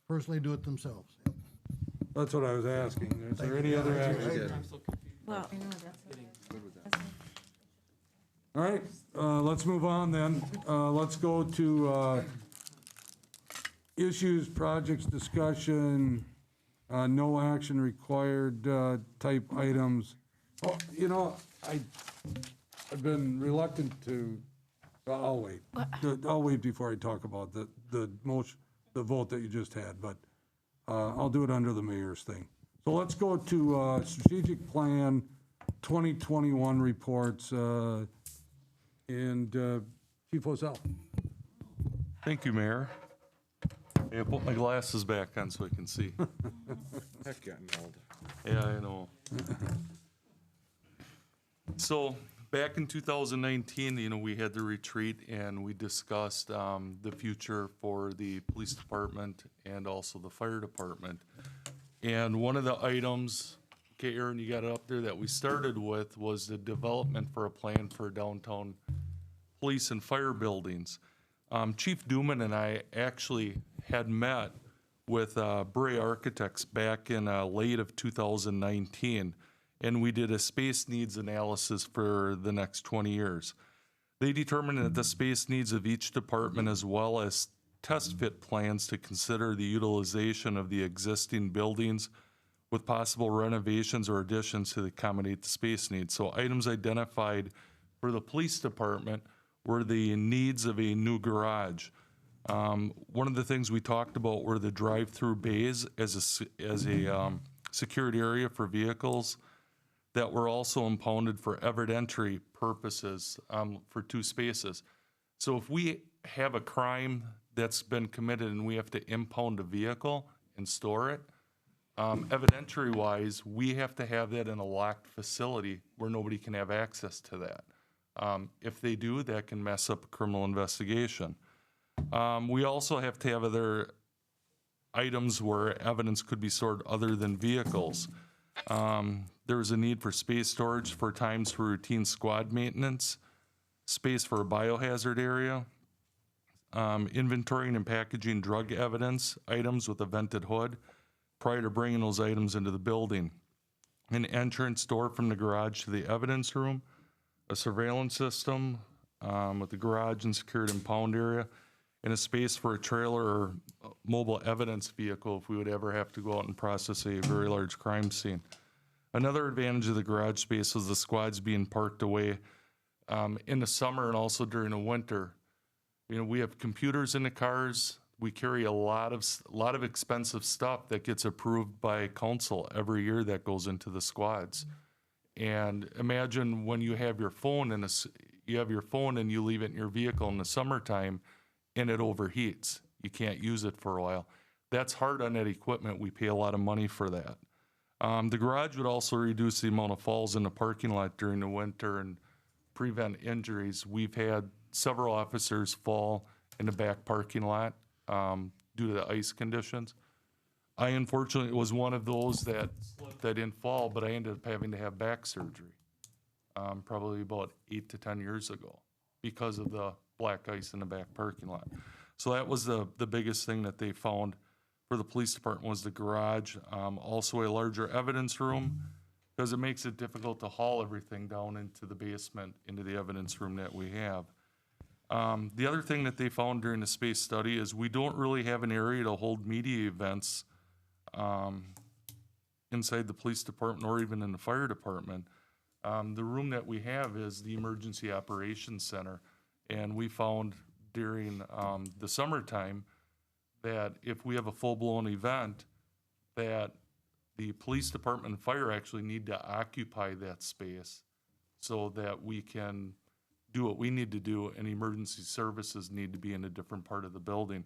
personally do it themselves. That's what I was asking. Is there any other action? Well, All right, let's move on then. Let's go to issues, projects, discussion, no action required type items. Oh, you know, I've been reluctant to, I'll wait. I'll wait before I talk about the vote that you just had, but I'll do it under the mayor's thing. So let's go to strategic plan 2021 reports. And Chief Ozell. Thank you, Mayor. Hey, I put my glasses back on so I can see. That's getting old. Yeah, I know. So back in 2019, we had the retreat and we discussed the future for the police department and also the fire department. And one of the items, okay, Aaron, you got it up there, that we started with was the development for a plan for downtown police and fire buildings. Chief Duman and I actually had met with Bray Architects back in late of 2019, and we did a space needs analysis for the next 20 years. They determined that the space needs of each department, as well as test fit plans to consider the utilization of the existing buildings with possible renovations or additions to accommodate the space needs. So items identified for the police department were the needs of a new garage. One of the things we talked about were the drive-through bays as a secured area for vehicles that were also impounded for evidentiary purposes for 2 spaces. So if we have a crime that's been committed and we have to impound a vehicle and store it, evidentiary-wise, we have to have that in a locked facility where nobody can have access to that. If they do, that can mess up a criminal investigation. We also have to have other items where evidence could be stored other than vehicles. There's a need for space storage for times for routine squad maintenance, space for a biohazard area, inventorying and packaging drug evidence items with a vented hood prior to bringing those items into the building, an entrance door from the garage to the evidence room, a surveillance system with the garage and secured impound area, and a space for a trailer or mobile evidence vehicle if we would ever have to go out and process a very large crime scene. Another advantage of the garage space is the squads being parked away in the summer and also during the winter. You know, we have computers in the cars. We carry a lot of expensive stuff that gets approved by council every year that goes into the squads. And imagine when you have your phone and you leave it in your vehicle in the summertime and it overheats. You can't use it for a while. That's hard on that equipment. We pay a lot of money for that. The garage would also reduce the amount of falls in the parking lot during the winter and prevent injuries. We've had several officers fall in the back parking lot due to the ice conditions. I unfortunately was one of those that didn't fall, but I ended up having to have back surgery probably about 8 to 10 years ago because of the black ice in the back parking lot. So that was the biggest thing that they found for the police department was the garage, also a larger evidence room, because it makes it difficult to haul everything down into the basement, into the evidence room that we have. The other thing that they found during the space study is we don't really have an area to hold media events inside the police department or even in the fire department. The room that we have is the Emergency Operations Center, and we found during the summertime that if we have a full-blown event, that the police department and fire actually need to occupy that space so that we can do what we need to do, and emergency services need to be in a different part of the building.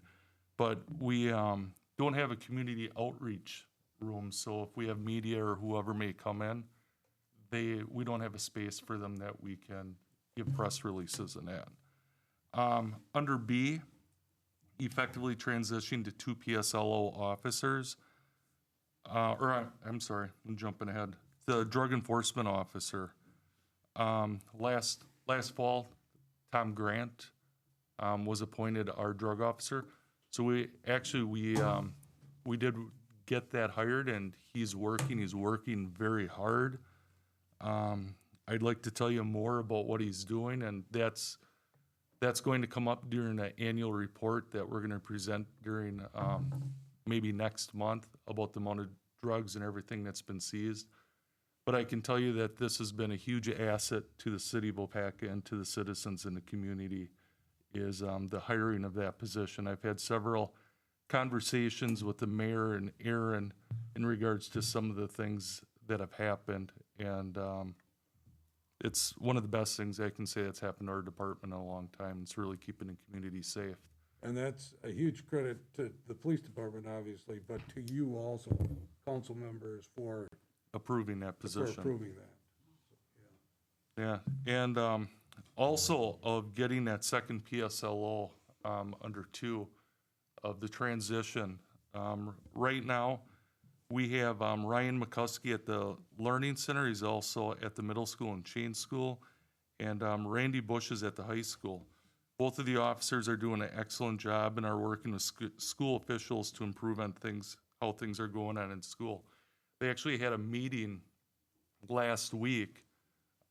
But we don't have a community outreach room, so if we have media or whoever may come in, we don't have a space for them that we can give press releases and that. Under B, effectively transitioning to 2 PSLO officers, I'm sorry, I'm jumping ahead. The drug enforcement officer. Last fall, Tom Grant was appointed our drug officer. So we did get that hired, and he's working very hard. I'd like to tell you more about what he's doing, and that's going to come up during an annual report that we're going to present during maybe next month about the amount of drugs and everything that's been seized. But I can tell you that this has been a huge asset to the city of Waupaca and to the citizens in the community, is the hiring of that position. I've had several conversations with the mayor and Aaron in regards to some of the things that have happened, and it's one of the best things I can say that's happened to our department in a long time. It's really keeping the community safe. And that's a huge credit to the police department, obviously, but to you also, council members, for approving that position. For approving that. Yeah, and also of getting that second PSLO under 2 of the transition. Right now, We have Ryan McCuskey at the Learning Center. He's also at the middle school and Chain School. And Randy Bush is at the high school. Both of the officers are doing an excellent job and are working with school officials to improve on things, how things are going on in school. They actually had a meeting last week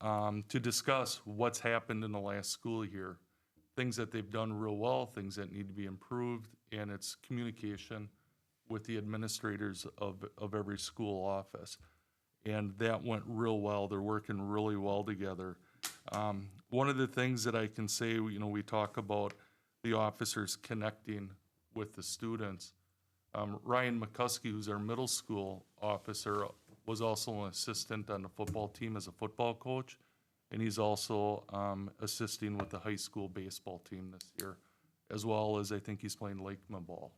to discuss what's happened in the last school year, things that they've done real well, things that need to be improved, and it's communication with the administrators of every school office. And that went real well. They're working really well together. One of the things that I can say, we talk about the officers connecting with the students. Ryan McCuskey, who's our middle school officer, was also an assistant on the football team as a football coach. And he's also assisting with the high school baseball team this year, as well as I think he's playing Lakeman ball.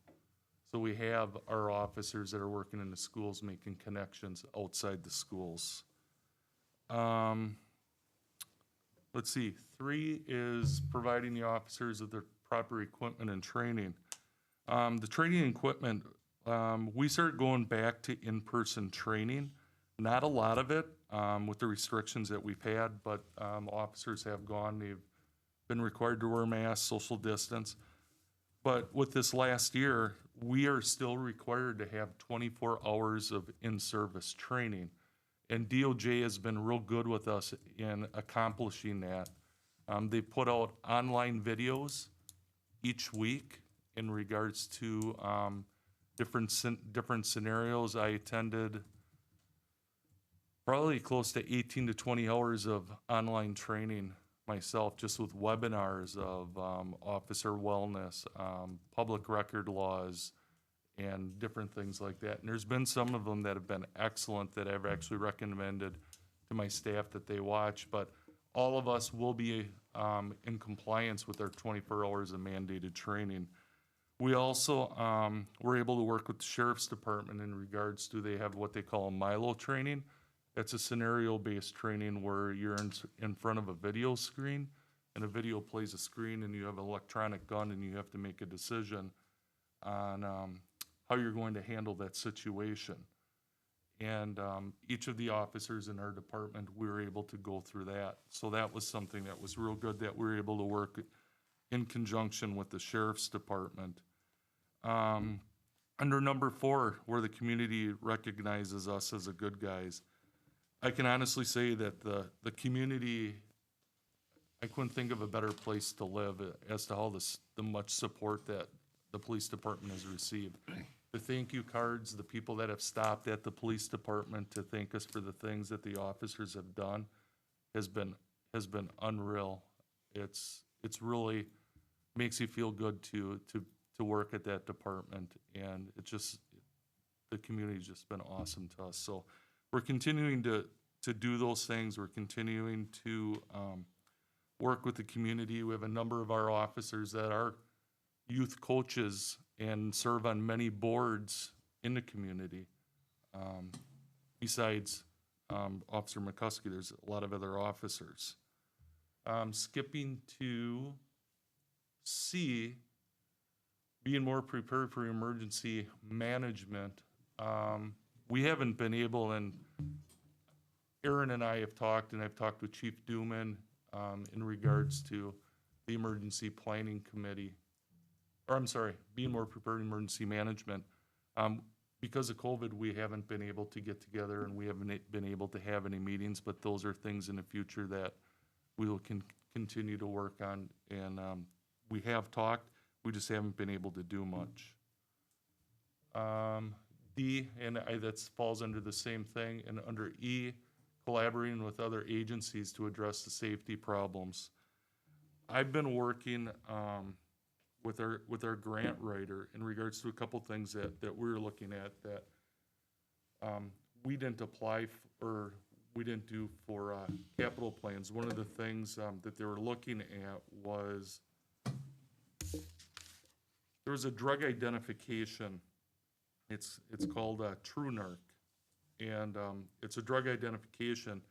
So we have our officers that are working in the schools making connections outside the schools. Let's see, 3 is providing the officers with their proper equipment and training. The training equipment, we started going back to in-person training. Not a lot of it with the restrictions that we've had, but officers have gone. They've been required to wear masks, social distance. But with this last year, we are still required to have 24 hours of in-service training. And DOJ has been real good with us in accomplishing that. They put out online videos each week in regards to different scenarios. I attended probably close to 18 to 20 hours of online training myself, just with webinars of officer wellness, public record laws, and different things like that. And there's been some of them that have been excellent that I've actually recommended to my staff that they watch, but all of us will be in compliance with our 24 hours of mandated training. We also were able to work with the Sheriff's Department in regards to, they have what they call a Milo training. That's a scenario-based training where you're in front of a video screen, and a video plays a screen, and you have an electronic gun, and you have to make a decision on how you're going to handle that situation. And each of the officers in our department, we were able to go through that. So that was something that was real good, that we were able to work in conjunction with the Sheriff's Department. Under number 4, where the community recognizes us as the good guys, I can honestly say that the community, I couldn't think of a better place to live as to how the much support that the police department has received. The thank you cards, the people that have stopped at the police department to thank us for the things that the officers have done has been unreal. It's really makes you feel good to work at that department, and the community's just been awesome to us. So we're continuing to do those things. We're continuing to work with the community. We have a number of our officers that are youth coaches and serve on many boards in the community. Besides Officer McCuskey, there's a lot of other officers. Skipping to C, being more prepared for emergency management. We haven't been able, and Aaron and I have talked, and I've talked with Chief Duman in regards to the emergency planning committee, or I'm sorry, being more prepared in emergency management. Because of COVID, we haven't been able to get together, and we haven't been able to have any meetings, but those are things in the future that we will continue to work on, and we have talked, we just haven't been able to do much. D, and that falls under the same thing, and under E, collaborating with other agencies to address the safety problems. I've been working with our grant writer in regards to a couple things that we're looking at that we didn't apply for, we didn't do for capital plans. One of the things that they were looking at was there was a drug identification. It's called TrueNarc, and it's a drug identification.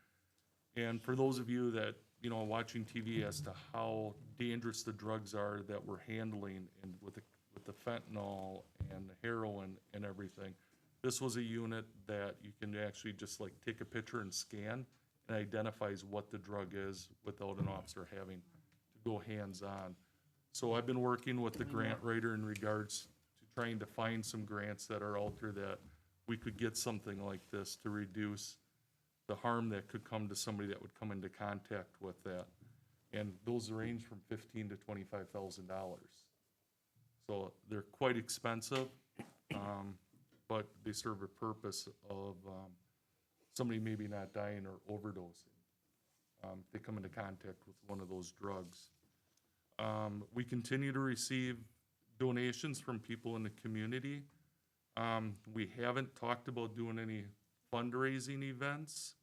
And for those of you that watching TV as to how dangerous the drugs are that we're handling, and with the fentanyl and the heroin and everything, This was a unit that you can actually just like take a picture and scan and identifies what the drug is without an officer having to go hands-on. So I've been working with the grant writer in regards to trying to find some grants that are out there that we could get something like this to reduce the harm that could come to somebody that would come into contact with that. And those range from $15,000 to $25,000. So they're quite expensive, but they serve a purpose of somebody maybe not dying or overdosing. If they come into contact with one of those drugs. We continue to receive donations from people in the community. We haven't talked about doing any fundraising events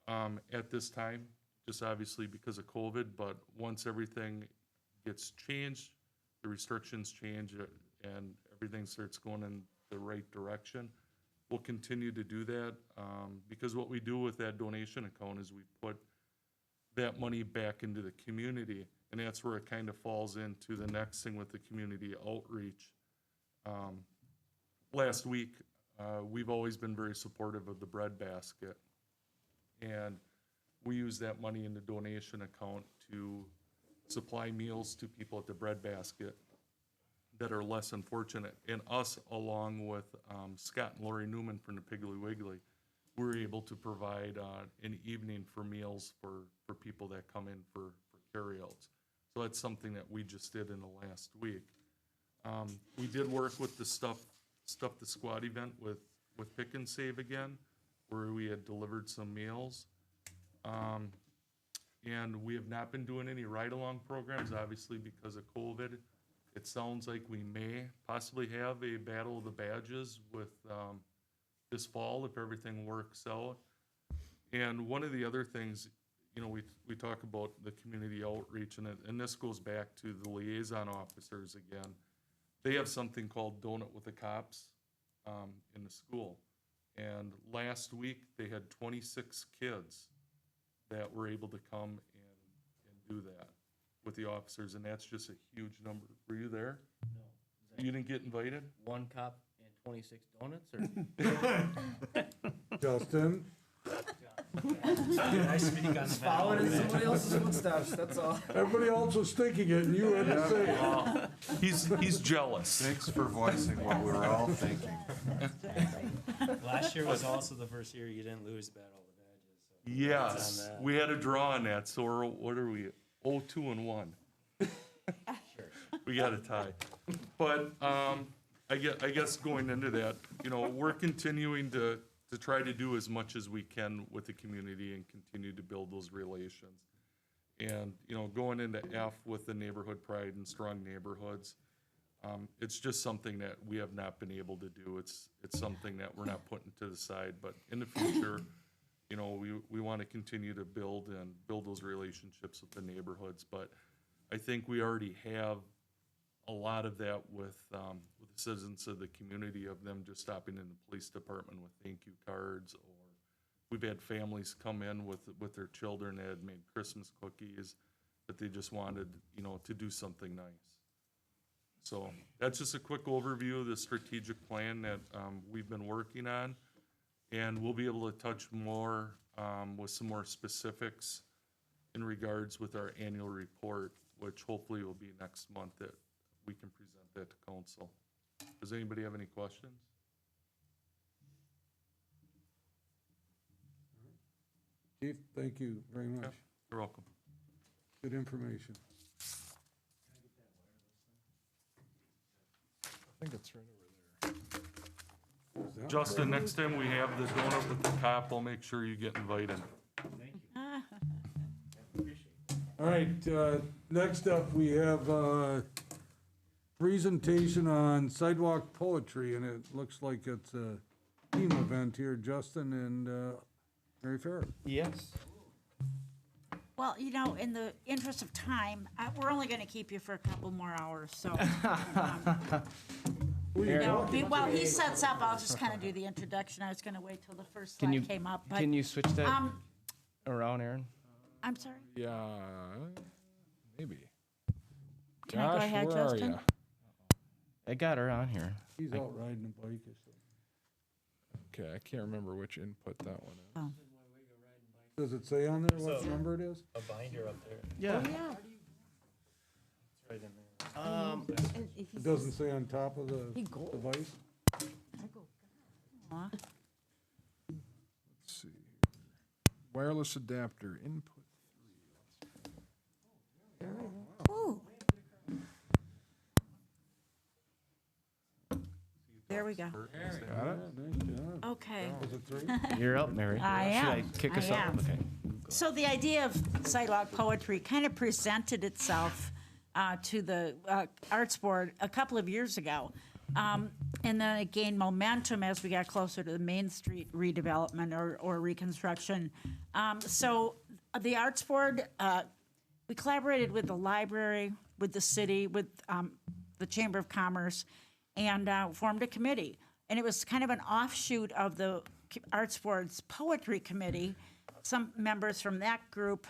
at this time, just obviously because of COVID, but once everything gets changed, the restrictions change, and everything starts going in the right direction, we'll continue to do that, because what we do with that donation account is we put that money back into the community, and that's where it kind of falls into the next thing with the community outreach. Last week, we've always been very supportive of the bread basket, and we use that money in the donation account to supply meals to people at the bread basket that are less than fortunate. And us, along with Scott and Lori Newman from the Piggly Wiggly, we're able to provide an evening for meals for people that come in for carryouts. So that's something that we just did in the last week. We did work with the Stuff the Squad event with Pick and Save again, where we had delivered some meals. And we have not been doing any ride-along programs, obviously because of COVID. It sounds like we may possibly have a Battle of the Badges with this fall if everything works out. And one of the other things, we talk about the community outreach, and this goes back to the liaison officers again. They have something called Donut with the Cops in the school. And last week, they had 26 kids that were able to come and do that with the officers, and that's just a huge number. Were you there? No. You didn't get invited? One cop and 26 donuts, or? Justin? I speak on the following in somebody else's footsteps, that's all. Everybody else was thinking it, and you had to say it. He's jealous. Thanks for voicing what we were all thinking. Last year was also the first year you didn't lose Battle of the Badges. So Yes, we had a draw on that, so what are we, 0-2-1? sure. We got a tie. But I guess going into that, we're continuing to try to do as much as we can with the community and continue to build those relations. And, going into F with the neighborhood pride and strong neighborhoods, it's just something that we have not been able to do. It's something that we're not putting to the side, but in the future, we want to continue to build those relationships with the neighborhoods. But I think we already have a lot of that with the citizens of the community, of them just stopping in the police department with thank you cards, or we've had families come in with their children that had made Christmas cookies that they just wanted, to do something nice. So that's just a quick overview of the strategic plan that we've been working on, and we'll be able to touch more with some more specifics in regards with our annual report, which hopefully will be next month that we can present that to council. Does anybody have any questions? Chief, thank you very much. Yeah, you're welcome. Good information. I think it's right over there. Justin, next time we have the donut with the cop, I'll make sure you get invited. All right, next up, we have a presentation on sidewalk poetry, and it looks like it's a team event here, Justin and Mary Farrah. Yes. Well, in the interest of time, we're only going to keep you for a couple more hours, so. While he sets up, I'll just kind of do the introduction. I was going to wait till the first slide came up. But, can you switch that around, Aaron? I'm sorry? Yeah, maybe. Can I go ahead, where Justin? are you? I got her on here. He's out riding a bike or Okay, I can't remember which input that one is. Oh. Does it say on there what number it is? A binder up there. Oh, Yeah. yeah. It's right in there. It doesn't say on top of the device? Aw. Let's see. Wireless adapter input. Ooh. There we go. Got it? Nice job. Okay. Was it three? You're up, Mary. I Should am. I kick us I off? am. Okay. So the idea of sidewalk poetry kind of presented itself to the Arts Board a couple of years ago. And then it gained momentum as we got closer to the Main Street redevelopment or reconstruction. So the Arts Board, we collaborated with the library, with the city, with the Chamber of Commerce, and formed a committee. And it was kind of an offshoot of the Arts Board's Poetry Committee. Some members from that group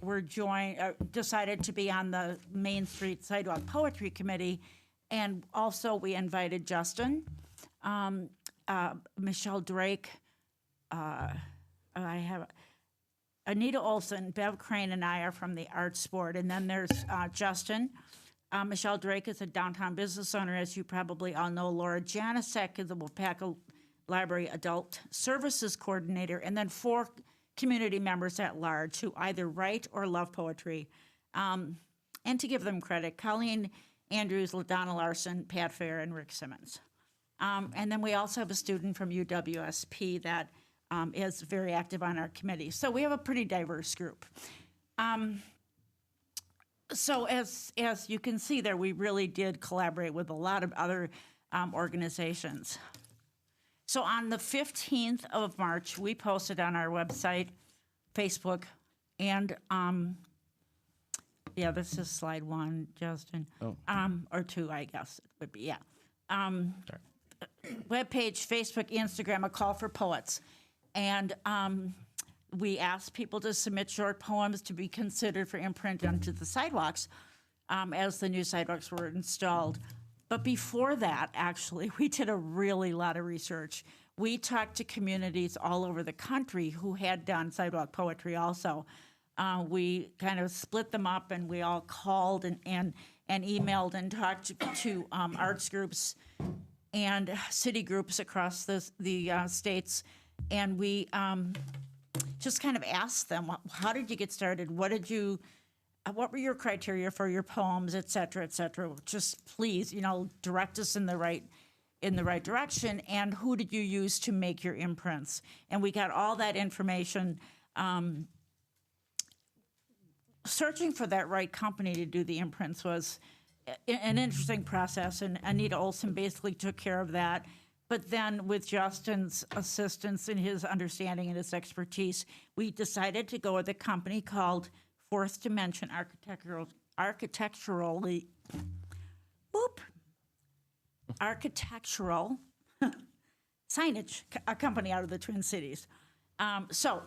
were decided to be on the Main Street Sidewalk Poetry Committee. And also we invited Justin, Michelle Drake, I have Anita Olson, Bev Crane, and I are from the Arts Board. And then there's Justin. Michelle Drake is a downtown business owner, as you probably all know. Laura Janicek is the Waupaca Library Adult Services Coordinator. And then 4 community members at large who either write or love poetry. And to give them credit, Colleen Andrews, LaDonna Larson, Pat Fair, and Rick Simmons. And then we also have a student from UWSP that is very active on our committee. So we have a pretty diverse group. So as you can see there, we really did collaborate with a lot of other organizations. So on the 15th of March, we posted on our website, Facebook, and yeah, this is slide 1, Justin. Oh. Or 2, I guess it would be, yeah. Webpage, Facebook, Instagram, a call for poets. And we asked people to submit short poems to be considered for imprint onto the sidewalks as the new sidewalks were installed. But before that, actually, we did a really lot of research. We talked to communities all over the country who had done sidewalk poetry also. We kind of split them up, and we all called and emailed and talked to arts groups and city groups across the states. And we just kind of asked them, how did you get started? What were your criteria for your poems, et cetera, et cetera? Just please, direct us in the right direction. And who did you use to make your imprints? And we got all that information. Searching for that right company to do the imprints was an interesting process, and Anita Olson basically took care of that. But then with Justin's assistance and his understanding and his expertise, we decided to go with a company called Fourth Dimension Architectural Signage, a company out of the Twin Cities. So,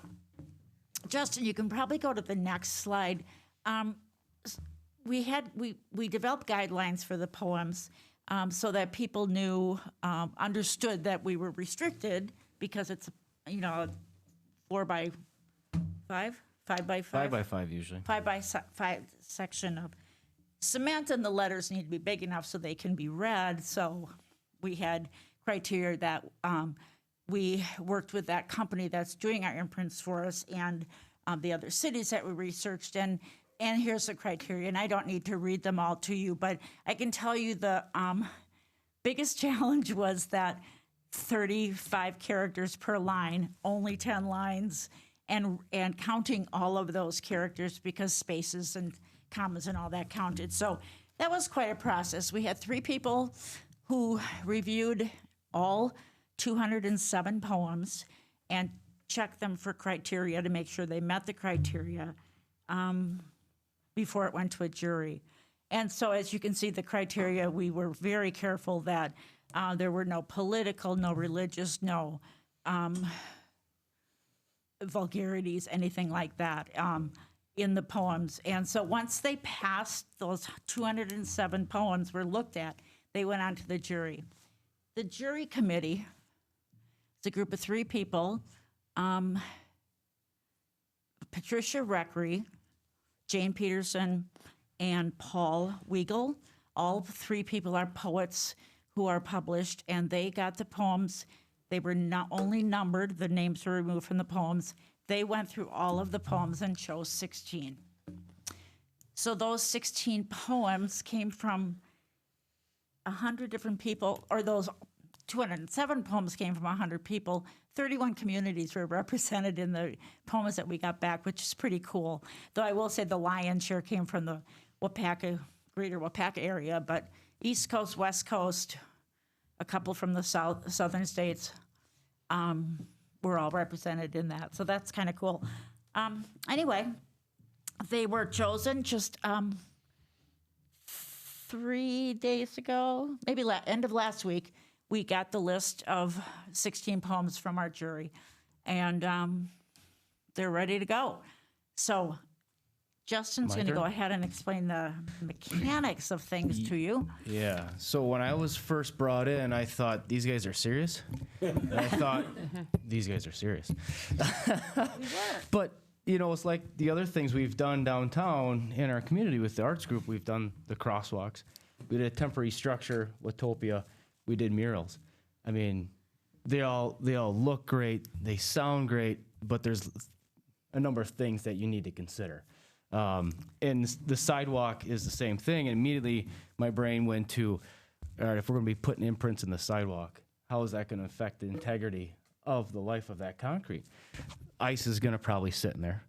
Justin, you can probably go to the next slide. We developed guidelines for the poems so that people understood that we were restricted because it's, 4 by 5, 5 by 5. 5 by 5 usually. 5 by 5 section of cement, and the letters need to be big enough so they can be read. So we had criteria that we worked with that company that's doing our imprints for us and the other cities that we researched. And here's the criteria, and I don't need to read them all to you, but I can tell you the biggest challenge was that 35 characters per line, only 10 lines, and counting all of those characters because spaces and commas and all that counted. So that was quite a process. We had 3 people who reviewed all 207 poems and checked them for criteria to make sure they met the criteria before it went to a jury. And so as you can see, the criteria, we were very careful that there were no political, no religious, no vulgarities, anything like that in the poems. And so once they passed, those 207 poems were looked at, they went on to the jury. The jury committee It's a group of 3 people. Patricia Reckery, Jane Peterson, and Paul Weigel. All 3 people are poets who are published, and they got the poems. They were not only numbered, the names were removed from the poems. They went through all of the poems and chose 16. So those 16 poems came from 100 different people, or those 207 poems came from 100 people. 31 communities were represented in the poems that we got back, which is pretty cool. Though I will say the lion's share came from the Waupaca, greater Waupaca area, but East Coast, West Coast, a couple from the southern states were all represented in that. So that's kind of cool. Anyway, they were chosen just 3 days ago, maybe end of last week. We got the list of 16 poems from our jury, and they're ready to go. So Justin's going to go ahead and explain the mechanics of things to you. Yeah. So when I was first brought in, I thought, these guys are serious? And I thought, these guys are serious. But, you know, it's like the other things we've done downtown in our community with the arts group. We've done the crosswalks. We did a temporary structure, Watopia. We did murals. I mean, they all look great. They sound great, but there's a number of things that you need to consider. And the sidewalk is the same thing. And immediately my brain went to, all right, if we're going to be putting imprints in the sidewalk, how is that going to affect the integrity of the life of that concrete? Ice is going to probably sit in there.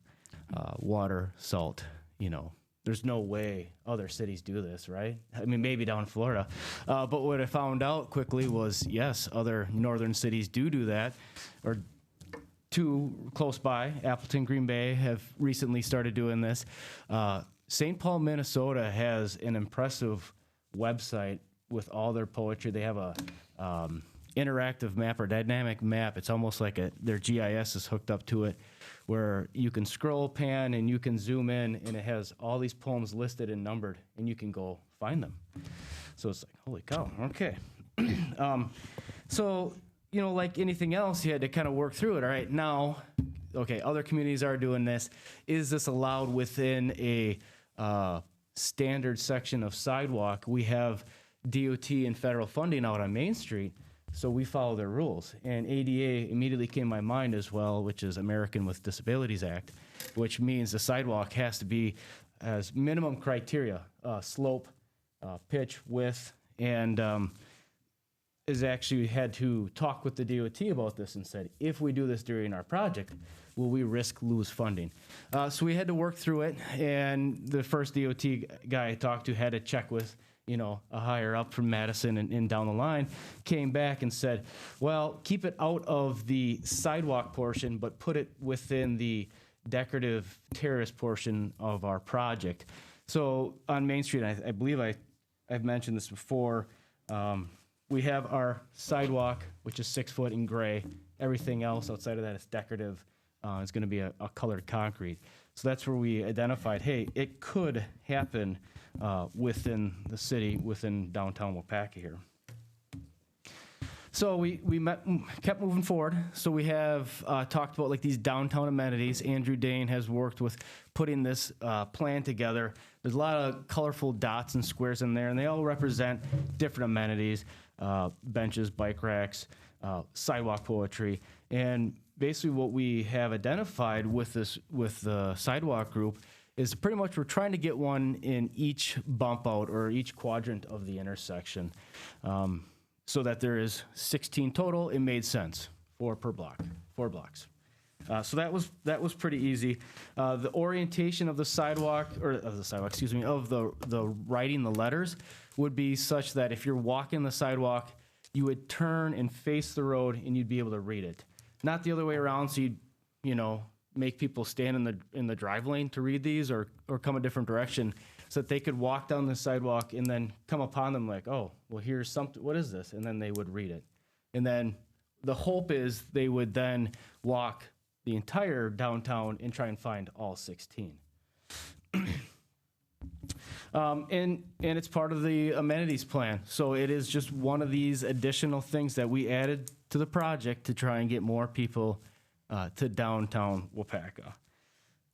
Water, salt, you know. There's no way other cities do this, right? I mean, maybe down in Florida. But what I found out quickly was, yes, other northern cities do that, or 2 close by, Appleton, Green Bay, have recently started doing this. St. Paul, Minnesota has an impressive website with all their poetry. They have a interactive map or dynamic map. It's almost like their GIS is hooked up to it, where you can scroll, pan, and you can zoom in, and it has all these poems listed and numbered, and you can go find them. So it's like, holy cow, okay. So, you know, like anything else, you had to kind of work through it. All right, now, okay, other communities are doing this. Is this allowed within a standard section of sidewalk? We have DOT and federal funding out on Main Street, so we follow their rules. And ADA immediately came to my mind as well, which is American with Disabilities Act, which means the sidewalk has to be as minimum criteria, slope, pitch, width, and is actually had to talk with the DOT about this and said, if we do this during our project, will we lose funding? So we had to work through it, and the first DOT guy I talked to had to check with, you know, a higher up from Madison and down the line, came back and said, well, keep it out of the sidewalk portion, but put it within the decorative terrace portion of our project. So on Main Street, I believe I've mentioned this before, we have our sidewalk, which is 6 foot in gray. Everything else outside of that is decorative. It's going to be a colored concrete. So that's where we identified, hey, it could happen within the city, within downtown Waupaca here. So we kept moving forward. So we have talked about like these downtown amenities. Andrew Dane has worked with putting this plan together. There's a lot of colorful dots and squares in there, and they all represent different amenities, benches, bike racks, sidewalk poetry. And basically what we have identified with the sidewalk group is pretty much we're trying to get one in each bump out or each quadrant of the intersection, so that there is 16 total. It made sense, 4 per block, 4 blocks. So that was pretty easy. The orientation of the sidewalk, of the writing the letters would be such that if you're walking the sidewalk, you would turn and face the road and you'd be able to read it. Not the other way around, so you know, make people stand in the drive lane to read these or come a different direction so that they could walk down the sidewalk and then come upon them like, oh, well, here's something, what is this? And then they would read it. And then the hope is they would then walk the entire downtown and try and find all 16. And it's part of the amenities plan. So it is just one of these additional things that we added to the project to try and get more people to downtown Waupaca.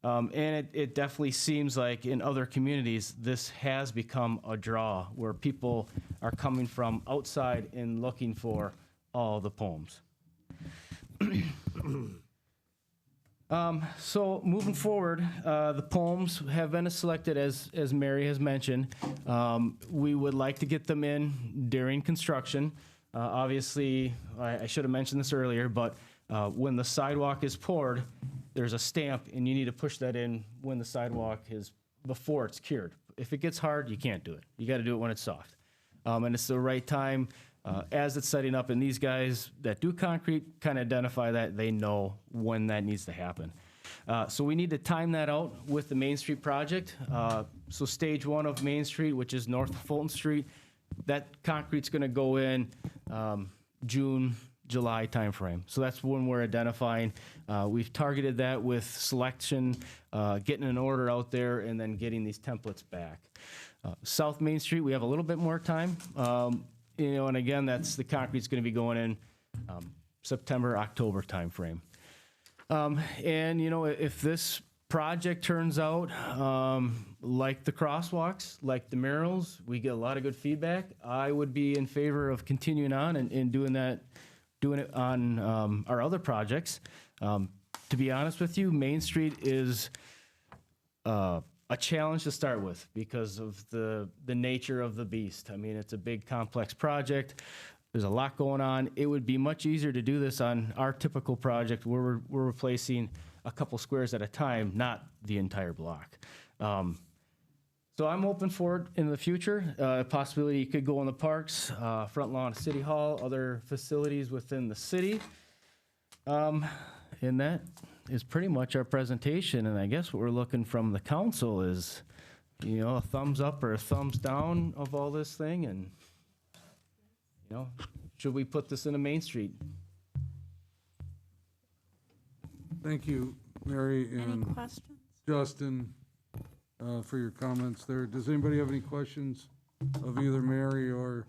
And it definitely seems like in other communities, this has become a draw where people are coming from outside and looking for all the poems. So moving forward, the poems have been selected as Mary has mentioned. We would like to get them in during construction. Obviously, I should have mentioned this earlier, but when the sidewalk is poured, there's a stamp, and you need to push that in when the sidewalk is, before it's cured. If it gets hard, you can't do it. You got to do it when it's soft. And it's the right time as it's setting up, and these guys that do concrete kind of identify that. They know when that needs to happen. So we need to time that out with the Main Street project. So stage 1 of Main Street, which is north of Fulton Street, that concrete's going to go in June, July timeframe. So that's when we're identifying. We've targeted that with selection, getting an order out there, and then getting these templates back. South Main Street, we have a little bit more time. And again, that's the concrete's going to be going in September, October timeframe. And if this project turns out like the crosswalks, like the murals, we get a lot of good feedback. I would be in favor of continuing on and doing it on our other projects. To be honest with you, Main Street is a challenge to start with because of the nature of the beast. I mean, it's a big, complex project. There's a lot going on. It would be much easier to do this on our typical project where we're replacing a couple squares at a time, not the entire block. So I'm open for it in the future. Possibility it could go in the parks, front lawn of City Hall, other facilities within the city. And that is pretty much our presentation. And I guess what we're looking from the council is, a thumbs up or a thumbs down of all this thing. And, should we put this in a Main Street? Thank you, Mary Any and questions? Justin, for your comments there. Does anybody have any questions of either Mary or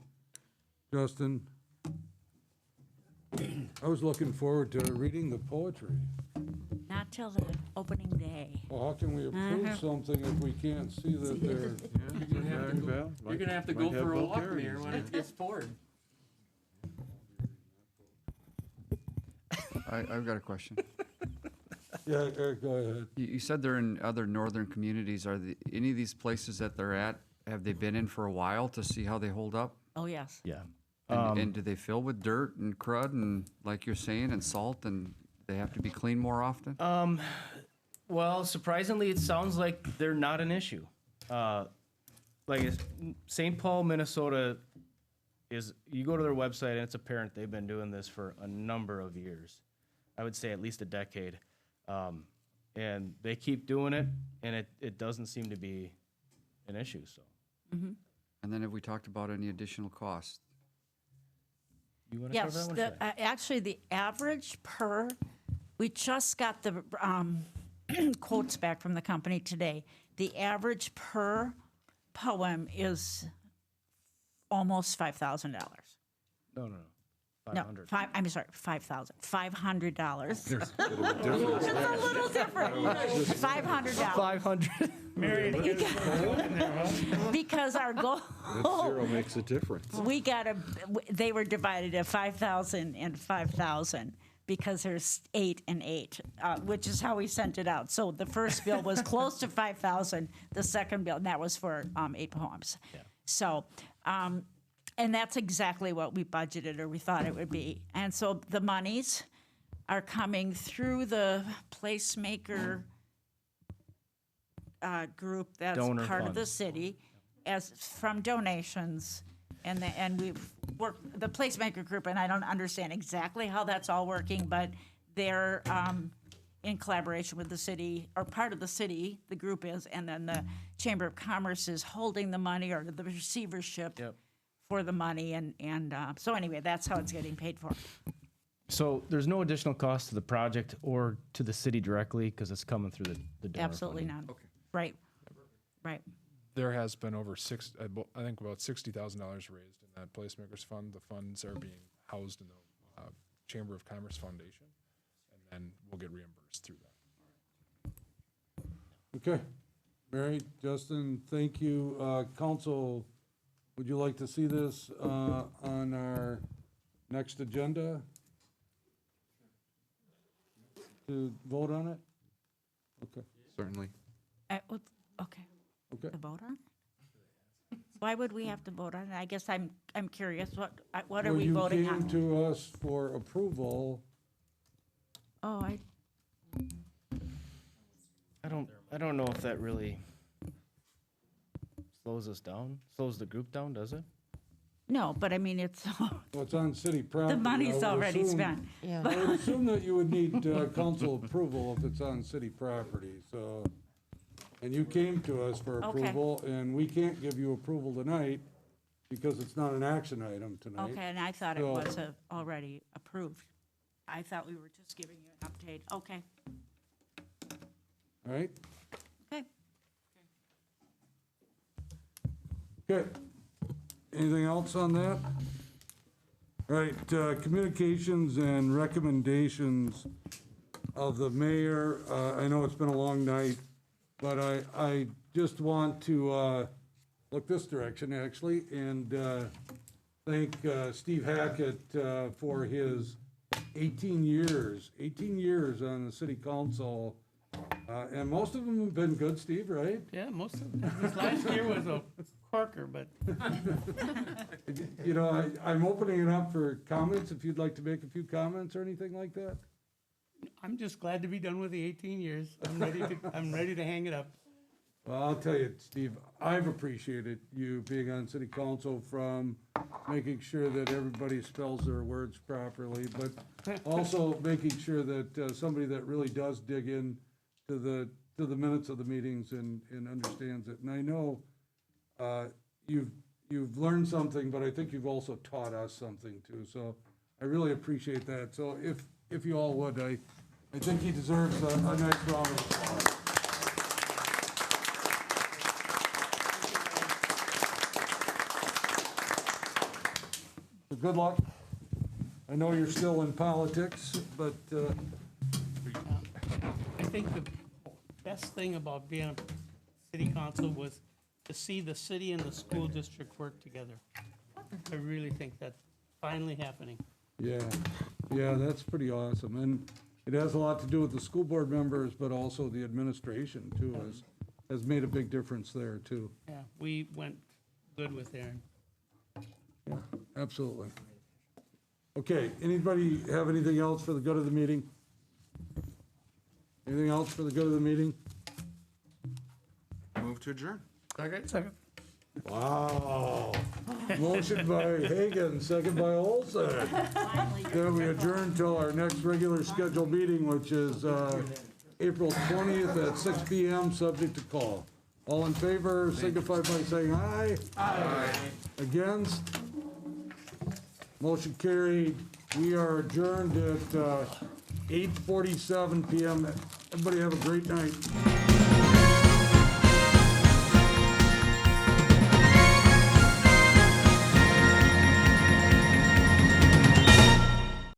Justin? I was looking forward to reading the poetry. Not till the opening day. Well, how can we approve something if we can't see that they're... You're gonna have to go for a walk, Mayor, when it gets poured. I've got a question. Yeah, Eric, go ahead. You said they're in other northern communities. Are any of these places that they're at, have they been in for a while to see how they hold up? Oh, yes. Yeah. And do they fill with dirt and crud and, like you're saying, and salt, and they have to be cleaned more often? Well, surprisingly, it sounds like they're not an issue. Like St. Paul, Minnesota you go to their website and it's apparent they've been doing this for a number of years. I would say at least a decade. And they keep doing it, and it doesn't seem to be an issue, so. Mm-hmm. And then have we talked about any additional costs? You want to cover Yes, that one? actually, the average we just got the quotes back from the company today. The average per poem is almost $5,000. No. No, I'm sorry, $5,000. $500. It's a little different. $500. $500. Because our goal. Zero makes a difference. They were divided at 5,000 and 5,000 because there's 8 and 8, which is how we sent it out. So the first bill was close to 5,000. The second bill, and that was for 8 poems. Yeah. So. And that's exactly what we budgeted, or we thought it would be. And so the monies are coming through the placemaker group that's Donor part of funds. the city, as from donations. And we've worked the placemaker group, and I don't understand exactly how that's all working, but they're in collaboration with the city, or part of the city, the group is, and then the Chamber of Commerce is holding the money, or the receivership. Yep. For the money, and so anyway, that's how it's getting paid for. So there's no additional cost to the project or to the city directly because it's coming through the donor Absolutely funding. none. Okay. Right. There has been over I think about $60,000 raised in that Placemakers Fund. The funds are being housed in the Chamber of Commerce Foundation, and then we'll get reimbursed through that. Okay. Mary, Justin, thank you. Council, would you like to see this on our next agenda? To vote on it? Okay. Certainly. Okay. Okay. To vote on it? Why would we have to vote on it? I guess I'm curious. What are Well, we voting You on? came to us for approval. Oh, I don't know if that really slows us down, slows the group down, does it? no, but I mean, it's, Well, it's on city property. the money's I would already assume- spent. I would assume that you would need council approval if it's on city property, so. And you came to us for Okay. approval, and we can't give you approval tonight because it's not an action item tonight. Okay, and I thought it So- was already approved. I thought we were just giving you an update. Okay, All right? okay. Okay. Anything else on that? All right, communications and recommendations of the mayor. I know it's been a long night, but I just want to look this direction, actually, and thank Steve Hackett for his 18 years on the city council. And most of them have been good, Steve, right? Yeah, most of them. This last year was a corker, but You know, I'm opening it up for comments, if you'd like to make a few comments or anything like that. I'm just glad to be done with the 18 years. I'm ready to hang it up. Well, I'll tell you, Steve, I've appreciated you being on city council, from making sure that everybody spells their words properly, but also making sure that somebody that really does dig in to the minutes of the meetings and understands it. And I know you've learned something, but I think you've also taught us something too. So I really appreciate that. So if you all would, I think he deserves a nice round of applause. So good luck. I know you're still in politics, but I think the best thing about being a city council was to see the city and the school district work together. I really think that's finally happening. yeah, that's pretty awesome. And it has a lot to do with the school board members, but also the administration too, has made a big difference there too. Yeah, we went good with Aaron. Yeah, absolutely. Okay, anybody have anything else for the good of the meeting? Anything else for the good of the meeting? Move to adjourn. Second. Wow. Motion by Hagan, second by Olson. Then we adjourn till our next regular scheduled meeting, which is April 20th at 6 PM, subject to call. All in favor, signify by saying aye. Aye. Against? Motion carried. We are adjourned at 8:47 PM. Everybody have a great night.